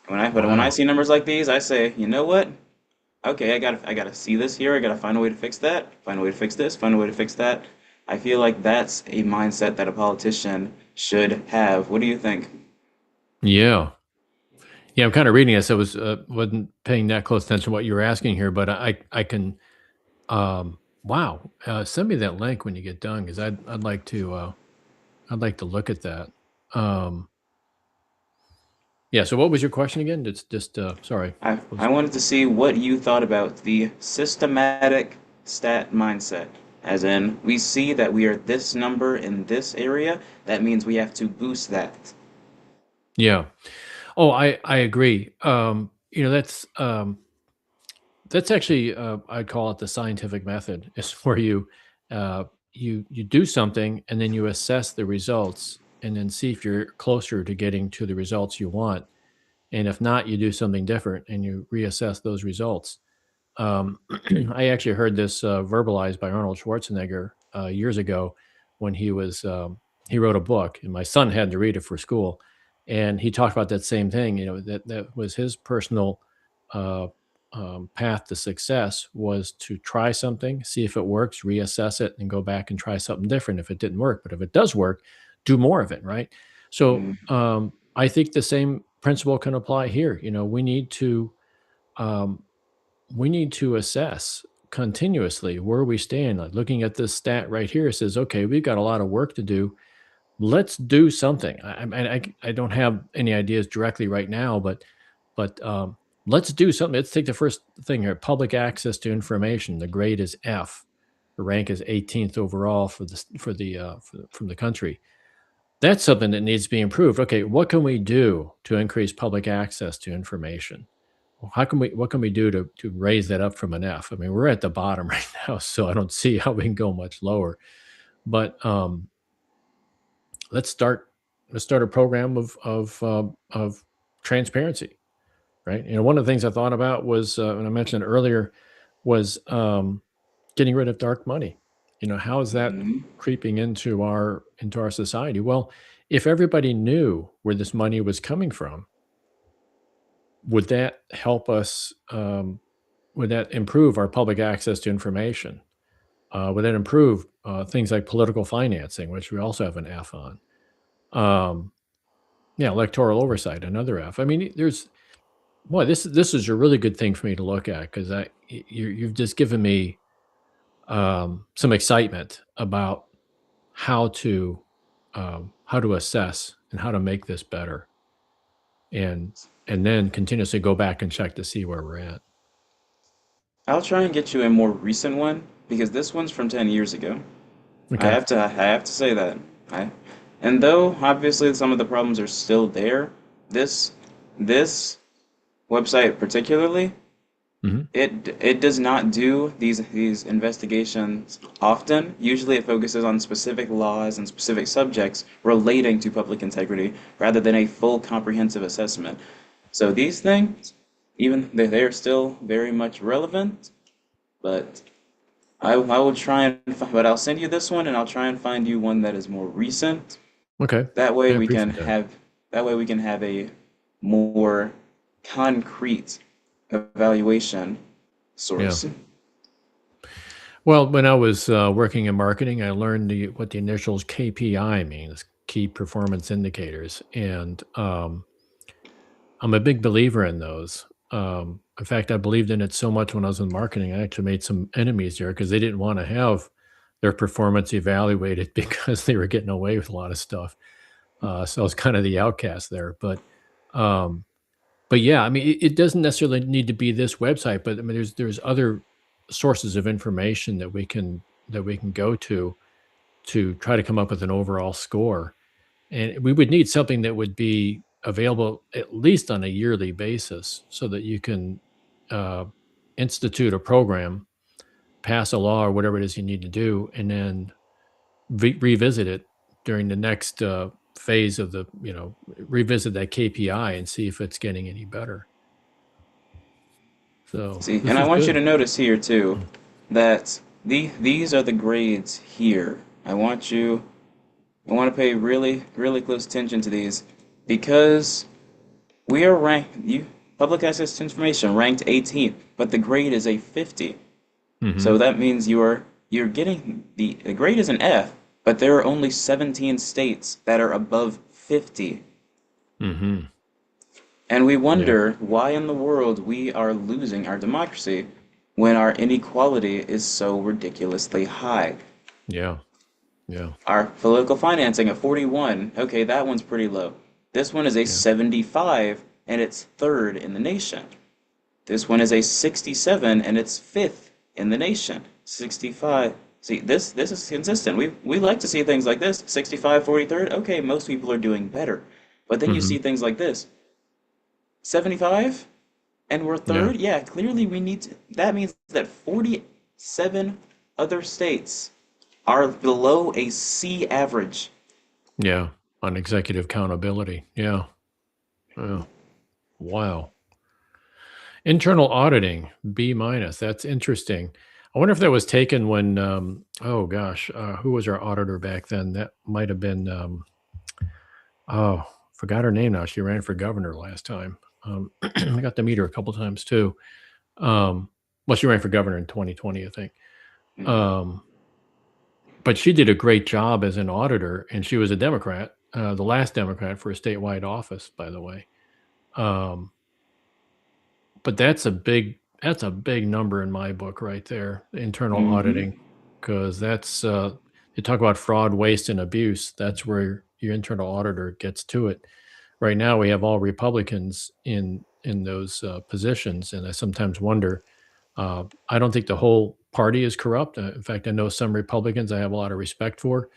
Speaker 1: But when I
Speaker 2: Wow.
Speaker 1: see numbers like these, I say, you know what? Okay, I gotta see this here. I gotta find a way to fix that. Find a way to fix this. Find a way to fix that. I feel like that's a mindset that a politician should have. What do you think?
Speaker 2: Yeah. Yeah, I'm kind of reading this. I wasn't paying that close attention to what you were asking here, but I can wow. Send me that link when you get done because I'd like to look at that. Um yeah, so what was your question again? It's just sorry.
Speaker 1: I
Speaker 2: Was
Speaker 1: wanted to see what you thought about the systematic stat mindset. As in, we see that we are this number in this area, that means we have to boost that.
Speaker 2: Yeah. Oh, I agree. That's actually I'd call it the scientific method. Is where uh, you do something and then you assess the results and then see if you're closer to getting to the results you want. And if not, you do something different and you reassess those results. Um, I actually heard this verbalized by Arnold Schwarzenegger years ago when he wrote a book, and my son had to read it for school, and he talked about that same thing. You know that was his personal uh, path to success was to try something, see if it works, reassess it, and go back and try something different if it didn't work. But if it does work, do more of it. Right. So
Speaker 1: Mm,
Speaker 2: I think the same principle can apply here. You know, um, we need to assess continuously where we stand. Like looking at this stat right here, it says, okay, we've got a lot of work to do. Let's do something. I don't have any ideas directly right now, but let's do something. Let's take the first thing here: public access to information. The grade is F. The rank is 18th overall from the country. That's something that needs to be improved. Okay, what can we do to increase public access to information? Well, how can we what can we do to raise that up from an F? I mean, we're at the bottom right now, so I don't see how we can go much lower. But let's start let's start a program of transparency, right? You know, one of the things I thought about was, and I mentioned earlier, was getting rid of dark money. You know, how is that
Speaker 1: mhm.
Speaker 2: creeping into our society? Well, if everybody knew where this money was coming from, would that help us? Would that improve our public access to information? Would that improve things like political financing, which we also have an F on? Um, yeah, electoral oversight, another F. I mean, there's boy, this is a really good thing for me to look at because you've just given me some excitement about how to how to assess and how to make this better, and and then continuously go back and check to see where we're at.
Speaker 1: I'll try and get you a more recent one because this one's from 10 years ago.
Speaker 2: Okay.
Speaker 1: I have to say that. I, and though obviously some of the problems are still there, this this website particularly,
Speaker 2: Hmm.
Speaker 1: it does not do these investigations often. Usually it focuses on specific laws and specific subjects relating to public integrity rather than a full comprehensive assessment. So these things, even they are still very much relevant, but I will try and but I'll send you this one and I'll try and find you one that is more recent.
Speaker 2: Okay.
Speaker 1: That way
Speaker 2: I
Speaker 1: we can
Speaker 2: appreciate that.
Speaker 1: have that way we can have a more concrete evaluation
Speaker 2: Yeah.
Speaker 1: source.
Speaker 2: Well, when I was working in marketing, I learned what the initials KPI means, key performance indicators, and I'm a big believer in those. In fact, I believed in it so much when I was in marketing, I actually made some enemies there because they didn't want to have their performance evaluated because they were getting away with a lot of stuff. So I was kind of the outcast there. Um, but yeah, I mean, it doesn't necessarily need to be this website, but I mean, there's other sources of information that we can go to try to come up with an overall score. And we would need something that would be available at least on a yearly basis so that you can uh, institute a program, pass a law or whatever it is you need to do, and then revisit it during the next phase of the, revisit that KPI and see if it's getting any better. So
Speaker 1: See, and
Speaker 2: this
Speaker 1: I
Speaker 2: is
Speaker 1: want you
Speaker 2: good.
Speaker 1: to notice here too that these are the grades here. I want to pay really, really close attention to these because we are ranked, public access to information ranked 18th, but the grade is a 50. So
Speaker 2: Hmm.
Speaker 1: that means you're getting the grade is an F, but there are only 17 states that are above 50.
Speaker 2: Hmm.
Speaker 1: And we
Speaker 2: Yeah.
Speaker 1: wonder why in the world we are losing our democracy when our inequality is so ridiculously high.
Speaker 2: Yeah. Yeah.
Speaker 1: Our political financing of 41, okay, that one's pretty low. This one is a
Speaker 2: Yeah.
Speaker 1: 75 and it's third in the nation. This one is a 67 and it's fifth in the nation. 65. See, this is consistent. We like to see things like this. 65, 43rd. Okay, most people are doing better. But then you
Speaker 2: Hmm.
Speaker 1: see things like this. 75 and we're
Speaker 2: Yeah.
Speaker 1: third. Yeah, clearly we need to, that means that 47 other states are below a C average.
Speaker 2: Yeah. On executive accountability. Yeah. Yeah. Wow. Internal auditing, B minus. That's interesting. I wonder if that was taken when, oh gosh, who was our auditor back then? That might have been, oh, forgot her name now. She ran for governor last time. I got to meet her a couple times too. Well, she ran for governor in 2020, I think. Um, but she did a great job as an auditor, and she was a Democrat, the last Democrat for a statewide office, by the way. Um, But that's a big number in my book right there, internal
Speaker 1: Mm-hmm.
Speaker 2: auditing, because that's, you talk about fraud, waste, and abuse, that's where your internal auditor gets to it. Right now, we have all Republicans in those, positions, and I sometimes wonder, I don't think the whole party is corrupt, in fact, I know some Republicans I have a lot of respect for,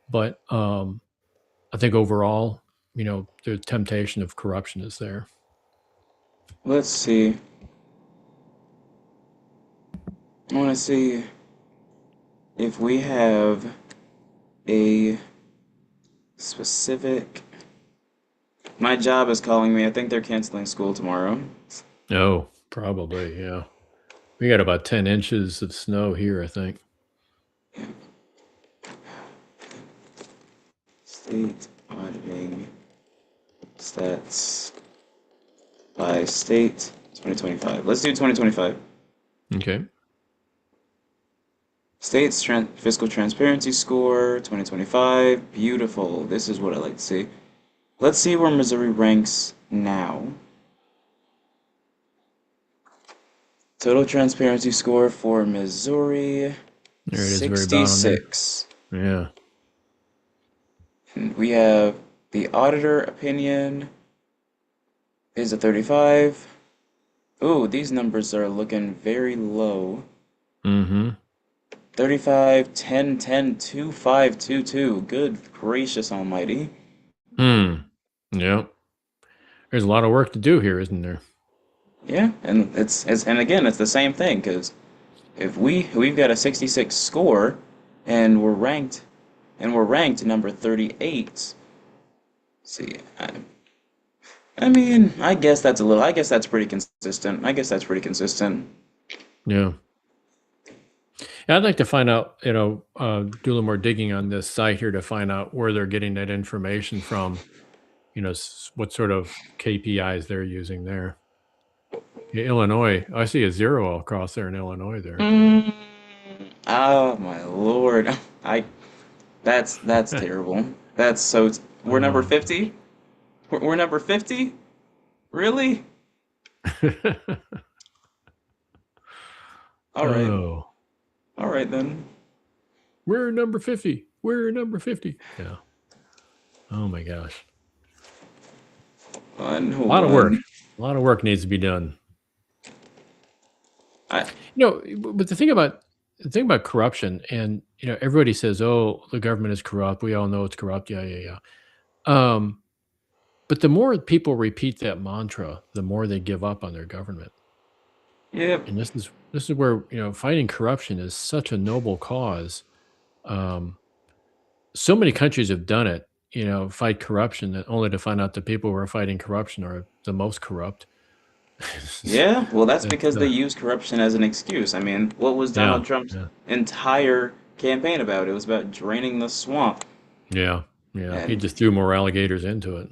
Speaker 2: but, I think overall, the temptation of corruption is there.
Speaker 1: Let's see. I want to see if we have a specific. My job is calling me. I think they're canceling school tomorrow.
Speaker 2: Oh, probably, yeah. We got about 10 inches of snow here, I think.
Speaker 1: State auditing stats by state 2025. Let's do 2025.
Speaker 2: Okay.
Speaker 1: State's fiscal transparency score 2025. Beautiful. This is what I like to see. Let's see where Missouri ranks now. Total transparency score for Missouri
Speaker 2: There it is, very bottom there.
Speaker 1: 66.
Speaker 2: Yeah.
Speaker 1: And we have the auditor opinion is a 35. Ooh, these numbers are looking very low.
Speaker 2: Mm-hmm.
Speaker 1: 35, 10, 10, 2, 5, 2, 2. Good gracious almighty.
Speaker 2: Hmm. Yeah. There's a lot of work to do here, isn't there?
Speaker 1: Yeah, and it's and again, it's the same thing because if we've got a 66 score and we're ranked number 38. See, I mean, I guess that's pretty consistent. I guess that's pretty consistent.
Speaker 2: Yeah. Yeah, I'd like to find out, do a little more digging on this site here to find out where they're getting that information from, what sort of KPIs they're using there. Yeah, Illinois, I see a zero across there in Illinois there.
Speaker 1: Mm, oh my Lord. I that's terrible. That's so we're number
Speaker 2: Oh.
Speaker 1: 50? We're number 50? Really? All right.
Speaker 2: Oh.
Speaker 1: All right then.
Speaker 2: We're number 50. We're number 50. Yeah. Oh my gosh. A
Speaker 1: Hold
Speaker 2: lot of work.
Speaker 1: on.
Speaker 2: A lot of work needs to be done.
Speaker 1: I
Speaker 2: But the thing about corruption, and everybody says, "Oh, the government is corrupt. We all know it's corrupt." Yeah, yeah, yeah. Um, But the more people repeat that mantra, the more they give up on their government.
Speaker 1: Yep.
Speaker 2: And this is where, fighting corruption is such a noble cause. Um, so many countries have done it, fight corruption, and only to find out the people who are fighting corruption are the most corrupt.
Speaker 1: Yeah, well, that's
Speaker 2: It,
Speaker 1: because they use corruption as an excuse. I mean, what was
Speaker 2: yeah,
Speaker 1: Donald Trump's
Speaker 2: yeah,
Speaker 1: entire campaign about? It was about draining the swamp.
Speaker 2: yeah, yeah. He
Speaker 1: And
Speaker 2: just threw more alligators into it.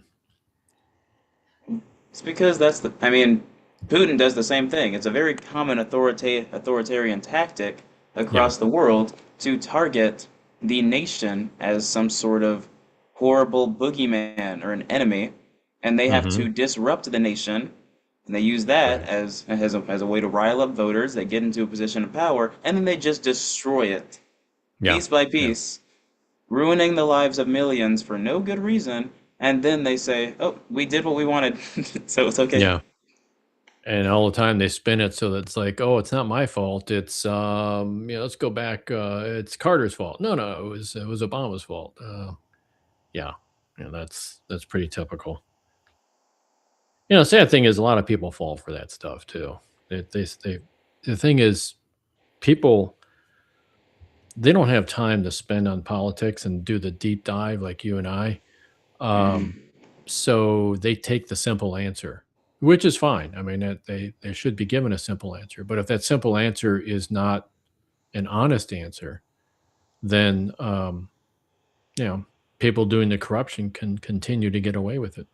Speaker 1: it's because I mean, Putin does the same thing. It's a very common authoritarian tactic
Speaker 2: Yeah.
Speaker 1: across the world to target the nation as some sort of horrible boogeyman or an enemy, and they have to
Speaker 2: Hmm.
Speaker 1: disrupt the nation, and they use that
Speaker 2: Right.
Speaker 1: as a way to rile up voters. They get into a position of power, and then they just destroy it,
Speaker 2: Yeah.
Speaker 1: piece by
Speaker 2: Yeah.
Speaker 1: piece, ruining the lives of millions for no good reason, and then they say, "Oh, we did what we wanted, so it's okay."
Speaker 2: Yeah. And all the time they spin it so that it's like, "Oh, it's not my fault. It's, let's go back, it's Carter's fault." No, no, it was Obama's fault. Yeah. Yeah, that's pretty typical. Sad thing is a lot of people fall for that stuff too. They the thing is, people, they don't have time to spend on politics and do the deep dive like you and I. Um,
Speaker 1: Mhm.
Speaker 2: so they take the simple answer, which is fine. I mean, they should be given a simple answer. But if that simple answer is not an honest answer, then you know, people doing the corruption can continue to get away with it.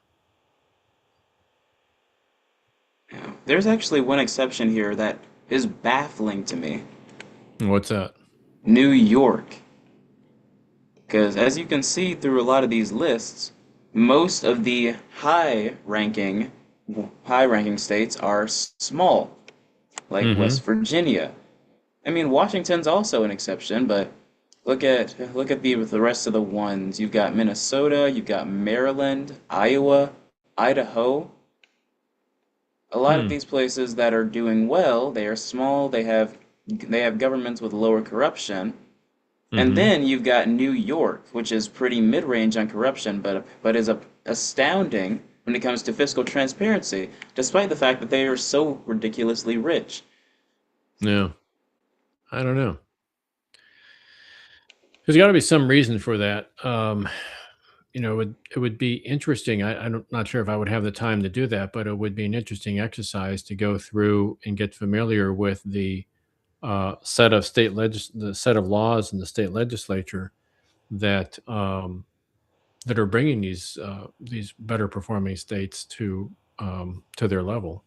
Speaker 1: Yeah. There's actually one exception here that is baffling to me.
Speaker 2: What's that?
Speaker 1: New York. Because as you can see through a lot of these lists, most of the high ranking states are small, like
Speaker 2: Hmm.
Speaker 1: West Virginia. I mean, Washington's also an exception, but look at the rest of the ones. You've got Minnesota, you've got Maryland, Iowa, Idaho. A lot of
Speaker 2: Hmm.
Speaker 1: these places that are doing well, they are small, they have governments with lower corruption. And
Speaker 2: Hmm.
Speaker 1: then you've got New York, which is pretty mid-range on corruption, but is astounding when it comes to fiscal transparency, despite the fact that they are so ridiculously rich.
Speaker 2: Yeah. I don't know. There's got to be some reason for that. It would be interesting. I'm not sure if I would have the time to do that, but it would be an interesting exercise to go through and get familiar with the set of laws in the state legislature that that are bringing these better performing states to their level.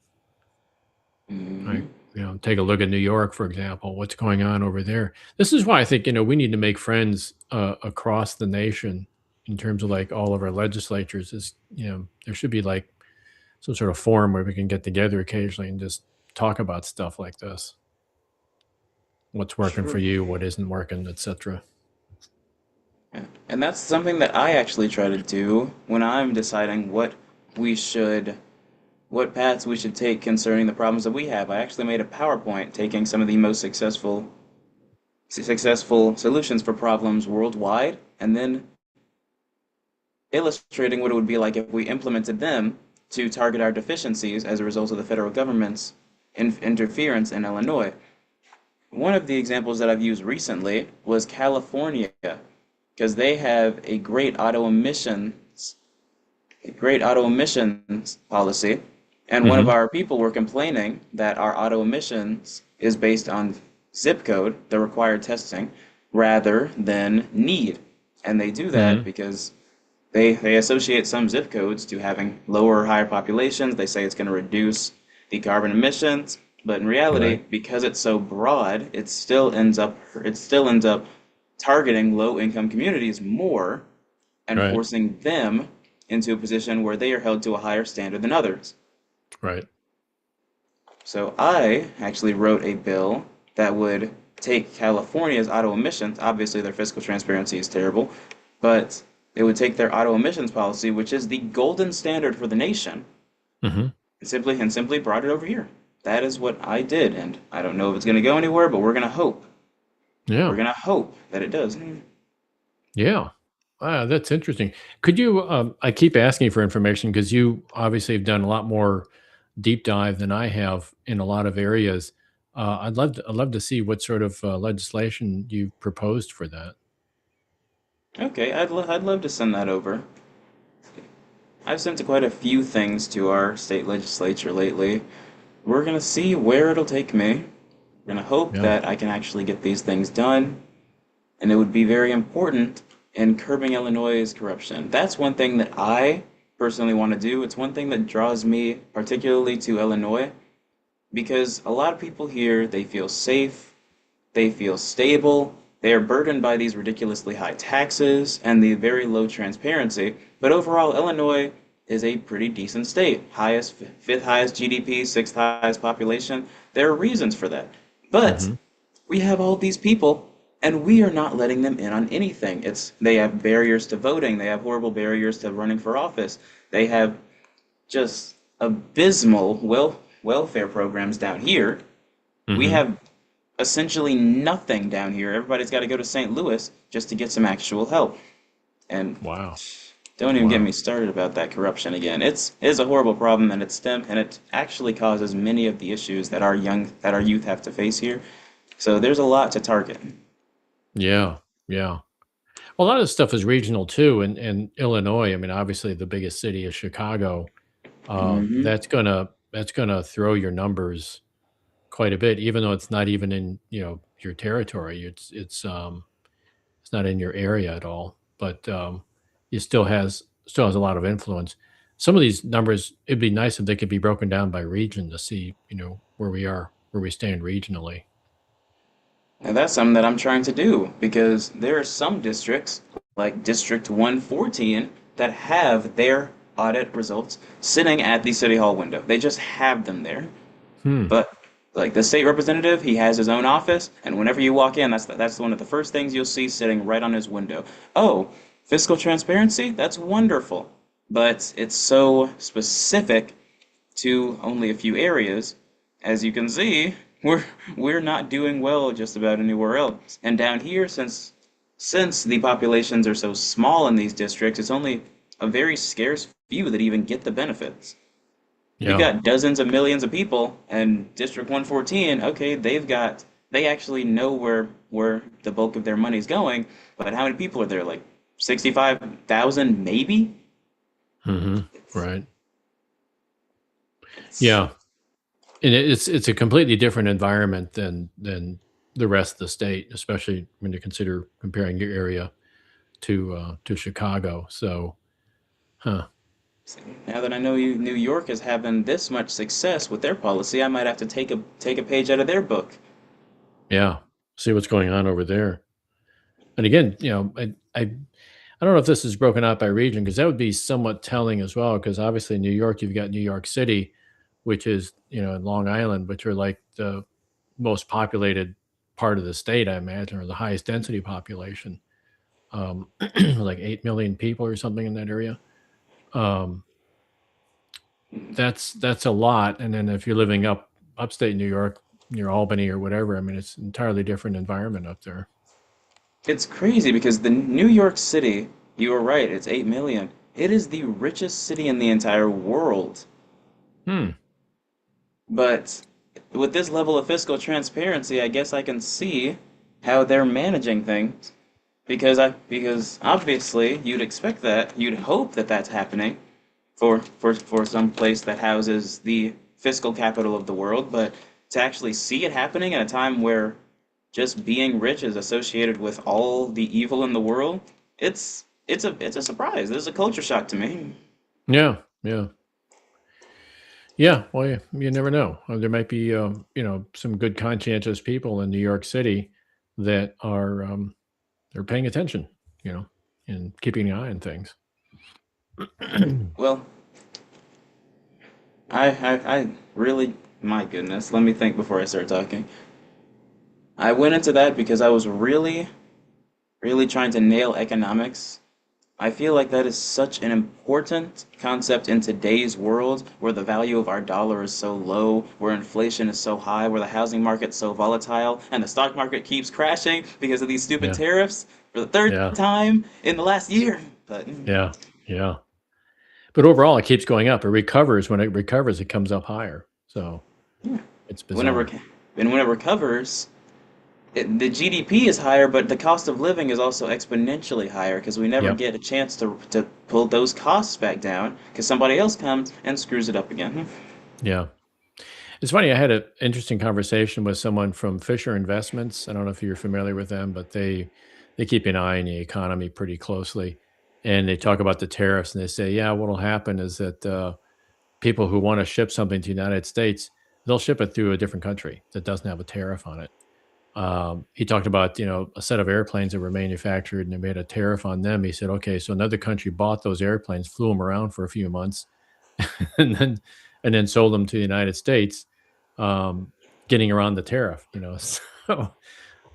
Speaker 2: Right.
Speaker 1: Hmm.
Speaker 2: Take a look at New York, for example. What's going on over there? This is why I think we need to make friends across the nation in terms of like all of our legislatures. There should be like some sort of forum where we can get together occasionally and just talk about stuff like this. What's working for
Speaker 1: True.
Speaker 2: you? What isn't working, etc.
Speaker 1: Yeah. And that's something that I actually try to do when I'm deciding what paths we should take concerning the problems that we have. I actually made a PowerPoint taking some of the most successful solutions for problems worldwide, and then illustrating what it would be like if we implemented them to target our deficiencies as a result of the federal government's interference in Illinois. One of the examples that I've used recently was California, because they have a great auto emissions policy, and one of
Speaker 2: Hmm.
Speaker 1: our people were complaining that our auto emissions is based on zip code, the required testing, rather than need. And they do that
Speaker 2: Hmm.
Speaker 1: because they associate some zip codes to having lower or higher populations. They say it's going to reduce the carbon emissions, but in reality,
Speaker 2: Right.
Speaker 1: because it's so broad, it still ends up targeting low income communities more and
Speaker 2: Right.
Speaker 1: forcing them into a position where they are held to a higher standard than others.
Speaker 2: Right.
Speaker 1: So I actually wrote a bill that would take California's auto emissions, obviously their fiscal transparency is terrible, but it would take their auto emissions policy, which is the golden standard for the nation,
Speaker 2: Hmm.
Speaker 1: and simply brought it over here. That is what I did, and I don't know if it's going to go anywhere, but we're going to hope. We're
Speaker 2: Yeah.
Speaker 1: going to hope that it does.
Speaker 2: Yeah. That's interesting. Could you? I keep asking for information because you obviously have done a lot more deep dive than I have in a lot of areas. I'd love to see what sort of legislation you proposed for that.
Speaker 1: Okay, I'd love to send that over. I've sent quite a few things to our state legislature lately. We're gonna see where it'll take me. We're gonna hope
Speaker 2: Yeah.
Speaker 1: that I can actually get these things done, and it would be very important in curbing Illinois' corruption. That's one thing that I personally want to do. It's one thing that draws me particularly to Illinois because a lot of people here, they feel safe, they feel stable, they are burdened by these ridiculously high taxes and the very low transparency. But overall, Illinois is a pretty decent state. Fifth highest GDP, sixth highest population. There are reasons for that. But
Speaker 2: Hmm.
Speaker 1: we have all these people and we are not letting them in on anything. They have barriers to voting, they have horrible barriers to running for office. They have just abysmal welfare programs down here. We
Speaker 2: Hmm.
Speaker 1: have essentially nothing down here. Everybody's got to go to St. Louis just to get some actual help. And
Speaker 2: Wow.
Speaker 1: don't even get me
Speaker 2: Wow.
Speaker 1: started about that corruption again. It is a horrible problem, and it actually causes many of the issues that our youth have to face here. So there's a lot to target.
Speaker 2: Yeah. Yeah. Well, a lot of this stuff is regional too. In Illinois, I mean, obviously the biggest city is Chicago.
Speaker 1: Hmm.
Speaker 2: That's gonna throw your numbers quite a bit, even though it's not even in, your territory. It's not in your area at all, but, it still has a lot of influence. Some of these numbers, it'd be nice if they could be broken down by region to see, where we stand regionally.
Speaker 1: And that's something that I'm trying to do because there are some districts, like District 114, that have their audit results sitting at the City Hall window. They just have them there.
Speaker 2: Hmm.
Speaker 1: But like the state representative, he has his own office, and whenever you walk in, that's one of the first things you'll see sitting right on his window. Oh, fiscal transparency? That's wonderful. But it's so specific to only a few areas. As you can see, we're not doing well just about anywhere else. And down here, since the populations are so small in these districts, it's only a very scarce few that even get the benefits. You've
Speaker 2: Yeah.
Speaker 1: got dozens of millions of people, and District 114, okay, they actually know where the bulk of their money's going, but how many people are there? Like 65,000 maybe?
Speaker 2: Mhm.
Speaker 1: It's,
Speaker 2: Right.
Speaker 1: it's
Speaker 2: Yeah. And it's a completely different environment than the rest of the state, especially when you consider comparing your area to Chicago. So, huh.
Speaker 1: now that I know New York is having this much success with their policy, I might have to take a page out of their book.
Speaker 2: Yeah. See what's going on over there. And again, I don't know if this is broken out by region because that would be somewhat telling as well. Because obviously, in New York, you've got New York City, which is in Long Island, which are like the most populated part of the state, I imagine, or the highest density population, like 8 million people or something in that area. Um, that's a lot. And then if you're living upstate New York, near Albany or whatever, I mean, it's an entirely different environment up there.
Speaker 1: It's crazy because the New York City, you were right, it's 8 million. It is the richest city in the entire world.
Speaker 2: Hmm.
Speaker 1: But with this level of fiscal transparency, I guess I can see how they're managing things because obviously you'd expect that, you'd hope that that's happening for some place that houses the fiscal capital of the world, but to actually see it happening at a time where just being rich is associated with all the evil in the world, it's a surprise. This is a culture shock to me.
Speaker 2: Yeah. Yeah. Yeah, well, you never know. There might be, some good conscientious people in New York City that are they're paying attention, you know, and keeping an eye on things.
Speaker 1: Well, I really, my goodness, let me think before I start talking. I went into that because I was really trying to nail economics. I feel like that is such an important concept in today's world where the value of our dollar is so low, where inflation is so high, where the housing market's so volatile, and the stock market keeps crashing because of these stupid
Speaker 2: Yeah,
Speaker 1: tariffs. for the third
Speaker 2: Yeah.
Speaker 1: time in the last year. But
Speaker 2: Yeah. Yeah. But overall, it keeps going up. It recovers. When it recovers, it comes up higher. So
Speaker 1: yeah,
Speaker 2: it's
Speaker 1: whenever
Speaker 2: bizarre.
Speaker 1: and when it recovers, the GDP is higher, but the cost of living is also exponentially higher because we never
Speaker 2: Yep.
Speaker 1: get a chance to pull those costs back down because somebody else comes and screws it up again.
Speaker 2: Yeah. It's funny. I had an interesting conversation with someone from Fisher Investments. I don't know if you're familiar with them, but they keep an eye on the economy pretty closely, and they talk about the tariffs. And they say, yeah, what'll happen is that people who want to ship something to the United States, they'll ship it through a different country that doesn't have a tariff on it. He talked about, a set of airplanes that were manufactured and they made a tariff on them. He said, okay, so another country bought those airplanes, flew them around for a few months, and then sold them to the United States, um, getting around the tariff. So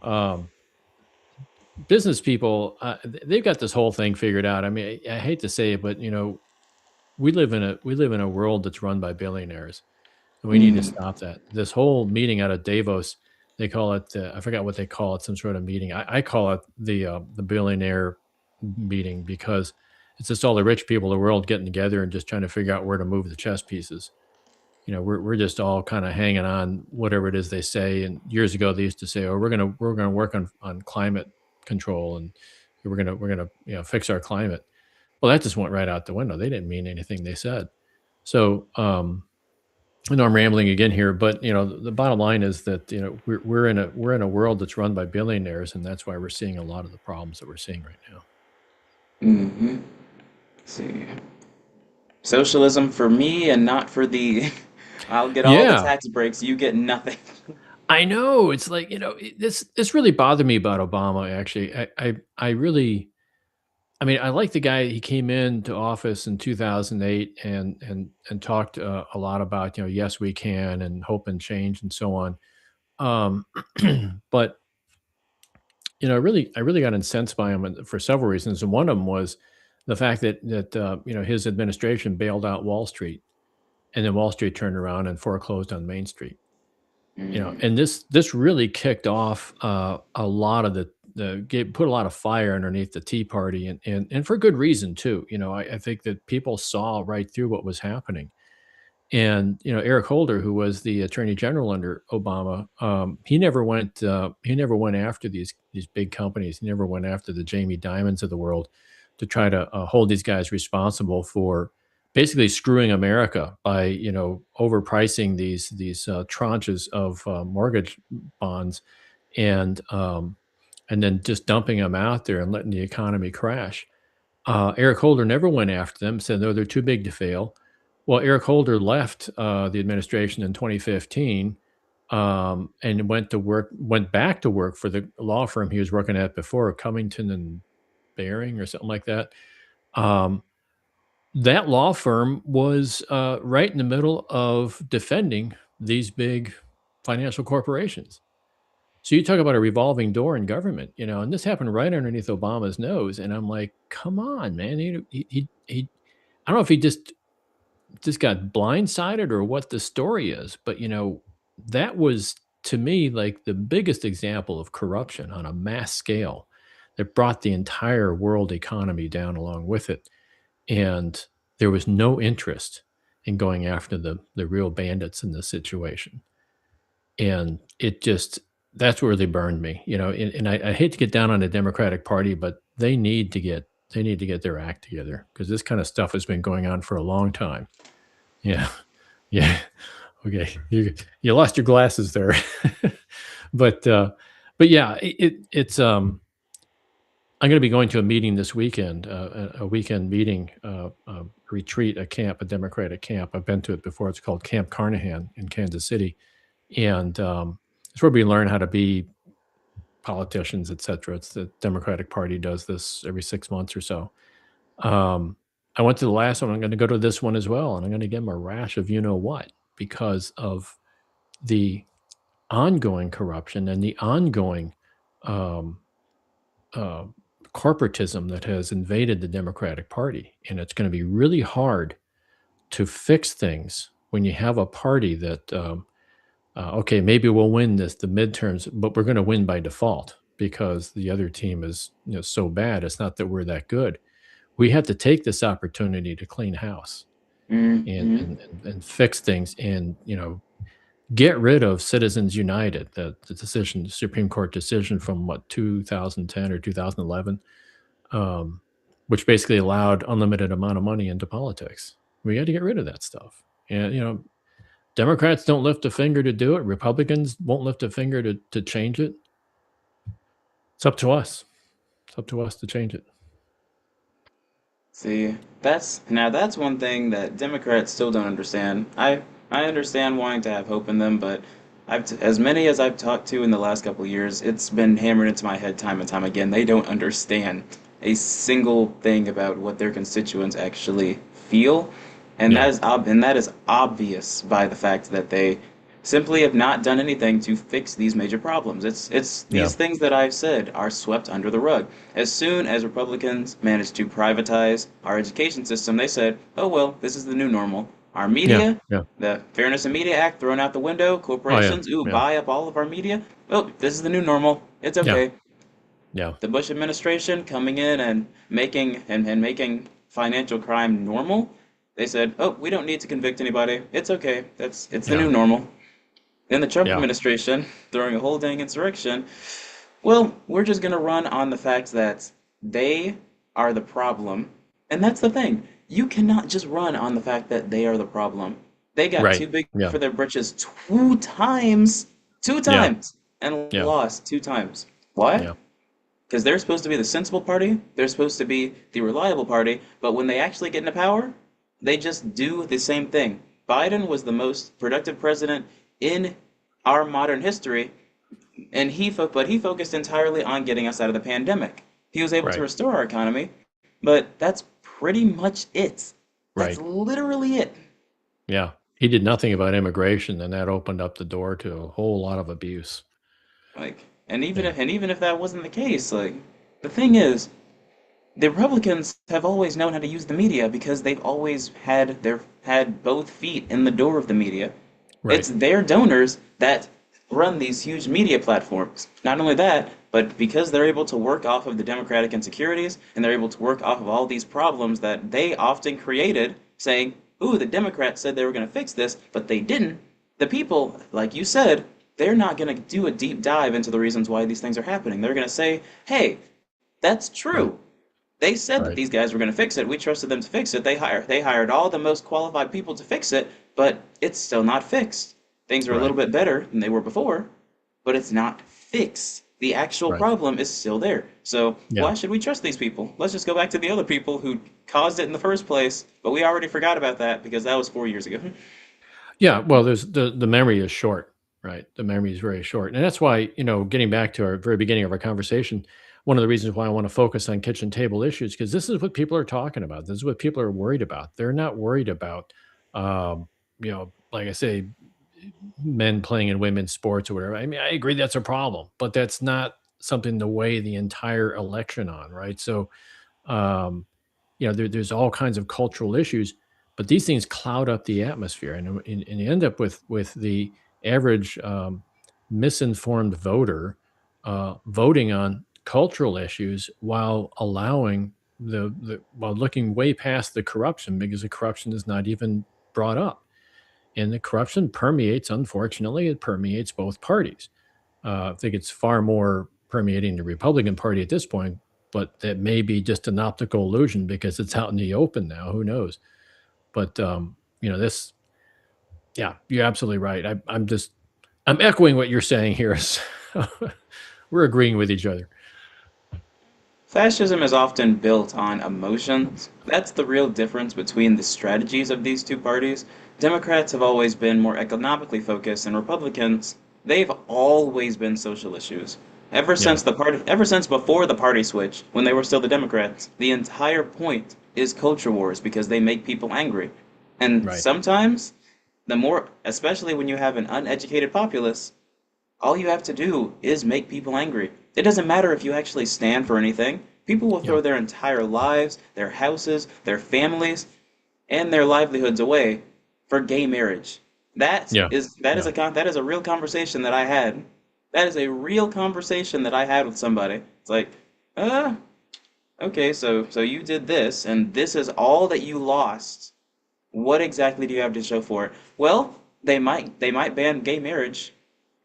Speaker 2: um, business people, they've got this whole thing figured out. I mean, I hate to say it, but we live in a world that's run by billionaires, and we need to
Speaker 1: Mm,
Speaker 2: stop that. This whole meeting out of Davos, they call it, I forgot what they call it, some sort of meeting. I call it the billionaire meeting because it's just all the rich people of the world getting together and just trying to figure out where to move the chess pieces. We're just all kind of hanging on whatever it is they say. And years ago, they used to say, "Oh, we're gonna work on climate control, and we're gonna fix our climate." Well, that just went right out the window. They didn't mean anything they said. So, I know I'm rambling again here, but the bottom line is that we're in a world that's run by billionaires, and that's why we're seeing a lot of the problems that we're seeing right now.
Speaker 1: mm-hmm. See, socialism for me and not for the. I'll get all the
Speaker 2: Yeah,
Speaker 1: tax breaks, you get nothing.
Speaker 2: I know. It's like this really bothered me about Obama. Actually, I really, I mean, I like the guy. He came into office in 2008 and talked a lot about yes we can and hope and change and so on. Um, but I really got incensed by him for several reasons, and one of them was the fact that his administration bailed out Wall Street, and then Wall Street turned around and foreclosed on Main Street.
Speaker 1: Mm,
Speaker 2: And this really kicked off a lot of put a lot of fire underneath the Tea Party, and for good reason too. I think that people saw right through what was happening. And Eric Holder, who was the Attorney General under Obama, he never went after these big companies. He never went after the Jamie Dimons of the world to try to hold these guys responsible for basically screwing America by overpricing these tranches of mortgage bonds, and then just dumping them out there and letting the economy crash. Eric Holder never went after them, said, no, they're too big to fail. Well, Eric Holder left the administration in 2015, and went back to work for the law firm he was working at before, Covington and Baring or something like that. Um, that law firm was right in the middle of defending these big financial corporations. So you talk about a revolving door in government, and this happened right underneath Obama's nose. And I'm like, come on, man. I don't know if he just got blindsided or what the story is, but that was to me like the biggest example of corruption on a mass scale that brought the entire world economy down along with it. And there was no interest in going after the real bandits in this situation. And it just that's where they burned me, and I hate to get down on the Democratic Party, but they need to get their act together because this kind of stuff has been going on for a long time. Yeah. Yeah. Okay. You lost your glasses there. But but yeah, it's I'm going to be going to a meeting this weekend, a weekend meeting, retreat, a camp, a Democratic camp. I've been to it before. It's called Camp Carnahan in Kansas City, and it's where we learn how to be politicians, etc. It's the Democratic Party does this every 6 months or so. Um, I went to the last one. I'm going to go to this one as well, and I'm going to give them a rash of what because of the ongoing corruption and the ongoing um, uh, corporatism that has invaded the Democratic Party. And it's going to be really hard to fix things when you have a party that, okay, maybe we'll win the midterms, but we're going to win by default because the other team is, so bad. It's not that we're that good. We have to take this opportunity to clean house and
Speaker 1: Hmm.
Speaker 2: and fix things and, get rid of Citizens United, the decision, the Supreme Court decision from what, 2010 or 2011, um, which basically allowed unlimited amount of money into politics. We got to get rid of that stuff. And, Democrats don't lift a finger to do it. Republicans won't lift a finger to change it. It's up to us. It's up to us to change it.
Speaker 1: See, that's one thing that Democrats still don't understand. I understand wanting to have hope in them, but as many as I've talked to in the last couple of years, it's been hammered into my head time and time again. They don't understand a single thing about what their constituents actually feel, and
Speaker 2: Yeah.
Speaker 1: that is obvious by the fact that they simply have not done anything to fix these major problems. It's
Speaker 2: Yeah.
Speaker 1: these things that I've said are swept under the rug. As soon as Republicans managed to privatize our education system, they said, "Oh well, this is the new normal." Our
Speaker 2: Yeah.
Speaker 1: media,
Speaker 2: Yeah.
Speaker 1: the Fairness and Media Act thrown out the window.
Speaker 2: Oh, yeah.
Speaker 1: Corporations, ooh,
Speaker 2: Yeah.
Speaker 1: buy up all of our media. Oh, this is the new normal. It's
Speaker 2: Yeah.
Speaker 1: okay.
Speaker 2: Yeah.
Speaker 1: The Bush administration coming in and making financial crime normal. They said, "Oh, we don't need to convict anybody. It's okay. It's the
Speaker 2: Yeah.
Speaker 1: new normal." Then the Trump
Speaker 2: Yeah.
Speaker 1: administration throwing a whole dang insurrection. Well, we're just going to run on the fact that they are the problem. And that's the thing. You cannot just run on the fact that they are the problem. They got
Speaker 2: Right.
Speaker 1: too big
Speaker 2: Yeah.
Speaker 1: for their britches two
Speaker 2: Yeah.
Speaker 1: times, and
Speaker 2: Yeah.
Speaker 1: lost two times. Why?
Speaker 2: Yeah.
Speaker 1: Because they're supposed to be the sensible party, they're supposed to be the reliable party, but when they actually get into power, they just do the same thing. Biden was the most productive president in our modern history, and he focused entirely on getting us out of the pandemic. He was able to
Speaker 2: Right.
Speaker 1: restore our economy, but that's pretty much it. That's
Speaker 2: Right.
Speaker 1: literally it.
Speaker 2: Yeah. He did nothing about immigration, and that opened up the door to a whole lot of abuse.
Speaker 1: Like, and
Speaker 2: Yeah.
Speaker 1: even if that wasn't the case, like the thing is, the Republicans have always known how to use the media because they've always had both feet in the door of the media. It's
Speaker 2: Right.
Speaker 1: their donors that run these huge media platforms. Not only that, but because they're able to work off of the Democratic insecurities and they're able to work off of all these problems that they often created, saying, "Ooh, the Democrats said they were going to fix this, but they didn't." The people, like you said, they're not going to do a deep dive into the reasons why these things are happening. They're going to say, "Hey, that's
Speaker 2: Right.
Speaker 1: true. They said that
Speaker 2: Right.
Speaker 1: these guys were going to fix it. We trusted them to fix it. They hired all the most qualified people to fix it, but it's still not fixed. Things are a
Speaker 2: Right.
Speaker 1: little bit better than they were before, but it's not fixed. The actual
Speaker 2: Right.
Speaker 1: problem is still there. So
Speaker 2: Yeah.
Speaker 1: why should we trust these people? Let's just go back to the other people who caused it in the first place, but we already forgot about that because that was 4 years ago."
Speaker 2: Yeah, well, there's the memory is short, right? The memory is very short, and that's why, getting back to our very beginning of our conversation, one of the reasons why I want to focus on kitchen table issues, because this is what people are talking about. This is what people are worried about. They're not worried about, like I say, men playing in women's sports or whatever. I mean, I agree that's a problem, but that's not something to weigh the entire election on, right? So, um, there's all kinds of cultural issues, but these things cloud up the atmosphere, and you end up with the average misinformed voter voting on cultural issues while allowing while looking way past the corruption because the corruption is not even brought up, and the corruption permeates. Unfortunately, it permeates both parties. I think it's far more permeating the Republican Party at this point, but that may be just an optical illusion because it's out in the open now. Who knows? But this, yeah, you're absolutely right. I'm echoing what you're saying here. We're agreeing with each other.
Speaker 1: Fascism is often built on emotions. That's the real difference between the strategies of these two parties. Democrats have always been more economically focused, and Republicans, they've always been social issues.
Speaker 2: Yeah.
Speaker 1: Ever since before the party switch, when they were still the Democrats, the entire point is culture wars because they make people angry. And
Speaker 2: Right.
Speaker 1: sometimes, especially when you have an uneducated populace, all you have to do is make people angry. It doesn't matter if you actually stand for anything. People will
Speaker 2: Yeah.
Speaker 1: throw their entire lives, their houses, their families, and their livelihoods away for gay marriage.
Speaker 2: Yeah. Yeah.
Speaker 1: That is a real conversation that I had. That is a real conversation that I had with somebody. It's like, uh, okay, so you did this, and this is all that you lost. What exactly do you have to show for it? Well, they might ban gay marriage.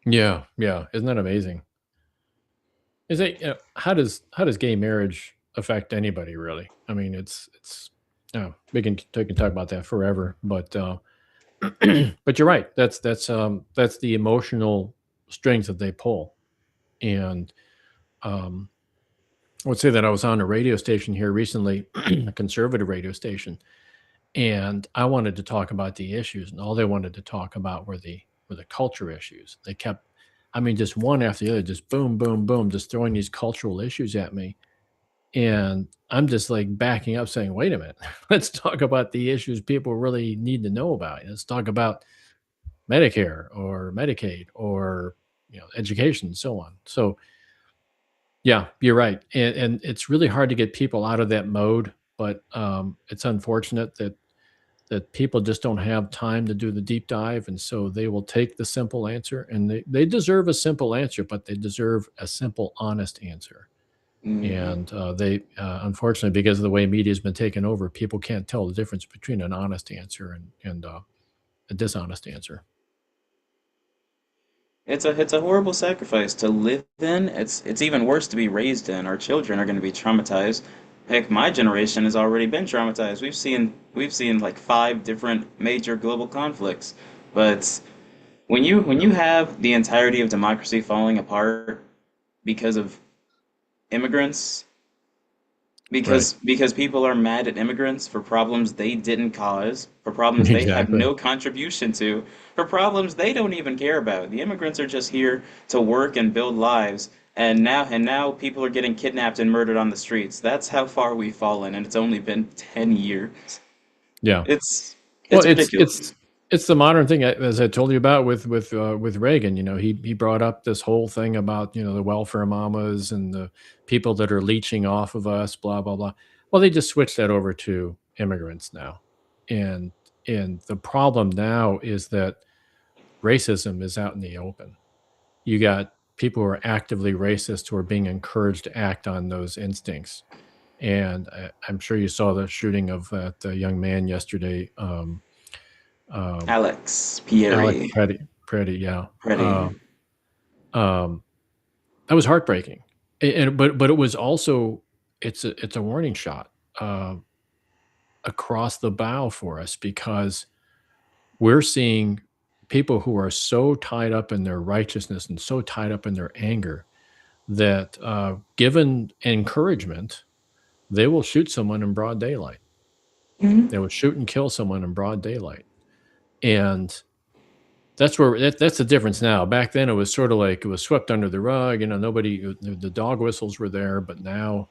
Speaker 2: Yeah, yeah. Isn't that amazing? Is it, how does gay marriage affect anybody really? I mean, it's we can talk about that forever, but but you're right. That's the emotional strings that they pull. And um I would say that I was on a radio station here recently, a conservative radio station, and I wanted to talk about the issues, and all they wanted to talk about were the culture issues. They kept, I mean, just one after the other, just boom, boom, boom, just throwing these cultural issues at me. And I'm just like backing up, saying, wait a minute, let's talk about the issues people really need to know about. Let's talk about Medicare or Medicaid or education and so on. So yeah, you're right. And it's really hard to get people out of that mode, but it's unfortunate that people just don't have time to do the deep dive, and so they will take the simple answer, and they deserve a simple answer, but they deserve a simple, honest answer.
Speaker 1: Hmm.
Speaker 2: And they unfortunately, because of the way media has been taken over, people can't tell the difference between an honest answer and a dishonest answer.
Speaker 1: It's a horrible sacrifice to live in. It's even worse to be raised in. Our children are going to be traumatized. Heck, my generation has already been traumatized. We've seen like five different major global conflicts. But when you have the entirety of democracy falling apart because of immigrants,
Speaker 2: Right.
Speaker 1: because people are mad at immigrants for problems they didn't cause, for problems they have
Speaker 2: Exactly.
Speaker 1: no contribution to, for problems they don't even care about. The immigrants are just here to work and build lives, and now people are getting kidnapped and murdered on the streets. That's how far we've fallen, and it's only been 10 years.
Speaker 2: Yeah.
Speaker 1: It's
Speaker 2: Well,
Speaker 1: it's ridiculous.
Speaker 2: it's the modern thing, as I told you about with Reagan. He brought up this whole thing about the welfare mamas and the people that are leeching off of us, blah blah blah. Well, they just switched that over to immigrants now, and and the problem now is that racism is out in the open. You got people who are actively racist who are being encouraged to act on those instincts. And I'm sure you saw the shooting of that young man yesterday. Um,
Speaker 1: Alex
Speaker 2: Alex
Speaker 1: Pieri,
Speaker 2: Preddy, yeah.
Speaker 1: Pretty.
Speaker 2: Um, that was heartbreaking, but it was also it's a warning shot, across the bow for us, because we're seeing people who are so tied up in their righteousness and so tied up in their anger that, given encouragement, they will shoot someone in broad daylight.
Speaker 1: Mhm.
Speaker 2: They will shoot and kill someone in broad daylight, and that's the difference now. Back then, it was sort of like it was swept under the rug. Nobody, the dog whistles were there, but now,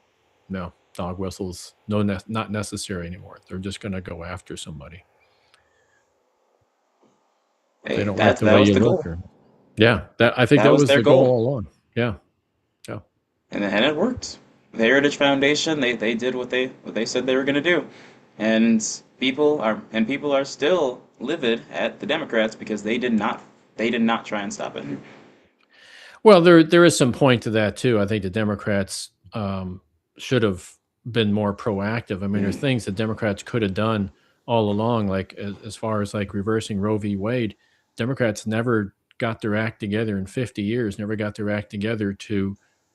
Speaker 2: no dog whistles, no, not necessary anymore. They're just going to go after somebody. They
Speaker 1: Hey,
Speaker 2: don't like
Speaker 1: that
Speaker 2: the
Speaker 1: that
Speaker 2: way
Speaker 1: was
Speaker 2: you
Speaker 1: the
Speaker 2: look,
Speaker 1: goal.
Speaker 2: or yeah, that I think
Speaker 1: That
Speaker 2: that
Speaker 1: was
Speaker 2: was
Speaker 1: their
Speaker 2: the goal
Speaker 1: goal.
Speaker 2: all along. Yeah, yeah,
Speaker 1: And it worked. The Heritage Foundation, they did what they said they were going to do, and people are still livid at the Democrats because they did not try and stop it.
Speaker 2: well, there is some point to that too. I think the Democrats should have been more proactive. I mean, there's things that Democrats could have done all along, like as far as like reversing Roe v. Wade. Democrats never got their act together in 50 years. Never got their act together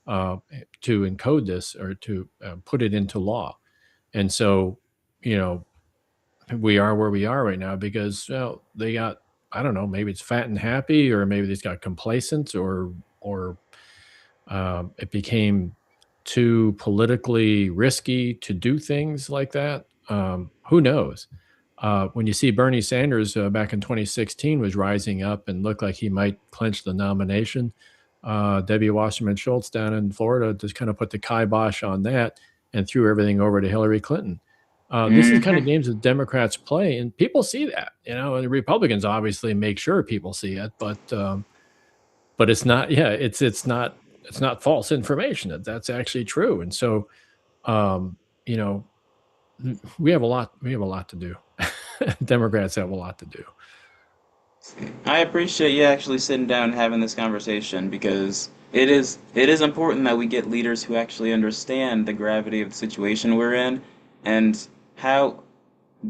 Speaker 2: uh, to encode this, or to put it into law. And so, you know, we are where we are right now because, well, they got, I don't know, maybe it's fat and happy, or maybe they just got complacent, or it became too politically risky to do things like that. Who knows? When you see Bernie Sanders back in 2016 was rising up and looked like he might clinch the nomination, Debbie Wasserman Schultz down in Florida just kind of put the kibosh on that and threw everything over to Hillary Clinton. This is the kind of
Speaker 1: Hmm.
Speaker 2: games that Democrats play, and people see that, and the Republicans obviously make sure people see it, but it's not, yeah, it's not false information. That's actually true. And so, um, you know, we have a lot to do. Democrats have a lot to do.
Speaker 1: I appreciate you actually sitting down and having this conversation because it is important that we get leaders who actually understand the gravity of the situation we're in and how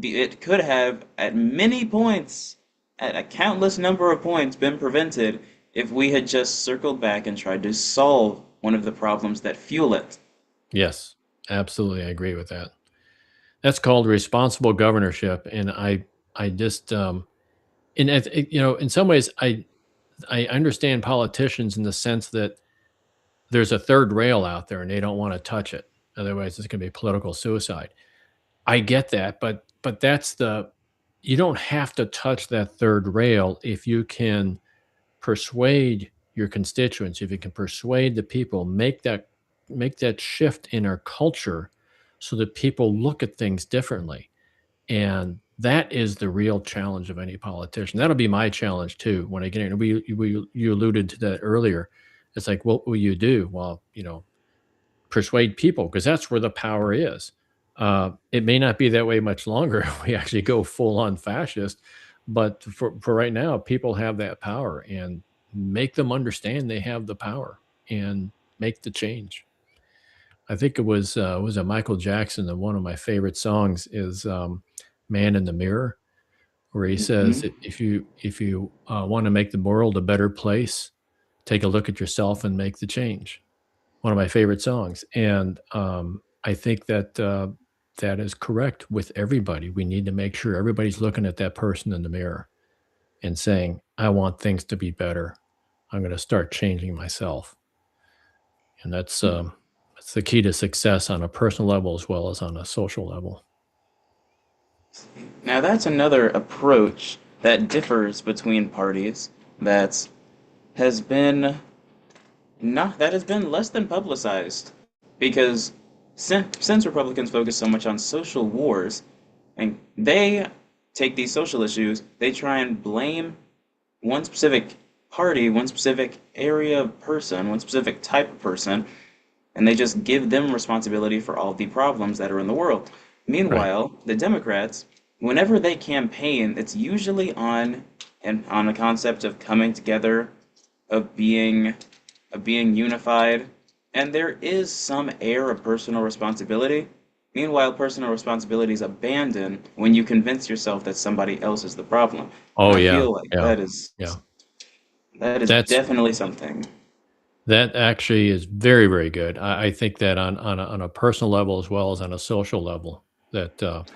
Speaker 1: it could have at many points, at a countless number of points, been prevented if we had just circled back and tried to solve one of the problems that fuel it.
Speaker 2: Yes, absolutely, I agree with that. That's called responsible governorship, and I just and in some ways, I understand politicians in the sense that there's a third rail out there, and they don't want to touch it. Otherwise, it's going to be political suicide. I get that, but that's the you don't have to touch that third rail if you can persuade your constituents, if you can persuade the people, make that shift in our culture so that people look at things differently. And that is the real challenge of any politician. That'll be my challenge too when I get in. We you alluded to that earlier. It's like, what will you do? Well, persuade people because that's where the power is. It may not be that way much longer if we actually go full on fascist, but for right now, people have that power and make them understand they have the power and make the change. I think it was a Michael Jackson, and one of my favorite songs is "Man in the Mirror," where he says,
Speaker 1: Mhm.
Speaker 2: If you want to make the world a better place, take a look at yourself and make the change." One of my favorite songs, and I think that that is correct with everybody. We need to make sure everybody's looking at that person in the mirror and saying, "I want things to be better. I'm going to start changing myself," and that's the key to success on a personal level as well as on a social level.
Speaker 1: Now that's another approach that differs between parties that has been not that has been less than publicized because since Republicans focus so much on social wars and they take these social issues, they try and blame one specific party, one specific area of person, one specific type of person, and they just give them responsibility for all the problems that are in the world.
Speaker 2: Right.
Speaker 1: Meanwhile, the Democrats, whenever they campaign, it's usually on a concept of coming together, of being unified, and there is some air of personal responsibility. Meanwhile, personal responsibility is abandoned when you convince yourself that somebody else is the problem. And
Speaker 2: Oh
Speaker 1: I
Speaker 2: yeah,
Speaker 1: feel like
Speaker 2: yeah, yeah.
Speaker 1: that is
Speaker 2: That's
Speaker 1: definitely something.
Speaker 2: that actually is very, very good. I think that on a personal level as well as on a social level, that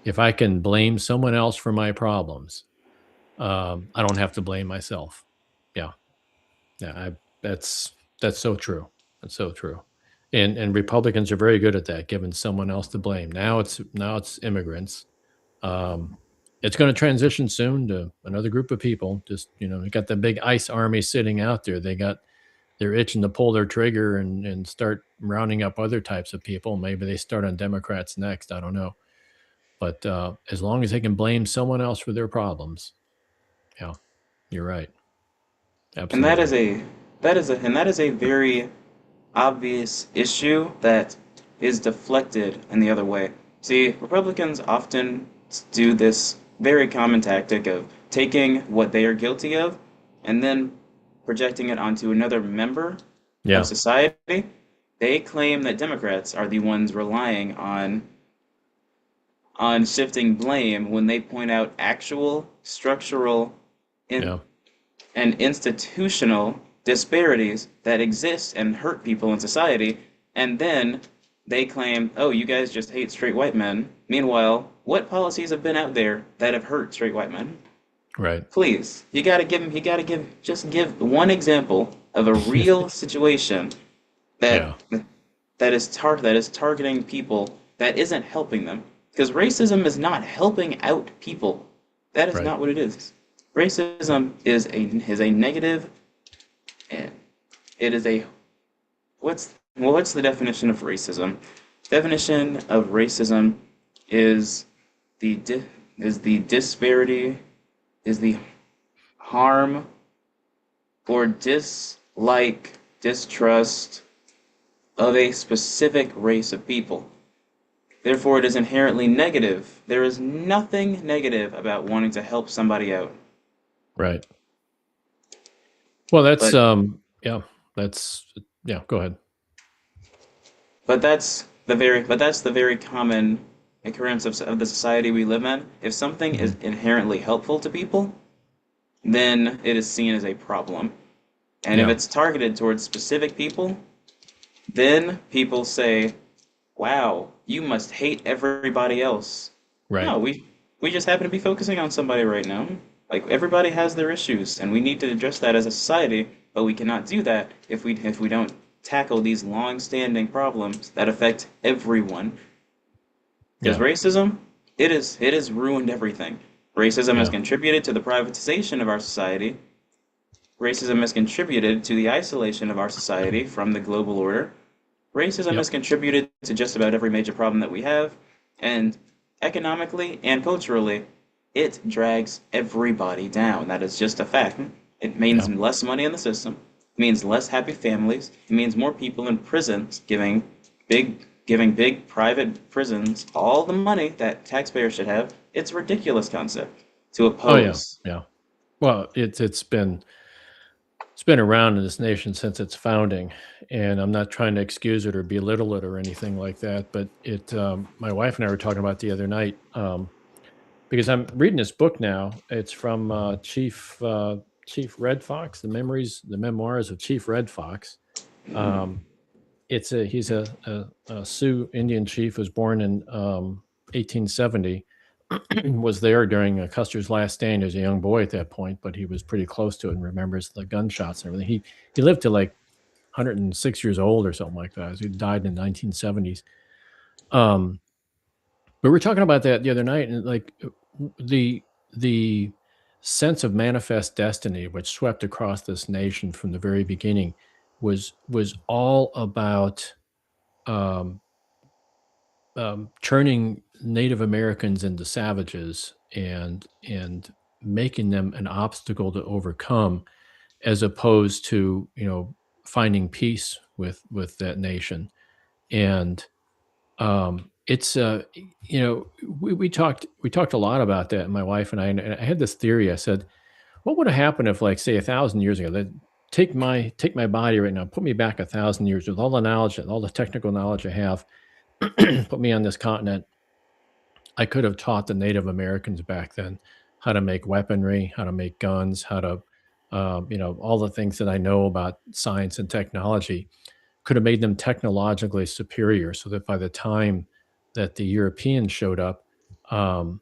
Speaker 2: if I can blame someone else for my problems, I don't have to blame myself. Yeah, yeah, that's so true. That's so true. And Republicans are very good at that, giving someone else to blame. Now it's immigrants. Um, it's going to transition soon to another group of people. Just you got the big ICE army sitting out there. They're itching to pull their trigger and start rounding up other types of people. Maybe they start on Democrats next. I don't know. But as long as they can blame someone else for their problems, yeah, you're right.
Speaker 1: And that is
Speaker 2: Absolutely.
Speaker 1: a very obvious issue that is deflected in the other way. See, Republicans often do this very common tactic of taking what they are guilty of and then projecting it onto another member of
Speaker 2: Yeah.
Speaker 1: society. They claim that Democrats are the ones relying on shifting blame when they point out actual structural in,
Speaker 2: Yeah.
Speaker 1: and institutional disparities that exist and hurt people in society, and then they claim, oh, you guys just hate straight white men. Meanwhile, what policies have been out there that have hurt straight white men?
Speaker 2: Right.
Speaker 1: Please, just give one example of a real situation that
Speaker 2: Yeah.
Speaker 1: that is targeting people that isn't helping them. Because racism is not helping out people. That is
Speaker 2: Right.
Speaker 1: not what it is. Racism is a negative, and it is a what's the definition of racism? Definition of racism is the di- is the disparity, is the harm or dislike, distrust of a specific race of people. Therefore, it is inherently negative. There is nothing negative about wanting to help somebody out.
Speaker 2: Right. Well, that's
Speaker 1: But
Speaker 2: yeah, that's yeah. Go ahead.
Speaker 1: that's the very common occurrence of the society we live in. If something
Speaker 2: Hmm.
Speaker 1: is inherently helpful to people, then it is seen as a problem. And if
Speaker 2: Yeah.
Speaker 1: it's targeted towards specific people, then people say, "Wow, you must hate everybody else."
Speaker 2: Right.
Speaker 1: No, we just happen to be focusing on somebody right now. Like everybody has their issues, and we need to address that as a society, but we cannot do that if we don't tackle these long-standing problems that affect everyone. Because
Speaker 2: Yeah.
Speaker 1: racism, it has ruined everything. Racism has
Speaker 2: Yeah.
Speaker 1: contributed to the privatization of our society. Racism has contributed to the isolation of our society from the global order. Racism
Speaker 2: Yep.
Speaker 1: has contributed to just about every major problem that we have, and economically and culturally, it drags everybody down. That is just a fact. It means
Speaker 2: Yeah.
Speaker 1: less money in the system, it means less happy families, it means more people in prisons giving big private prisons all the money that taxpayers should have. It's a ridiculous concept to
Speaker 2: Oh yeah.
Speaker 1: oppose.
Speaker 2: Yeah. Well, it's been around in this nation since its founding, and I'm not trying to excuse it or belittle it or anything like that. But it, my wife and I were talking about the other night because I'm reading this book now. It's from Chief Red Fox, the memoirs of Chief Red Fox. Um, it's a he's a Sioux Indian chief, was born in 1870. Was there during Custer's last stand. He was a young boy at that point, but he was pretty close to it and remembers the gunshots and everything. He lived to like 106 years old or something like that. He died in the 1970s. Um, but we were talking about that the other night, and like the sense of manifest destiny which swept across this nation from the very beginning was all about um, turning Native Americans into savages and making them an obstacle to overcome, as opposed to finding peace with that nation. And it's we talked a lot about that, my wife and I had this theory. I said, what would have happened if, like, say, 1,000 years ago, that take my body right now, put me back 1,000 years with all the knowledge and all the technical knowledge I have, put me on this continent. I could have taught the Native Americans back then how to make weaponry, how to make guns, how to, all the things that I know about science and technology. Could have made them technologically superior, so that by the time that the Europeans showed up, um,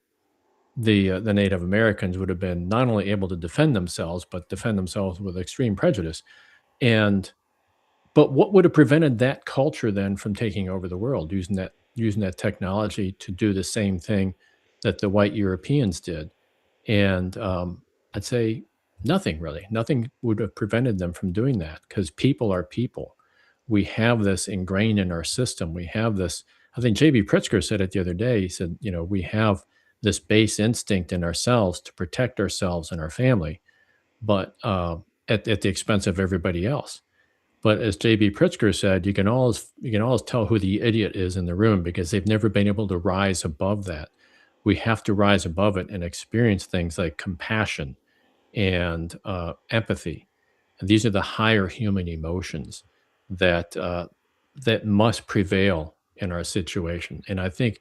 Speaker 2: the Native Americans would have been not only able to defend themselves, but defend themselves with extreme prejudice. And but what would have prevented that culture then from taking over the world, using that technology to do the same thing that the white Europeans did? And I'd say nothing really. Nothing would have prevented them from doing that, because people are people. We have this ingrained in our system. We have this. I think J.B. Pritzker said it the other day. He said, we have this base instinct in ourselves to protect ourselves and our family, but at the expense of everybody else. But as J.B. Pritzker said, you can always tell who the idiot is in the room, because they've never been able to rise above that. We have to rise above it and experience things like compassion and empathy. And these are the higher human emotions that that must prevail in our situation. And I think,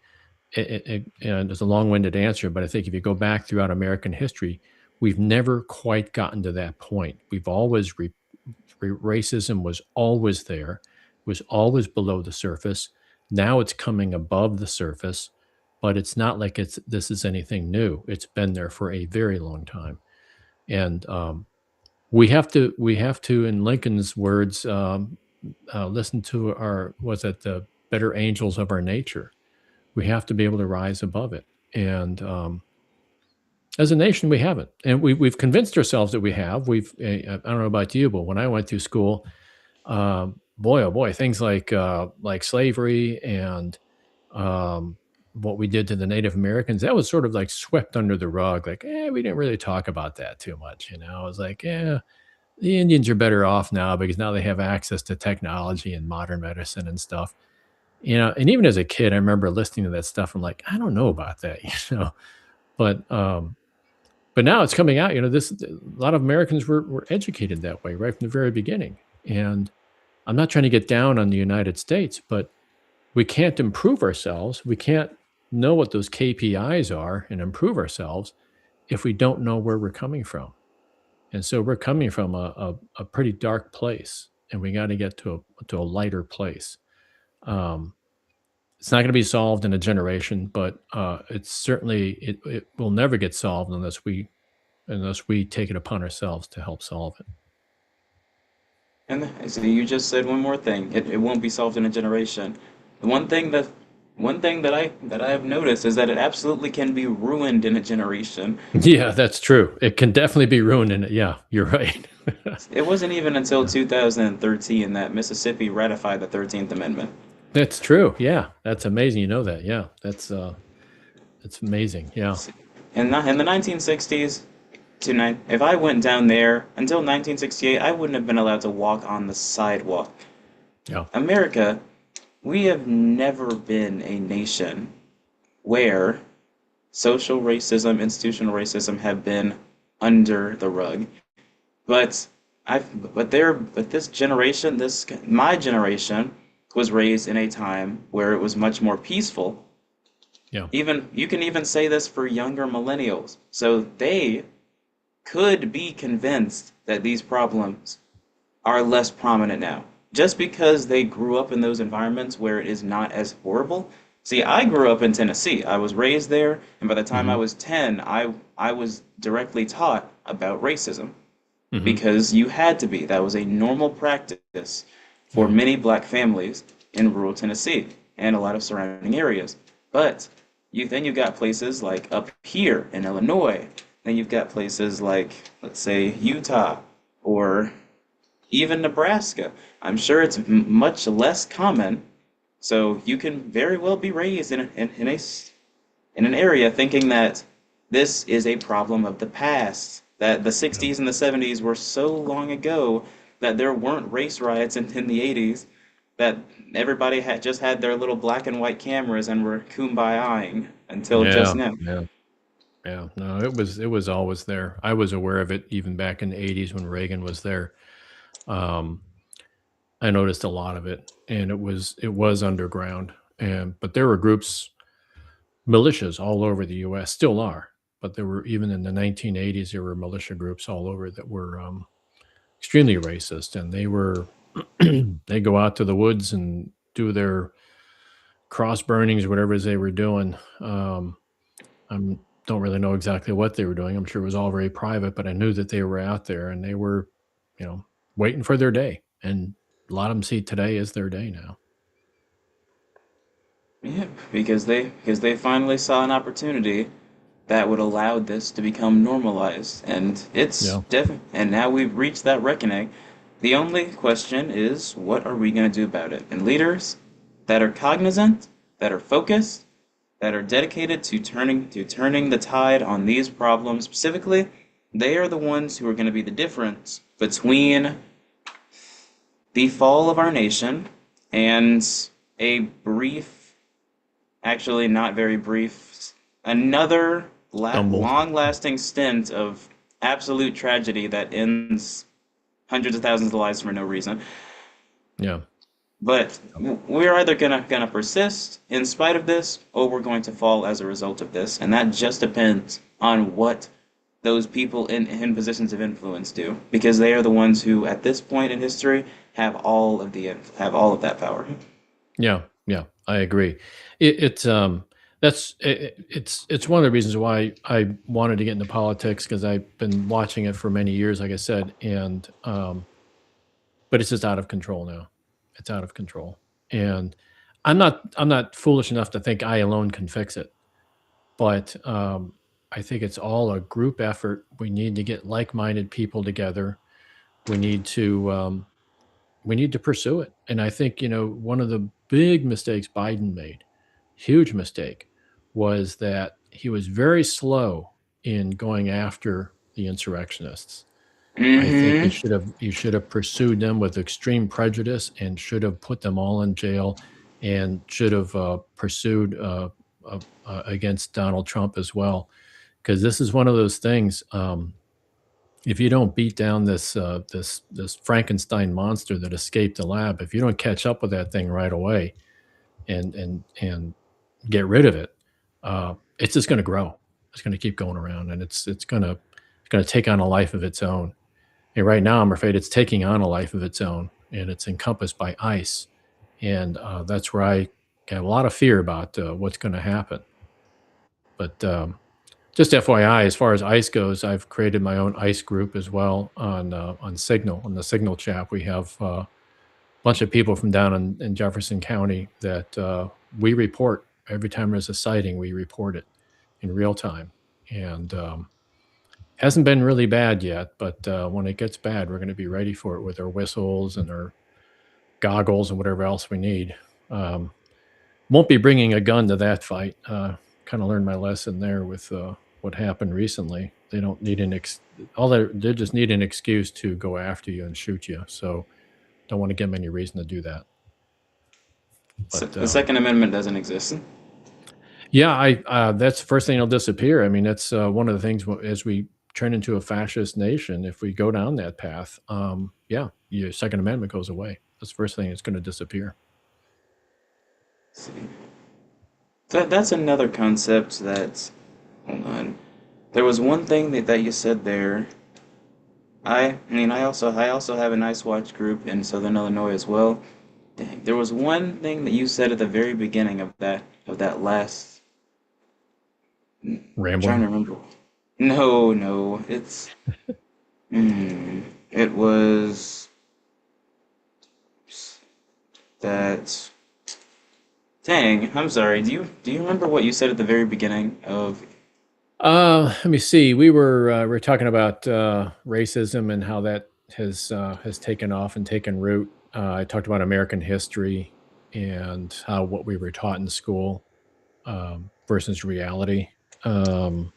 Speaker 2: and it's a long-winded answer, but I think if you go back throughout American history, we've never quite gotten to that point. We've always racism was always there, was always below the surface. Now it's coming above the surface, but it's not like this is anything new. It's been there for a very long time, and we have to, in Lincoln's words, listen to our, was it the better angels of our nature? We have to be able to rise above it, and as a nation, we haven't, and we've convinced ourselves that we have. I don't know about you, but when I went through school, boy, oh boy, things like slavery and um, what we did to the Native Americans, that was sort of like swept under the rug. Like, we didn't really talk about that too much. I was like, yeah, the Indians are better off now because now they have access to technology and modern medicine and stuff. And even as a kid, I remember listening to that stuff. I'm like, I don't know about that, you know. But But now it's coming out. This a lot of Americans were educated that way right from the very beginning. And I'm not trying to get down on the United States, but we can't improve ourselves. We can't know what those KPIs are and improve ourselves if we don't know where we're coming from. And so we're coming from a pretty dark place, and we got to get to a lighter place. Um, it's not going to be solved in a generation, but it's certainly it will never get solved unless we take it upon ourselves to help solve it.
Speaker 1: And so you just said one more thing. It won't be solved in a generation. The one thing that I have noticed is that it absolutely can be ruined in a generation.
Speaker 2: Yeah, that's true. It can definitely be ruined in it. Yeah, you're right.
Speaker 1: It wasn't even until 2013 that Mississippi ratified the 13th Amendment.
Speaker 2: That's true. Yeah, that's amazing. You know that. Yeah, that's amazing. Yeah,
Speaker 1: In the 1960s, if I went down there until 1968, I wouldn't have been allowed to walk on the sidewalk.
Speaker 2: yeah,
Speaker 1: America, we have never been a nation where social racism, institutional racism have been under the rug. But but this generation, my generation was raised in a time where it was much more peaceful.
Speaker 2: yeah,
Speaker 1: Even you can even say this for younger millennials. So they could be convinced that these problems are less prominent now. Just because they grew up in those environments where it is not as horrible. See, I grew up in Tennessee. I was raised there, and by the time I
Speaker 2: hmm
Speaker 1: was 10, I was directly taught about racism
Speaker 2: hmm
Speaker 1: because you had to be. That was a normal practice for
Speaker 2: yeah,
Speaker 1: many black families in rural Tennessee and a lot of surrounding areas. But you've got places like up here in Illinois. Then you've got places like, let's say, Utah or even Nebraska. I'm sure it's much less common. So you can very well be raised in an area thinking that this is a problem of the past, that the
Speaker 2: yeah,
Speaker 1: 60s and the 70s were so long ago that there weren't race riots in the 80s, that everybody had just had their little black and white cameras and were kumbayaing until just
Speaker 2: yeah,
Speaker 1: now.
Speaker 2: yeah, yeah. No, it was always there. I was aware of it even back in the '80s when Reagan was there. Um, I noticed a lot of it, and it was underground. And but there were groups, militias all over the U.S. Still are, but there were even in the 1980s there were militia groups all over that were extremely racist, and they were they go out to the woods and do their cross burnings, whatever it is they were doing. I don't really know exactly what they were doing. I'm sure it was all very private, but I knew that they were out there and they were, you know, waiting for their day. And a lot of them see today as their day now.
Speaker 1: Yeah, because they finally saw an opportunity that would allow this to become normalized, and
Speaker 2: Yeah.
Speaker 1: and now we've reached that reckoning. The only question is, what are we going to do about it? And leaders that are cognizant, that are focused, that are dedicated to turning the tide on these problems specifically, they are the ones who are going to be the difference between the fall of our nation and a brief, actually not very brief, another
Speaker 2: Stumble.
Speaker 1: long-lasting stint of absolute tragedy that ends hundreds of thousands of lives for no reason.
Speaker 2: Yeah.
Speaker 1: But we're either gonna persist in spite of this, or we're going to fall as a result of this, and that just depends on what those people in positions of influence do, because they are the ones who, at this point in history, have all of that power.
Speaker 2: Yeah. Yeah. I agree. It's it's one of the reasons why I wanted to get into politics because I've been watching it for many years, like I said, and but it's just out of control now. It's out of control, and I'm not foolish enough to think I alone can fix it. But I think it's all a group effort. We need to get like-minded people together. We need to um, we need to pursue it. And I think one of the big mistakes Biden made, huge mistake, was that he was very slow in going after the insurrectionists. I think he
Speaker 1: Mm-hmm.
Speaker 2: should have pursued them with extreme prejudice and should have put them all in jail and should have pursued against Donald Trump as well. because this is one of those things. If you don't beat down this Frankenstein monster that escaped the lab, if you don't catch up with that thing right away and get rid of it, it's just going to grow. It's going to keep going around, and it's going to take on a life of its own. And right now, I'm afraid it's taking on a life of its own, and it's encompassed by ice, and that's where I have a lot of fear about what's going to happen. But just FYI, as far as ice goes, I've created my own ice group as well on Signal. On the Signal chat, we have a bunch of people from down in Jefferson County that we report every time there's a sighting. We report it in real time, and hasn't been really bad yet. But when it gets bad, we're going to be ready for it with our whistles and our goggles and whatever else we need. Um, won't be bringing a gun to that fight. Kind of learned my lesson there with what happened recently. They don't need all they just need an excuse to go after you and shoot you. So don't want to give them any reason to do that.
Speaker 1: So
Speaker 2: But
Speaker 1: the Second Amendment doesn't exist.
Speaker 2: yeah, I that's the first thing that'll disappear. I mean, that's one of the things as we turn into a fascist nation. If we go down that path, yeah, your Second Amendment goes away. That's the first thing that's going to disappear.
Speaker 1: See. That's another concept that, hold on. There was one thing that you said there. I mean, I also have an Ice Watch group in Southern Illinois as well. Dang, there was one thing that you said at the very beginning of that last. I'm trying
Speaker 2: Rambling.
Speaker 1: to remember. No, no, it was that. Dang, I'm sorry. Do you remember what you said at the very beginning of?
Speaker 2: Let me see. We were talking about racism and how that has taken off and taken root. I talked about American history and how what we were taught in school versus reality. Um,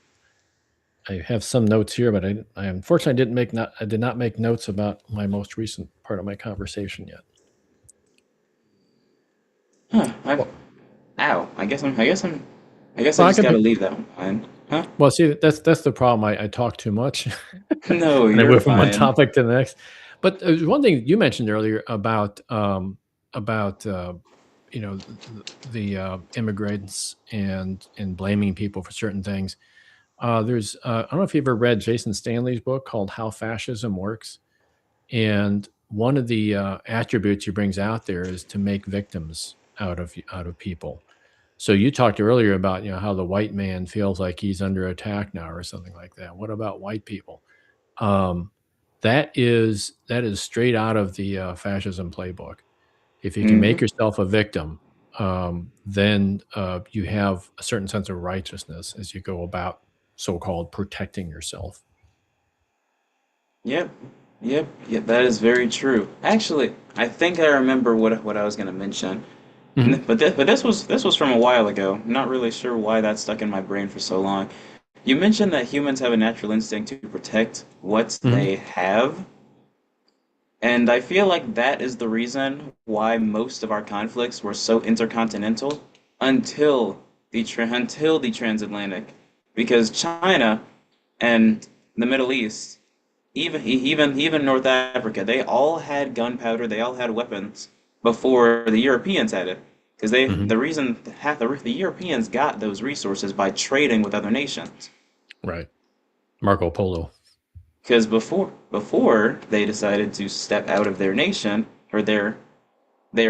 Speaker 2: I have some notes here, but I unfortunately I did not make notes about my most recent part of my conversation yet.
Speaker 1: Huh?
Speaker 2: Well,
Speaker 1: Ow. I guess I
Speaker 2: well, I
Speaker 1: just
Speaker 2: can
Speaker 1: gotta
Speaker 2: pick.
Speaker 1: leave that one behind. Huh?
Speaker 2: Well, see, that's the problem. I talk too much,
Speaker 1: No,
Speaker 2: and I
Speaker 1: you're
Speaker 2: move from one
Speaker 1: fine.
Speaker 2: topic to the next. But there's one thing you mentioned earlier about the immigrants and blaming people for certain things. There's I don't know if you ever read Jason Stanley's book called How Fascism Works, and one of the attributes he brings out there is to make victims out of people. So you talked earlier about how the white man feels like he's under attack now or something like that. What about white people? Um, that is straight out of the fascism playbook. If you can make
Speaker 1: Hmm.
Speaker 2: yourself a victim, then you have a certain sense of righteousness as you go about so-called protecting yourself.
Speaker 1: Yep. Yep. Yep. That is very true. Actually, I think I remember what I was gonna mention.
Speaker 2: Hmm.
Speaker 1: But this was from a while ago. I'm not really sure why that stuck in my brain for so long. You mentioned that humans have a natural instinct to protect what
Speaker 2: Hmm.
Speaker 1: they have, and I feel like that is the reason why most of our conflicts were so intercontinental until the transatlantic, because China and the Middle East, even North Africa, they all had gunpowder, they all had weapons before the Europeans had it. Because
Speaker 2: Hmm.
Speaker 1: the reason half the Europeans got those resources by trading with other nations.
Speaker 2: Right. Marco Polo.
Speaker 1: Because before they decided to step out of their nation or their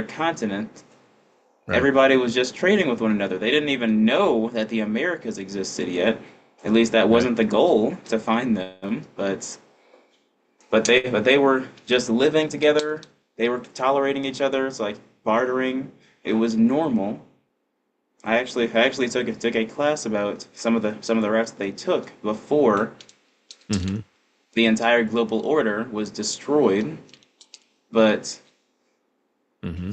Speaker 1: continent,
Speaker 2: Right.
Speaker 1: everybody was just trading with one another. They didn't even know that the Americas existed yet. At least that
Speaker 2: Right.
Speaker 1: wasn't the goal to find them, but they were just living together. They were tolerating each other. It's like bartering. It was normal. I actually took a class about some of the routes they took before
Speaker 2: Hmm.
Speaker 1: the entire global order was destroyed. But
Speaker 2: Hmm.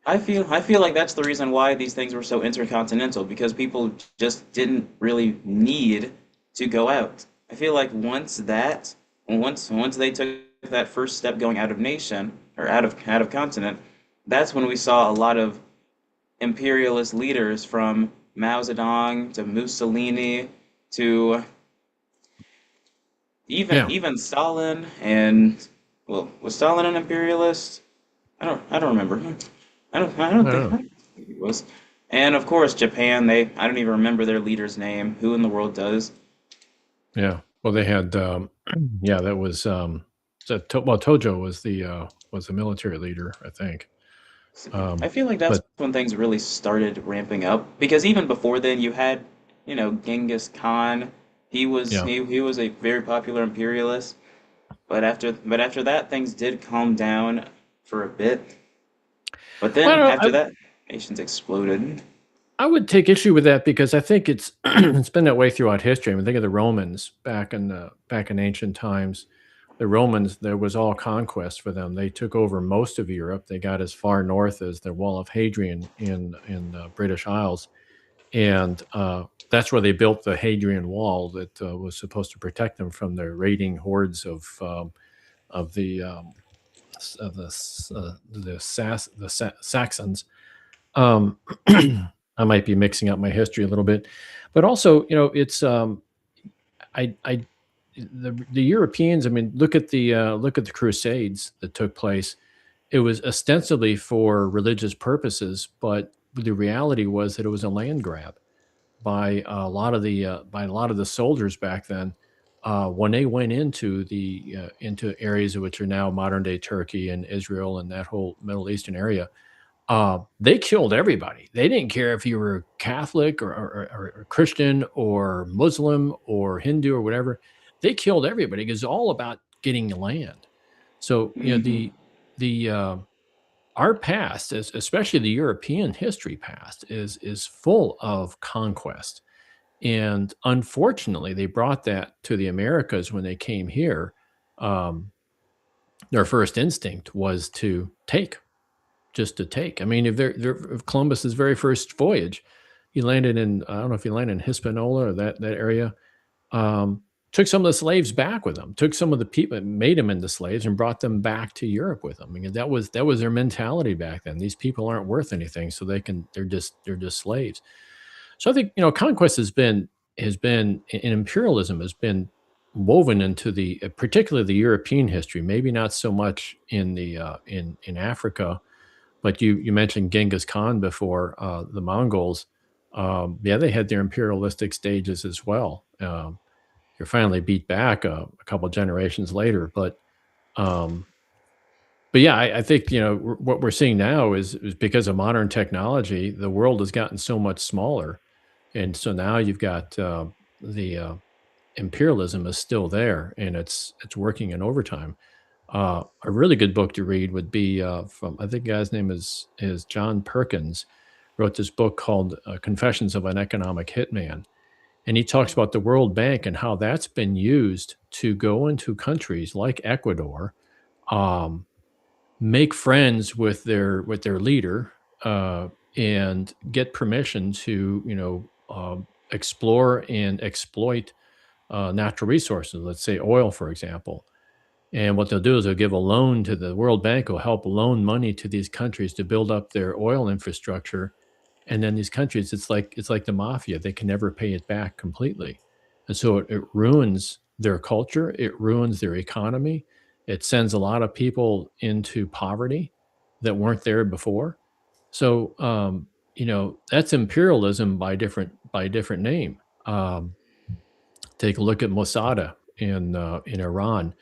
Speaker 1: I feel like that's the reason why these things were so intercontinental, because people just didn't really need to go out. I feel like once they took that first step going out of nation or out of continent, that's when we saw a lot of imperialist leaders from Mao Zedong to Mussolini. to
Speaker 2: Yeah.
Speaker 1: even Stalin and well, was Stalin an imperialist? I don't remember.
Speaker 2: I don't
Speaker 1: I
Speaker 2: know.
Speaker 1: don't think he was. And of course, Japan. I don't even remember their leader's name. Who in the world does?
Speaker 2: Yeah. Well, they had, yeah, that was, well, Tojo was the military leader, I think.
Speaker 1: I
Speaker 2: Um,
Speaker 1: feel like that's
Speaker 2: but
Speaker 1: when things really started ramping up because even before then you had, Genghis Khan.
Speaker 2: yeah.
Speaker 1: He was a very popular imperialist, but after that things did calm down for a bit. But then
Speaker 2: Well,
Speaker 1: after that, nations exploded.
Speaker 2: I would take issue with that because I think it's it's been that way throughout history. I mean, think of the Romans back in ancient times. The Romans, there was all conquest for them. They took over most of Europe. They got as far north as the Wall of Hadrian in British Isles, and that's where they built the Hadrian Wall that was supposed to protect them from the raiding hordes of the Saxons. Um, I might be mixing up my history a little bit, but also, it's I the Europeans. I mean, look at the Crusades that took place. It was ostensibly for religious purposes, but the reality was that it was a land grab by a lot of the soldiers back then. When they went into areas which are now modern day Turkey and Israel and that whole Middle Eastern area, they killed everybody. They didn't care if you were Catholic or Christian or Muslim or Hindu or whatever. They killed everybody because it's all about getting the land. So,
Speaker 1: Hmm.
Speaker 2: the our past, especially the European history past, is full of conquest, and unfortunately, they brought that to the Americas when they came here. Um, their first instinct was to take, just to take. I mean, if Columbus's very first voyage, he landed in, I don't know if he landed in Hispaniola or that area. Um, took some of the slaves back with him. Took some of the people, made them into slaves, and brought them back to Europe with them. I mean, that was their mentality back then. These people aren't worth anything, so they're just slaves. So I think, conquest has been and imperialism has been woven into the particularly the European history. Maybe not so much in the in Africa, but you mentioned Genghis Khan before, the Mongols. Yeah, they had their imperialistic stages as well. They're finally beat back a couple generations later, um, but yeah, I think, what we're seeing now is because of modern technology, the world has gotten so much smaller, and so now you've got the imperialism is still there, and it's working in overtime. A really good book to read would be from, I think the guy's name is John Perkins. Wrote this book called Confessions of an Economic Hitman, and he talks about the World Bank and how that's been used to go into countries like Ecuador, um, make friends with their leader, uh, and get permission to explore and exploit natural resources. Let's say oil, for example, and what they'll do is they'll give a loan to the World Bank, will help loan money to these countries to build up their oil infrastructure. And then these countries, it's like the mafia. They can never pay it back completely. And so it ruins their culture, it ruins their economy. It sends a lot of people into poverty that weren't there before. So that's imperialism by different name. Take a look at Mossad in Iran,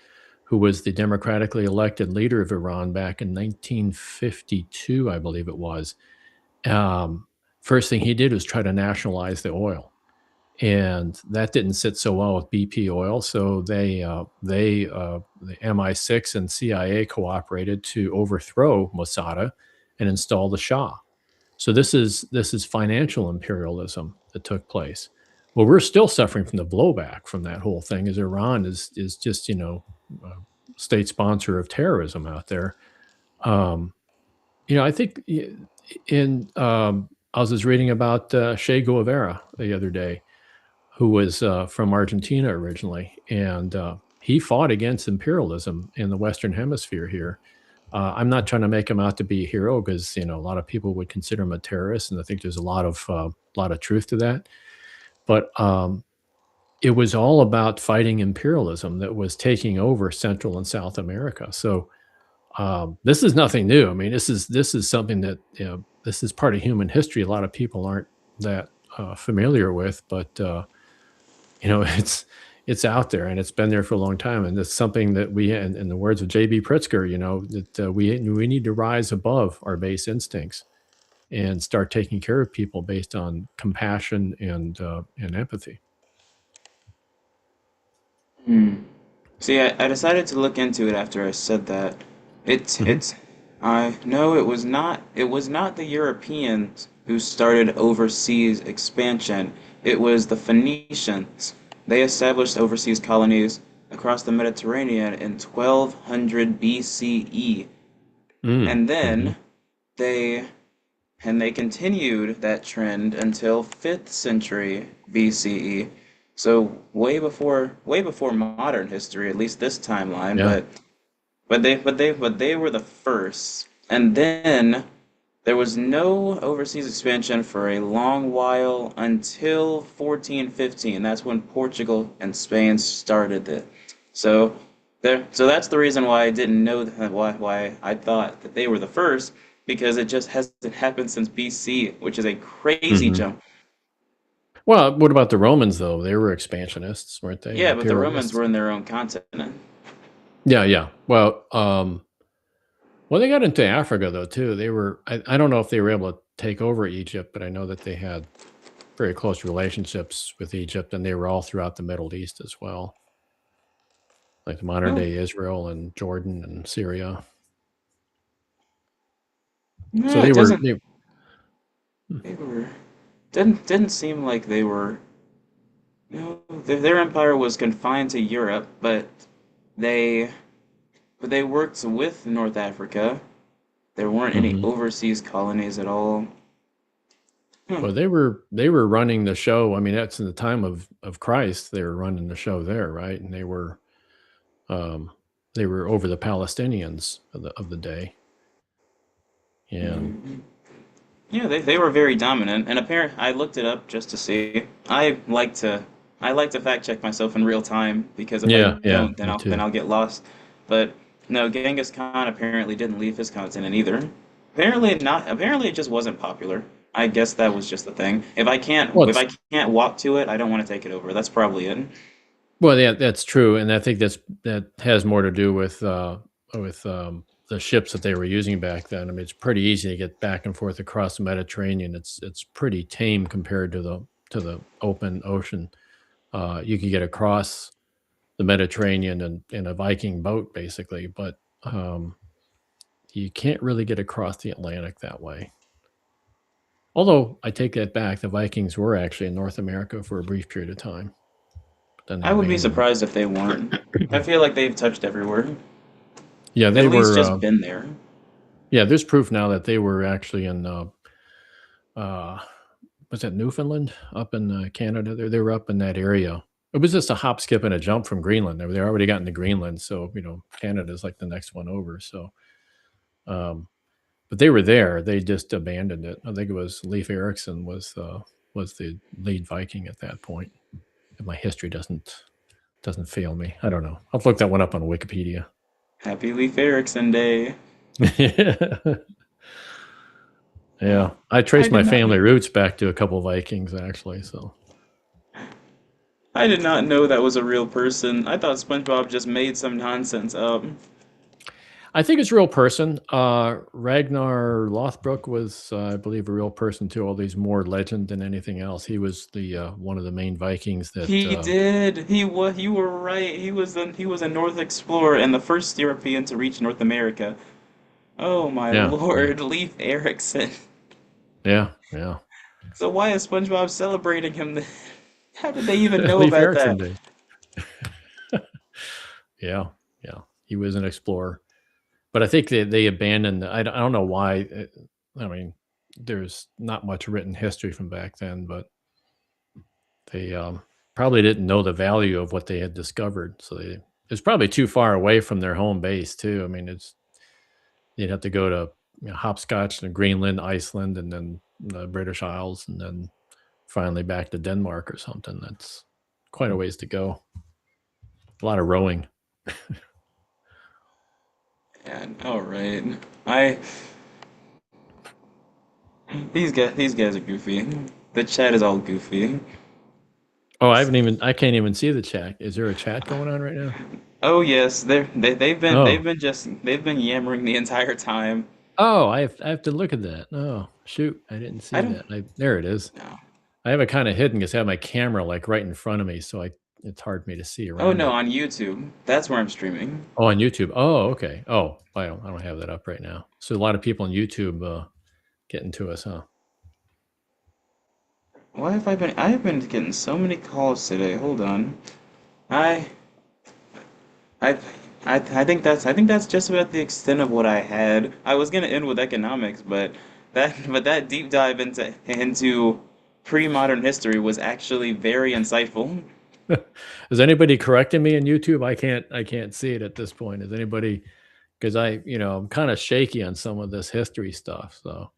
Speaker 2: who was the democratically elected leader of Iran back in 1952, I believe it was. Um, First thing he did was try to nationalize the oil, and that didn't sit so well with BP oil. So the MI6 and CIA cooperated to overthrow Mossad and install the Shah. So this is financial imperialism that took place. Well, we're still suffering from the blowback from that whole thing, as Iran is just a state sponsor of terrorism out there. Um, I think in I was just reading about Che Guevara the other day, who was from Argentina originally, and he fought against imperialism in the Western Hemisphere here. I'm not trying to make him out to be a hero because a lot of people would consider him a terrorist, and I think there's a lot of truth to that. But it was all about fighting imperialism that was taking over Central and South America. So this is nothing new. I mean, this is something that this is part of human history. A lot of people aren't that familiar with, but it's out there and it's been there for a long time, and it's something that we, in the words of J.B. Pritzker, that we need to rise above our base instincts and start taking care of people based on compassion and empathy.
Speaker 1: Hmm. See, I decided to look into it after I said that.
Speaker 2: Hmm.
Speaker 1: It's I no, it was not the Europeans who started overseas expansion. It was the Phoenicians. They established overseas colonies across the Mediterranean in 1200 BCE. And
Speaker 2: Mm-hmm.
Speaker 1: then they they continued that trend until 5th century BCE. So way before modern history, at least this timeline,
Speaker 2: Yeah.
Speaker 1: but they were the first. And then there was no overseas expansion for a long while until 1415. That's when Portugal and Spain started it. So so that's the reason why I didn't know that, why I thought that they were the first, because it just hasn't happened since BC, which is a crazy
Speaker 2: Hmm.
Speaker 1: jump.
Speaker 2: Well, what about the Romans though? They were expansionists, weren't they?
Speaker 1: Yeah, but the Romans
Speaker 2: Imperialists.
Speaker 1: were in their own continent.
Speaker 2: Yeah, yeah. Well, they got into Africa though too. They were. I don't know if they were able to take over Egypt, but I know that they had very close relationships with Egypt, and they were all throughout the Middle East as well, like the modern
Speaker 1: Oh,
Speaker 2: day Israel and Jordan and Syria. So
Speaker 1: no,
Speaker 2: they
Speaker 1: it
Speaker 2: were.
Speaker 1: doesn't. They were didn't seem like they were. No, their empire was confined to Europe, they but they worked with North Africa. There weren't any
Speaker 2: Hmm.
Speaker 1: overseas colonies at all. Hmm.
Speaker 2: Well, they were running the show. I mean, that's in the time of Christ. They were running the show there, right? And um, they were over the Palestinians of the day, and
Speaker 1: Mhm. Yeah, they were very dominant, and apparently I looked it up just to see. I like to fact check myself in real time, because if I
Speaker 2: yeah, yeah,
Speaker 1: don't, then
Speaker 2: me
Speaker 1: I'll
Speaker 2: too.
Speaker 1: get lost. But no, Genghis Khan apparently didn't leave his continent either. Apparently not. Apparently it just wasn't popular. I guess that was just the thing.
Speaker 2: Well,
Speaker 1: If I can't walk to it, I don't want to take it over. That's probably it.
Speaker 2: yeah, that's true, and I think that has more to do with the ships that they were using back then. I mean, it's pretty easy to get back and forth across the Mediterranean. It's pretty tame compared to the open ocean. You could get across the Mediterranean in a Viking boat, basically, but you can't really get across the Atlantic that way. Although I take that back, the Vikings were actually in North America for a brief period of time, but then they
Speaker 1: I would be
Speaker 2: abandoned
Speaker 1: surprised if they weren't. I
Speaker 2: it.
Speaker 1: feel like they've touched everywhere.
Speaker 2: Yeah,
Speaker 1: At
Speaker 2: they
Speaker 1: least
Speaker 2: were.
Speaker 1: just been there.
Speaker 2: Yeah, there's proof now that they were actually in. Uh, was that Newfoundland up in Canada? They were up in that area. It was just a hop, skip, and a jump from Greenland. They already gotten to Greenland, so Canada's like the next one over. So, um, but they were there. They just abandoned it. I think it was Leif Erikson was the lead Viking at that point. If my history doesn't fail me, I don't know. I'll look that one up on Wikipedia.
Speaker 1: Happy Leif Erikson Day.
Speaker 2: Yeah, I
Speaker 1: I
Speaker 2: traced
Speaker 1: did
Speaker 2: my
Speaker 1: not
Speaker 2: family roots back to a couple Vikings actually. So
Speaker 1: I did not know that was a real person. I thought SpongeBob just made some nonsense up.
Speaker 2: I think it's a real person. Ragnar Lothbrok was, I believe, a real person too. All these more legend than anything else. He was the one of the main Vikings that.
Speaker 1: He did. He was. You were right. He was a North explorer and the first European to reach North America. Oh my
Speaker 2: Yeah, yeah,
Speaker 1: Lord, Leif Erikson.
Speaker 2: yeah, yeah.
Speaker 1: So why is SpongeBob celebrating him then? How did they even know
Speaker 2: Leif
Speaker 1: about
Speaker 2: Erikson
Speaker 1: that?
Speaker 2: Day. Yeah, yeah. He was an explorer, but I think they abandoned. I don't know why. I mean, there's not much written history from back then, but they probably didn't know the value of what they had discovered. So it's probably too far away from their home base too. I mean, you'd have to go to hopscotch to Greenland, Iceland, and then the British Isles, and then finally back to Denmark or something. That's quite a ways to go. A lot of rowing.
Speaker 1: And all right, I these guys are goofy. The chat is all goofy.
Speaker 2: Oh, I can't even see the chat. Is there a chat going on right now?
Speaker 1: Oh yes, they've
Speaker 2: Oh,
Speaker 1: been just they've been yammering the entire time.
Speaker 2: oh, I have to look at that. Oh, shoot, I didn't
Speaker 1: I
Speaker 2: see
Speaker 1: don't
Speaker 2: that. There it is.
Speaker 1: know.
Speaker 2: I have it kind of hidden because I have my camera like right in front of me, so it's hard for me to see
Speaker 1: Oh
Speaker 2: around
Speaker 1: no,
Speaker 2: it.
Speaker 1: on YouTube. That's where I'm streaming.
Speaker 2: Oh, on YouTube. Oh, okay. Oh, I don't have that up right now. So a lot of people on YouTube getting to us, huh?
Speaker 1: Why have I been? I have been getting so many calls today. Hold on. I I I think that's just about the extent of what I had. I was gonna end with economics, but that deep dive into pre-modern history was actually very insightful.
Speaker 2: Is anybody correcting me on YouTube? I can't see it at this point. Is anybody because I'm kind of shaky on some of this history stuff. So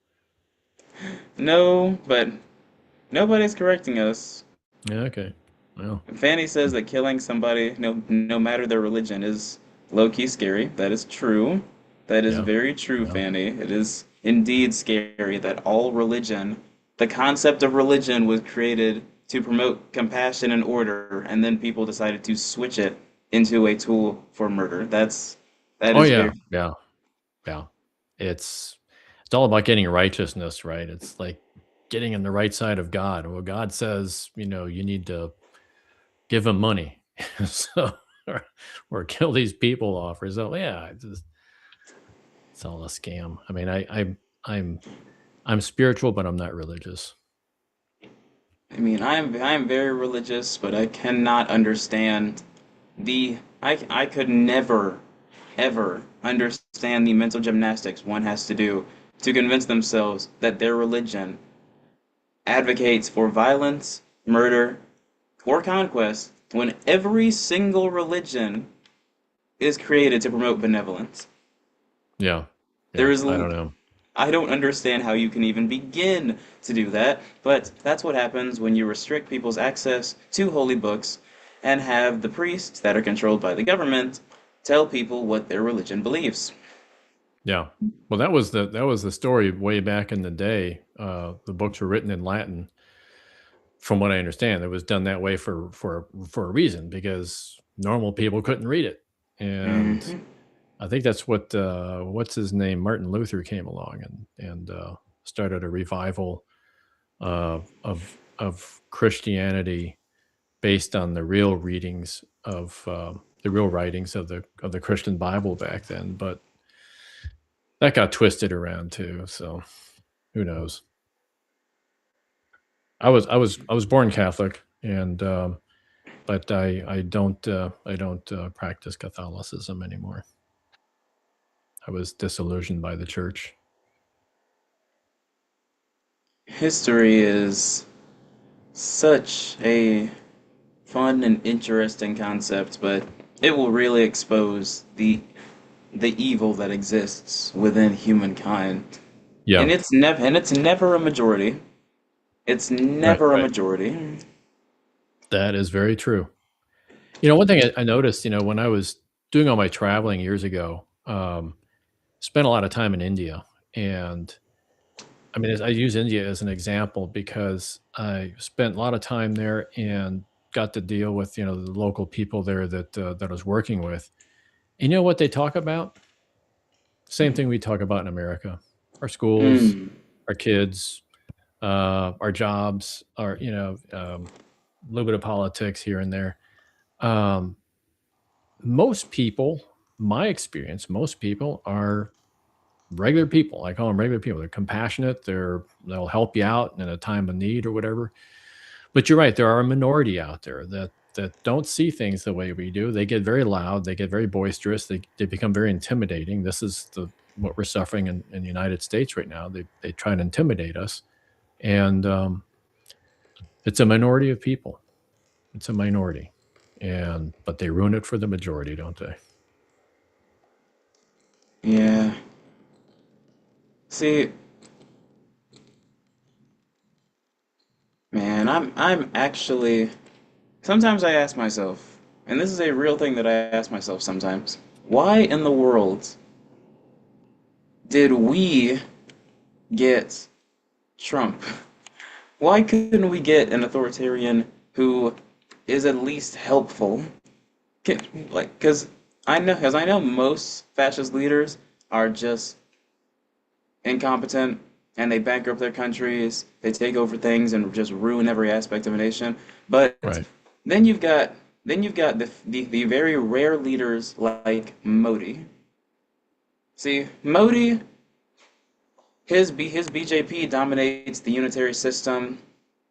Speaker 1: No, but nobody's correcting us.
Speaker 2: yeah, okay. Well,
Speaker 1: Fanny says that killing somebody, no matter their religion, is low-key scary. That is true. That is
Speaker 2: yeah,
Speaker 1: very true,
Speaker 2: yeah.
Speaker 1: Fanny. It is indeed scary that all religion, the concept of religion was created to promote compassion and order, and then people decided to switch it into a tool for murder. That
Speaker 2: Oh
Speaker 1: is
Speaker 2: yeah,
Speaker 1: very.
Speaker 2: yeah, yeah. It's it's all about getting righteousness, right? It's like getting on the right side of God. Well, God says, you need to give him money, so or kill these people off, or so. Yeah, it's all a scam. I mean, I'm I'm spiritual, but I'm not religious.
Speaker 1: I mean, I am very religious, but I cannot understand I could never ever understand the mental gymnastics one has to do to convince themselves that their religion advocates for violence, murder, or conquest when every single religion is created to promote benevolence.
Speaker 2: Yeah,
Speaker 1: There
Speaker 2: yeah.
Speaker 1: is
Speaker 2: I
Speaker 1: l-
Speaker 2: don't know.
Speaker 1: I don't understand how you can even begin to do that, but that's what happens when you restrict people's access to holy books and have the priests that are controlled by the government tell people what their religion believes.
Speaker 2: Yeah. Well, that was the story way back in the day. The books were written in Latin, from what I understand. It was done that way for a reason because normal people couldn't read it, and
Speaker 1: Hmm.
Speaker 2: I think that's what's his name, Martin Luther came along and started a revival of Christianity based on the real readings of the real writings of the Christian Bible back then, but that got twisted around too. So who knows? I was born Catholic, and but I don't practice Catholicism anymore. I was disillusioned by the church.
Speaker 1: History is such a fun and interesting concept, but it will really expose the evil that exists within humankind.
Speaker 2: Yeah,
Speaker 1: And it's never a majority. It's
Speaker 2: right,
Speaker 1: never a
Speaker 2: right.
Speaker 1: majority.
Speaker 2: That is very true. One thing I noticed, when I was doing all my traveling years ago, spent a lot of time in India, and I mean, I use India as an example because I spent a lot of time there and got to deal with the local people there that I was working with. And you know what they talk about? Same thing we talk about in America: our schools,
Speaker 1: Mm.
Speaker 2: our kids, our jobs, our a little bit of politics here and there. Um, Most people, my experience, most people are regular people. I call them regular people. They're compassionate. They'll help you out in a time of need or whatever. But you're right. There are a minority out there that don't see things the way we do. They get very loud. They get very boisterous. They become very intimidating. This is what we're suffering in the United States right now. They try and intimidate us, and it's a minority of people. It's a minority, and but they ruin it for the majority, don't they?
Speaker 1: Yeah. See, man, I'm actually sometimes I ask myself, and this is a real thing that I ask myself sometimes, why in the world did we get Trump? Why couldn't we get an authoritarian who is at least helpful? Like, because I know most fascist leaders are just incompetent and they bankrupt their countries, they take over things and just ruin every aspect of a nation. But
Speaker 2: Right.
Speaker 1: then you've got the very rare leaders like Modi. See, Modi, his BJP dominates the unitary system,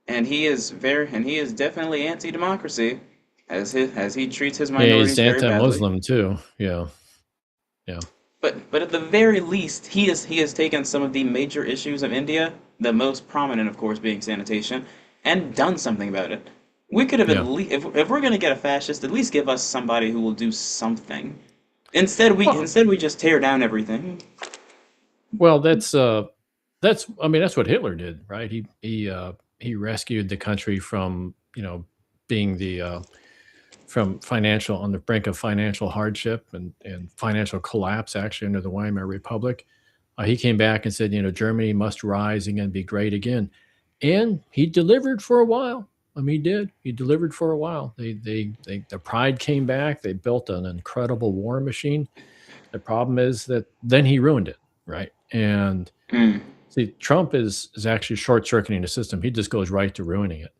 Speaker 1: and he is definitely anti-democracy, as he treats his
Speaker 2: Yeah, he's
Speaker 1: minorities very badly.
Speaker 2: anti-Muslim too. Yeah. Yeah.
Speaker 1: But at the very least, he has taken some of the major issues of India, the most prominent, of course, being sanitation, and done something about it. We could have at
Speaker 2: Yeah.
Speaker 1: least, if we're gonna get a fascist, at least give us somebody who will do something.
Speaker 2: Well,
Speaker 1: Instead we just tear down everything.
Speaker 2: well, that's I mean that's what Hitler did, right? He rescued the country from being the from financial on the brink of financial hardship and financial collapse actually under the Weimar Republic. He came back and said, Germany must rise again, be great again, and he delivered for a while. I mean, he did. He delivered for a while. The pride came back. They built an incredible war machine. The problem is that then he ruined it, right? And
Speaker 1: Mm,
Speaker 2: see, Trump is actually short circuiting the system. He just goes right to ruining it.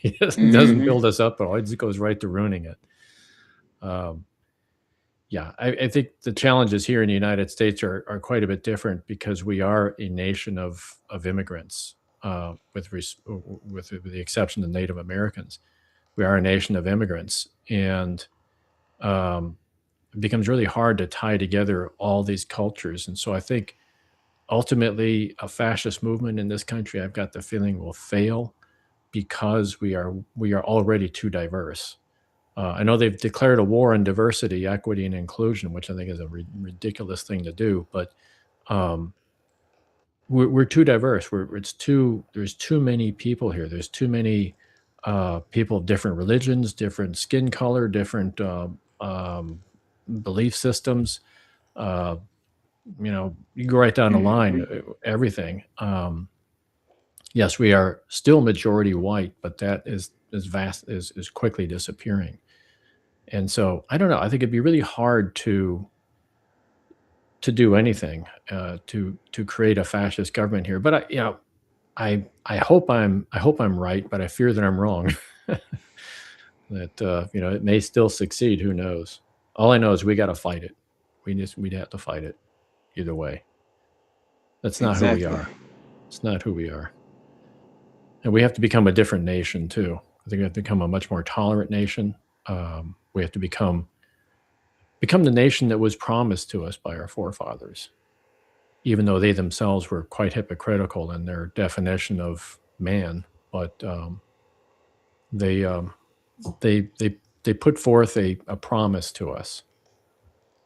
Speaker 2: He doesn't
Speaker 1: hmm
Speaker 2: build us up at all. He just goes right to ruining it. Um, yeah, I think the challenges here in the United States are quite a bit different because we are a nation of immigrants, with the exception of Native Americans. We are a nation of immigrants, and um, it becomes really hard to tie together all these cultures. And so I think ultimately a fascist movement in this country, I've got the feeling, will fail because we are already too diverse. I know they've declared a war on diversity, equity, and inclusion, which I think is a ridiculous thing to do. But um, we're too diverse. There's too many people here. There's too many people of different religions, different skin color, different belief systems. Uh, you go right down the line,
Speaker 1: hmm
Speaker 2: everything. Yes, we are still majority white, but that is quickly disappearing. And so I don't know. I think it'd be really hard to do anything to create a fascist government here. But I hope I'm right, but I fear that I'm wrong. That it may still succeed. Who knows? All I know is we got to fight it. We'd have to fight it either way. That's not who we
Speaker 1: exactly.
Speaker 2: are. It's not who we are, and we have to become a different nation too. I think we have to become a much more tolerant nation. We have to become the nation that was promised to us by our forefathers, even though they themselves were quite hypocritical in their definition of man. But they, um, they put forth a promise to us,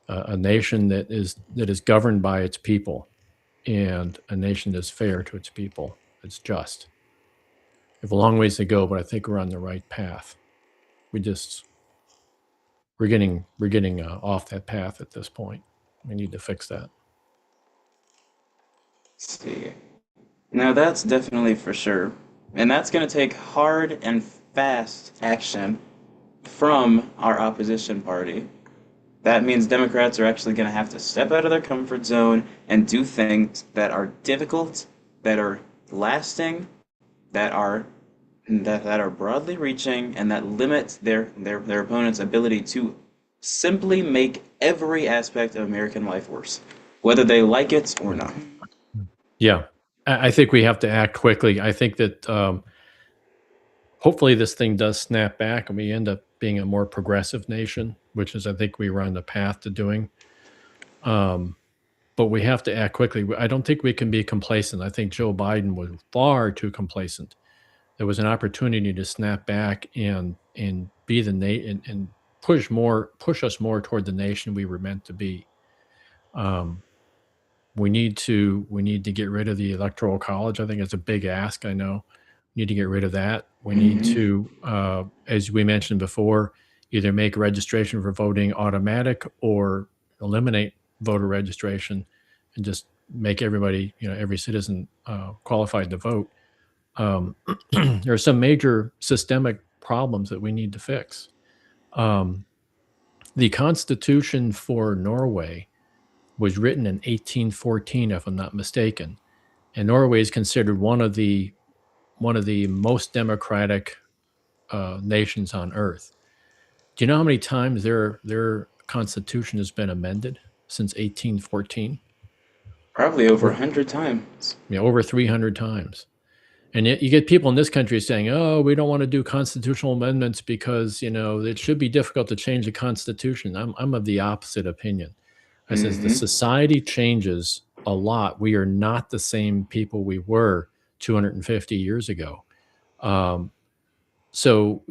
Speaker 2: a nation that is governed by its people, and a nation that's fair to its people. It's just. We have a long ways to go, but I think we're on the right path. We just we're getting off that path at this point. We need to fix that.
Speaker 1: See. Now that's definitely for sure. And that's going to take hard and fast action from our opposition party. That means Democrats are actually going to have to step out of their comfort zone and do things that are difficult, that are lasting, that are that are broadly reaching, and that limit their opponent's ability to simply make every aspect of American life worse, whether they like it or not.
Speaker 2: Yeah, I think we have to act quickly. I think that hopefully this thing does snap back and we end up being a more progressive nation, which is I think we were on the path to doing. Um, but we have to act quickly. I don't think we can be complacent. I think Joe Biden was far too complacent. There was an opportunity to snap back and be the and push us more toward the nation we were meant to be. Um, we need to get rid of the electoral college. I think it's a big ask. I know. Need to get rid of that. We need
Speaker 1: Hmm.
Speaker 2: to, as we mentioned before, either make registration for voting automatic or eliminate voter registration and just make everybody, every citizen qualified to vote. Um, there are some major systemic problems that we need to fix. Um, the Constitution for Norway was written in 1814, if I'm not mistaken, and Norway is considered one of the most democratic nations on earth. Do you know how many times their constitution has been amended since 1814?
Speaker 1: Probably over a
Speaker 2: Over,
Speaker 1: hundred times.
Speaker 2: over 300 times. And yet you get people in this country saying, "Oh, we don't want to do constitutional amendments because it should be difficult to change the constitution." I'm of the opposite opinion. I says the
Speaker 1: Hmm.
Speaker 2: society changes a lot. We are not the same people we were 250 years ago. Um, so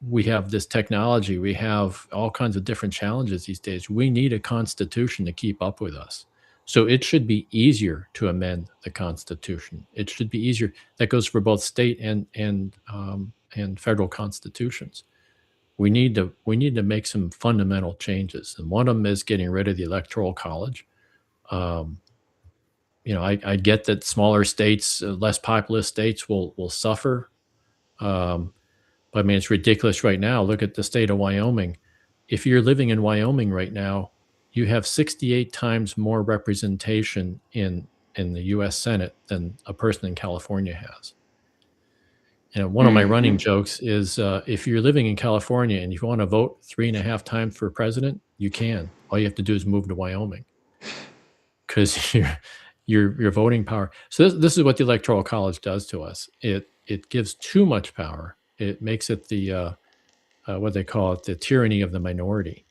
Speaker 2: we have this technology. We have all kinds of different challenges these days. We need a constitution to keep up with us. So it should be easier to amend the constitution. It should be easier. That goes for both state and federal constitutions. We need to make some fundamental changes, and one of them is getting rid of the electoral college. um, I get that smaller states, less populous states will suffer. um, but I mean, it's ridiculous right now. Look at the state of Wyoming. If you're living in Wyoming right now, you have 68 times more representation in the US Senate than a person in California has. And one of my running
Speaker 1: Hmm.
Speaker 2: jokes is, if you're living in California and if you want to vote 3.5 times for president, you can. All you have to do is move to Wyoming because your voting power. So this is what the Electoral College does to us. It gives too much power. It makes it what they call it, the tyranny of the minority.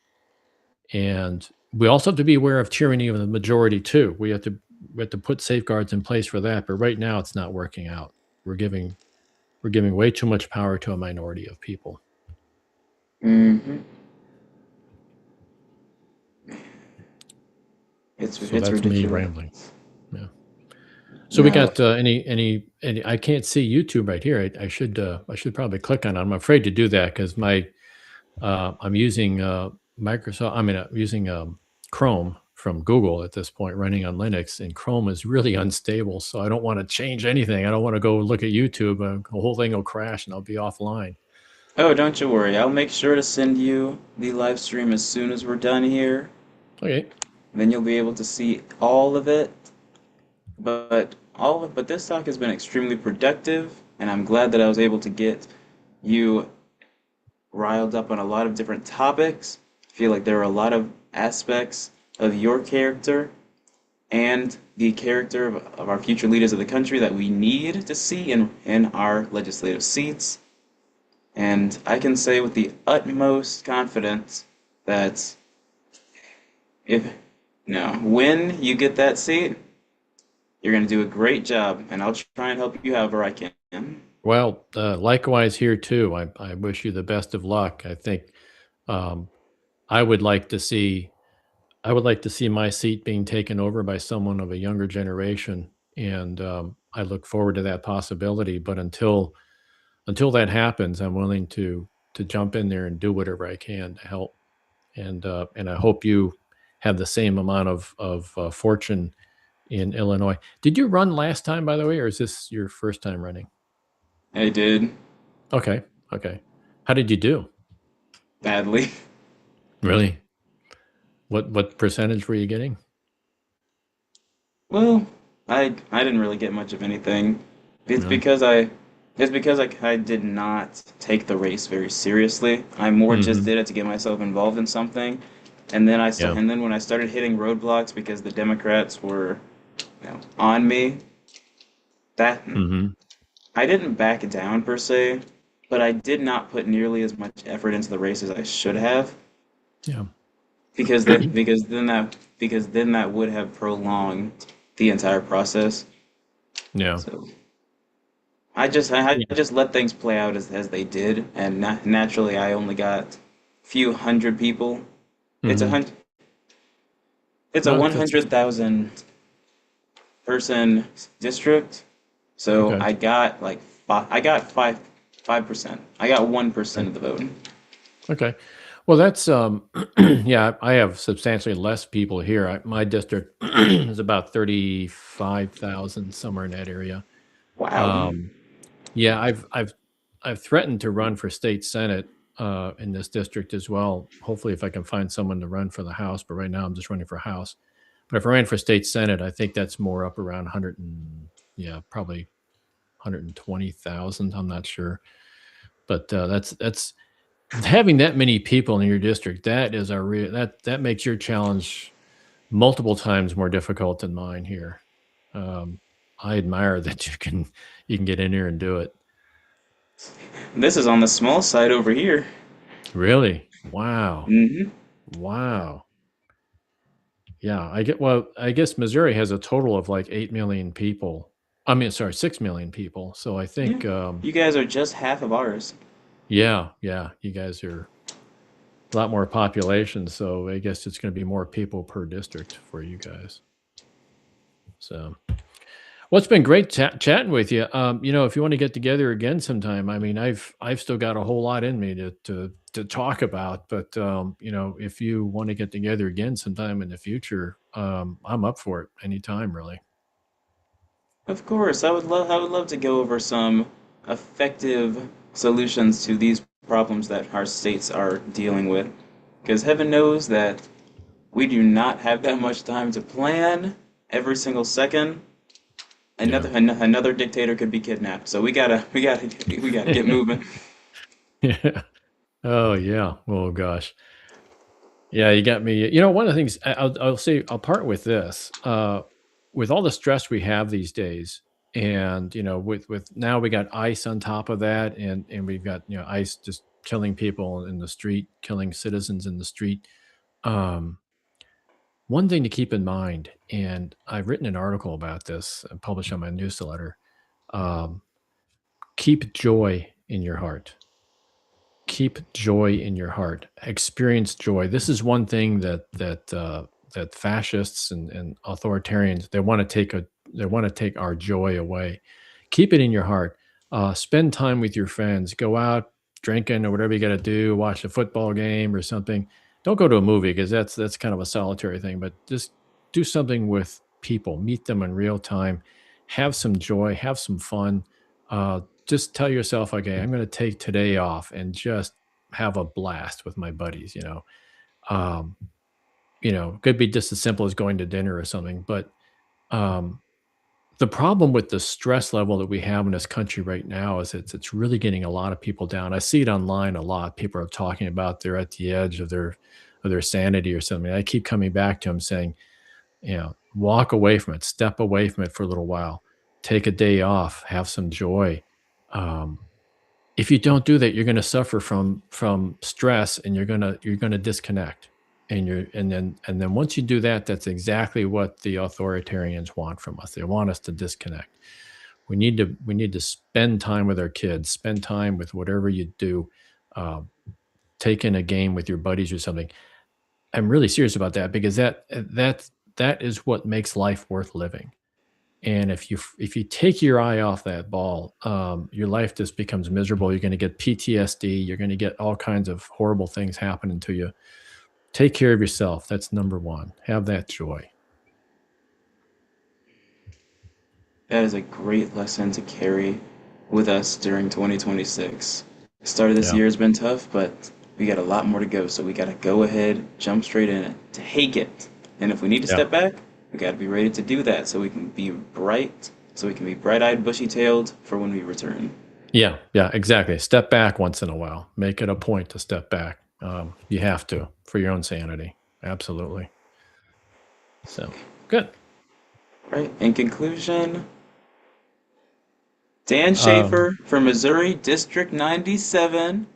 Speaker 2: And we also have to be aware of tyranny of the majority too. We have to put safeguards in place for that. But right now, it's not working out. We're giving we're giving way too much power to a minority of people.
Speaker 1: Hmm.
Speaker 2: So
Speaker 1: It's
Speaker 2: that's me
Speaker 1: ridiculous.
Speaker 2: rambling. Yeah. So we
Speaker 1: Now,
Speaker 2: got any? I can't see YouTube right here. I should probably click on it. I'm afraid to do that because I'm using Microsoft. I mean, I'm using Chrome from Google at this point, running on Linux, and Chrome is really unstable. So I don't want to change anything. I don't want to go look at YouTube. The whole thing will crash, and I'll be offline.
Speaker 1: oh, don't you worry. I'll make sure to send you the live stream as soon as we're done here.
Speaker 2: Okay.
Speaker 1: Then you'll be able to see all of it. But this talk has been extremely productive, and I'm glad that I was able to get you riled up on a lot of different topics. I feel like there are a lot of aspects of your character and the character of our future leaders of the country that we need to see in our legislative seats. And I can say with the utmost confidence that if no, when you get that seat, you're going to do a great job, and I'll try and help you however I can.
Speaker 2: Well, likewise here too. I wish you the best of luck. I think um, I would like to see I would like to see my seat being taken over by someone of a younger generation, and I look forward to that possibility. But until that happens, I'm willing to jump in there and do whatever I can to help. And I hope you have the same amount of fortune in Illinois. Did you run last time, by the way, or is this your first time running?
Speaker 1: I did
Speaker 2: Okay, okay. How did you do?
Speaker 1: badly.
Speaker 2: Really? What percentage were you getting?
Speaker 1: Well, I didn't really get much of anything. It's
Speaker 2: Really?
Speaker 1: because I it's because I did not take the race very seriously. I more just
Speaker 2: Hmm.
Speaker 1: did it to get myself involved in something.
Speaker 2: Yeah.
Speaker 1: And then when I started hitting roadblocks because the Democrats were, on me, that
Speaker 2: Hmm.
Speaker 1: I didn't back down per se, but I did not put nearly as much effort into the race as I should have
Speaker 2: Yeah.
Speaker 1: because then that would have prolonged the entire process.
Speaker 2: Yeah.
Speaker 1: So I
Speaker 2: Yeah.
Speaker 1: just let things play out as they did, and naturally I only got few hundred people. It's a
Speaker 2: Hmm.
Speaker 1: hundred. It's a
Speaker 2: No,
Speaker 1: one
Speaker 2: that's
Speaker 1: hundred thousand person district, so
Speaker 2: okay.
Speaker 1: I got like I got 5%. I got 1%
Speaker 2: Okay.
Speaker 1: of the vote.
Speaker 2: Okay. Well, that's yeah, I have substantially less people here. My district is about 35,000, somewhere in that area.
Speaker 1: Wow.
Speaker 2: Um, yeah, I've threatened to run for state senate in this district as well. Hopefully, if I can find someone to run for the House, but right now I'm just running for House. But if I ran for state senate, I think that's more up around 100 and yeah, probably 120,000. I'm not sure, but that's having that many people in your district. That is a real that makes your challenge multiple times more difficult than mine here. Um, I admire that you can get in here and do it.
Speaker 1: This is on the small side over here.
Speaker 2: Really? Wow.
Speaker 1: Hmm.
Speaker 2: Wow. Yeah, I guess Missouri has a total of like 8 million people. I mean, sorry, 6 million people. So I
Speaker 1: Yeah.
Speaker 2: think
Speaker 1: You guys are just half of ours.
Speaker 2: yeah, yeah, you guys are a lot more population, so I guess it's going to be more people per district for you guys. So, well, it's been great chatting with you. If you want to get together again sometime, I mean, I've still got a whole lot in me to talk about, but if you want to get together again sometime in the future, I'm up for it anytime, really.
Speaker 1: Of course, I would love to go over some effective solutions to these problems that our states are dealing with. Because heaven knows that we do not have that much time to plan every single second.
Speaker 2: Yeah.
Speaker 1: Another dictator could be kidnapped. So we gotta get moving.
Speaker 2: Yeah. Oh yeah. Oh gosh. Yeah, you got me. One of the things I'll say, I'll part with this. With all the stress we have these days, and with now we got ICE on top of that, and we've got ICE just killing people in the street, killing citizens in the street. Um, One thing to keep in mind, and I've written an article about this and published on my newsletter. Um, Keep joy in your heart. Keep joy in your heart. Experience joy. This is one thing that fascists and authoritarians, they want to take our joy away. Keep it in your heart. Spend time with your friends. Go out drinking or whatever you got to do. Watch a football game or something. Don't go to a movie because that's kind of a solitary thing. But just do something with people. Meet them in real time. Have some joy. Have some fun. Just tell yourself, okay, I'm going to take today off and just have a blast with my buddies. Um, could be just as simple as going to dinner or something. But um, the problem with the stress level that we have in this country right now is it's really getting a lot of people down. I see it online a lot. People are talking about they're at the edge of their sanity or something. I keep coming back to them saying, walk away from it, step away from it for a little while, take a day off, have some joy. Um, if you don't do that, you're going to suffer from stress, and you're going to disconnect. And then once you do that, that's exactly what the authoritarians want from us. They want us to disconnect. We need to spend time with our kids, spend time with whatever you do, um, take in a game with your buddies or something. I'm really serious about that because that is what makes life worth living. And if you take your eye off that ball, your life just becomes miserable. You're going to get PTSD. You're going to get all kinds of horrible things happening to you. Take care of yourself. That's number one. Have that joy.
Speaker 1: That is a great lesson to carry with us during 2026. The start of this
Speaker 2: Yeah.
Speaker 1: year has been tough, but we got a lot more to go. So we got to go ahead, jump straight in it, take it. And if we need to
Speaker 2: Yeah.
Speaker 1: step back, we got to be ready to do that so we can be bright-eyed, bushy-tailed for when we return.
Speaker 2: Yeah. Yeah. Exactly. Step back once in a while. Make it a point to step back. You have to for your own sanity. Absolutely. So good.
Speaker 1: Right? In conclusion, Dan
Speaker 2: Um,
Speaker 1: Schaefer for Missouri District 97.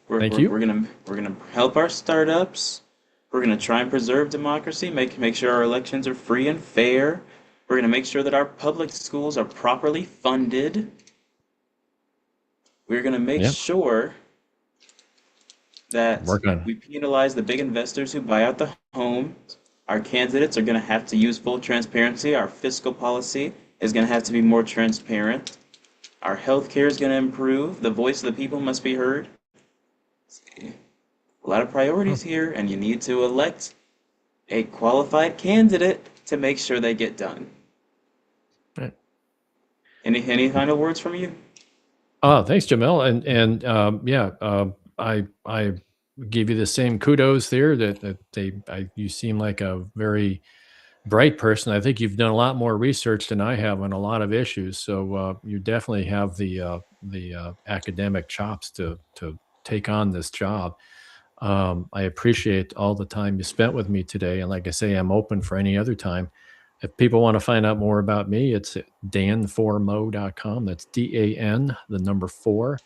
Speaker 2: Thank you.
Speaker 1: We're gonna help our startups. We're gonna try and preserve democracy, make sure our elections are free and fair. We're gonna make sure that our public schools are properly funded. We're gonna make
Speaker 2: Yeah.
Speaker 1: sure that
Speaker 2: Work on.
Speaker 1: we penalize the big investors who buy out the homes. Our candidates are gonna have to use full transparency. Our fiscal policy is gonna have to be more transparent. Our healthcare is going to improve. The voice of the people must be heard. A lot of
Speaker 2: Oh,
Speaker 1: priorities here, and you need to elect a qualified candidate to make sure they get done.
Speaker 2: right.
Speaker 1: Any final words from you?
Speaker 2: Oh, thanks, Jamel, and yeah, I give you the same kudos there. You seem like a very bright person. I think you've done a lot more research than I have on a lot of issues. So you definitely have the academic chops to take on this job. I appreciate all the time you spent with me today, and like I say, I'm open for any other time. If people want to find out more about me, it's at dan4mo.com. That's DAN, the number four,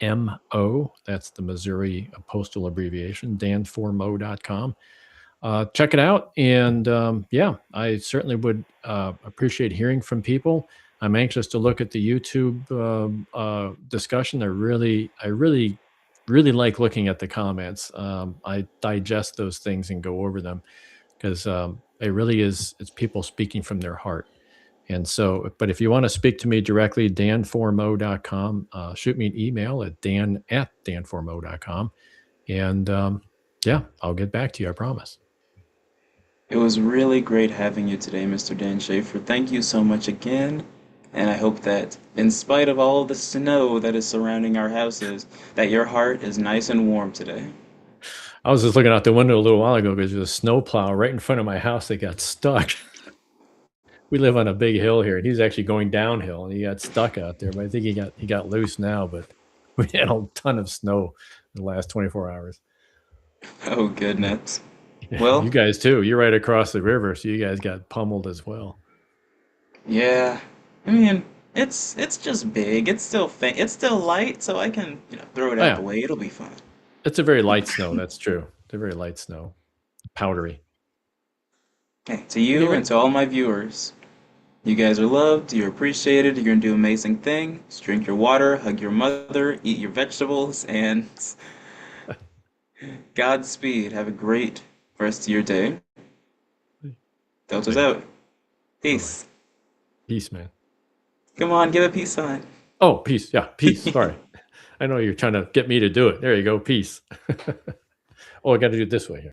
Speaker 2: MO. That's the Missouri postal abbreviation, dan4mo.com. Check it out. And yeah, I certainly would appreciate hearing from people. I'm anxious to look at the YouTube discussion. Really like looking at the comments. I digest those things and go over them because it really is, it's people speaking from their heart. And so, but if you want to speak to me directly, dan4mo.com, shoot me an email at dan4mo.com. And yeah, I'll get back to you, I promise.
Speaker 1: It was really great having you today, Mr. Dan Schaefer. Thank you so much again. And I hope that, in spite of all the snow that is surrounding our houses, that your heart is nice and warm today.
Speaker 2: I was just looking out the window a little while ago because there's a snowplow right in front of my house that got stuck. We live on a big hill here, and he's actually going downhill, and he got stuck out there. But I think he got loose now. But we had a ton of snow in the last 24 hours.
Speaker 1: Oh, goodness.
Speaker 2: Yeah, you
Speaker 1: Well,
Speaker 2: guys too. You're right across the river, so you guys got pummeled as well.
Speaker 1: yeah. I mean, it's just big. It's still light, so I can, throw it
Speaker 2: Oh
Speaker 1: out the
Speaker 2: yeah,
Speaker 1: way. It'll be fine.
Speaker 2: it's a very light snow. That's true. It's a very light snow, powdery.
Speaker 1: Hey, to
Speaker 2: But
Speaker 1: you
Speaker 2: you're
Speaker 1: and
Speaker 2: right.
Speaker 1: to all my viewers, you guys are loved, you're appreciated, you're gonna do amazing things. Drink your water, hug your mother, eat your vegetables, and Godspeed. Have a great rest of your day. Delta's
Speaker 2: Thanks.
Speaker 1: out.
Speaker 2: Bye bye.
Speaker 1: Peace.
Speaker 2: Peace, man.
Speaker 1: Come on, give a peace sign.
Speaker 2: Oh, peace. Yeah, peace. Sorry. I know you're trying to get me to do it. There you go. Peace. Oh, I got to do it this way here.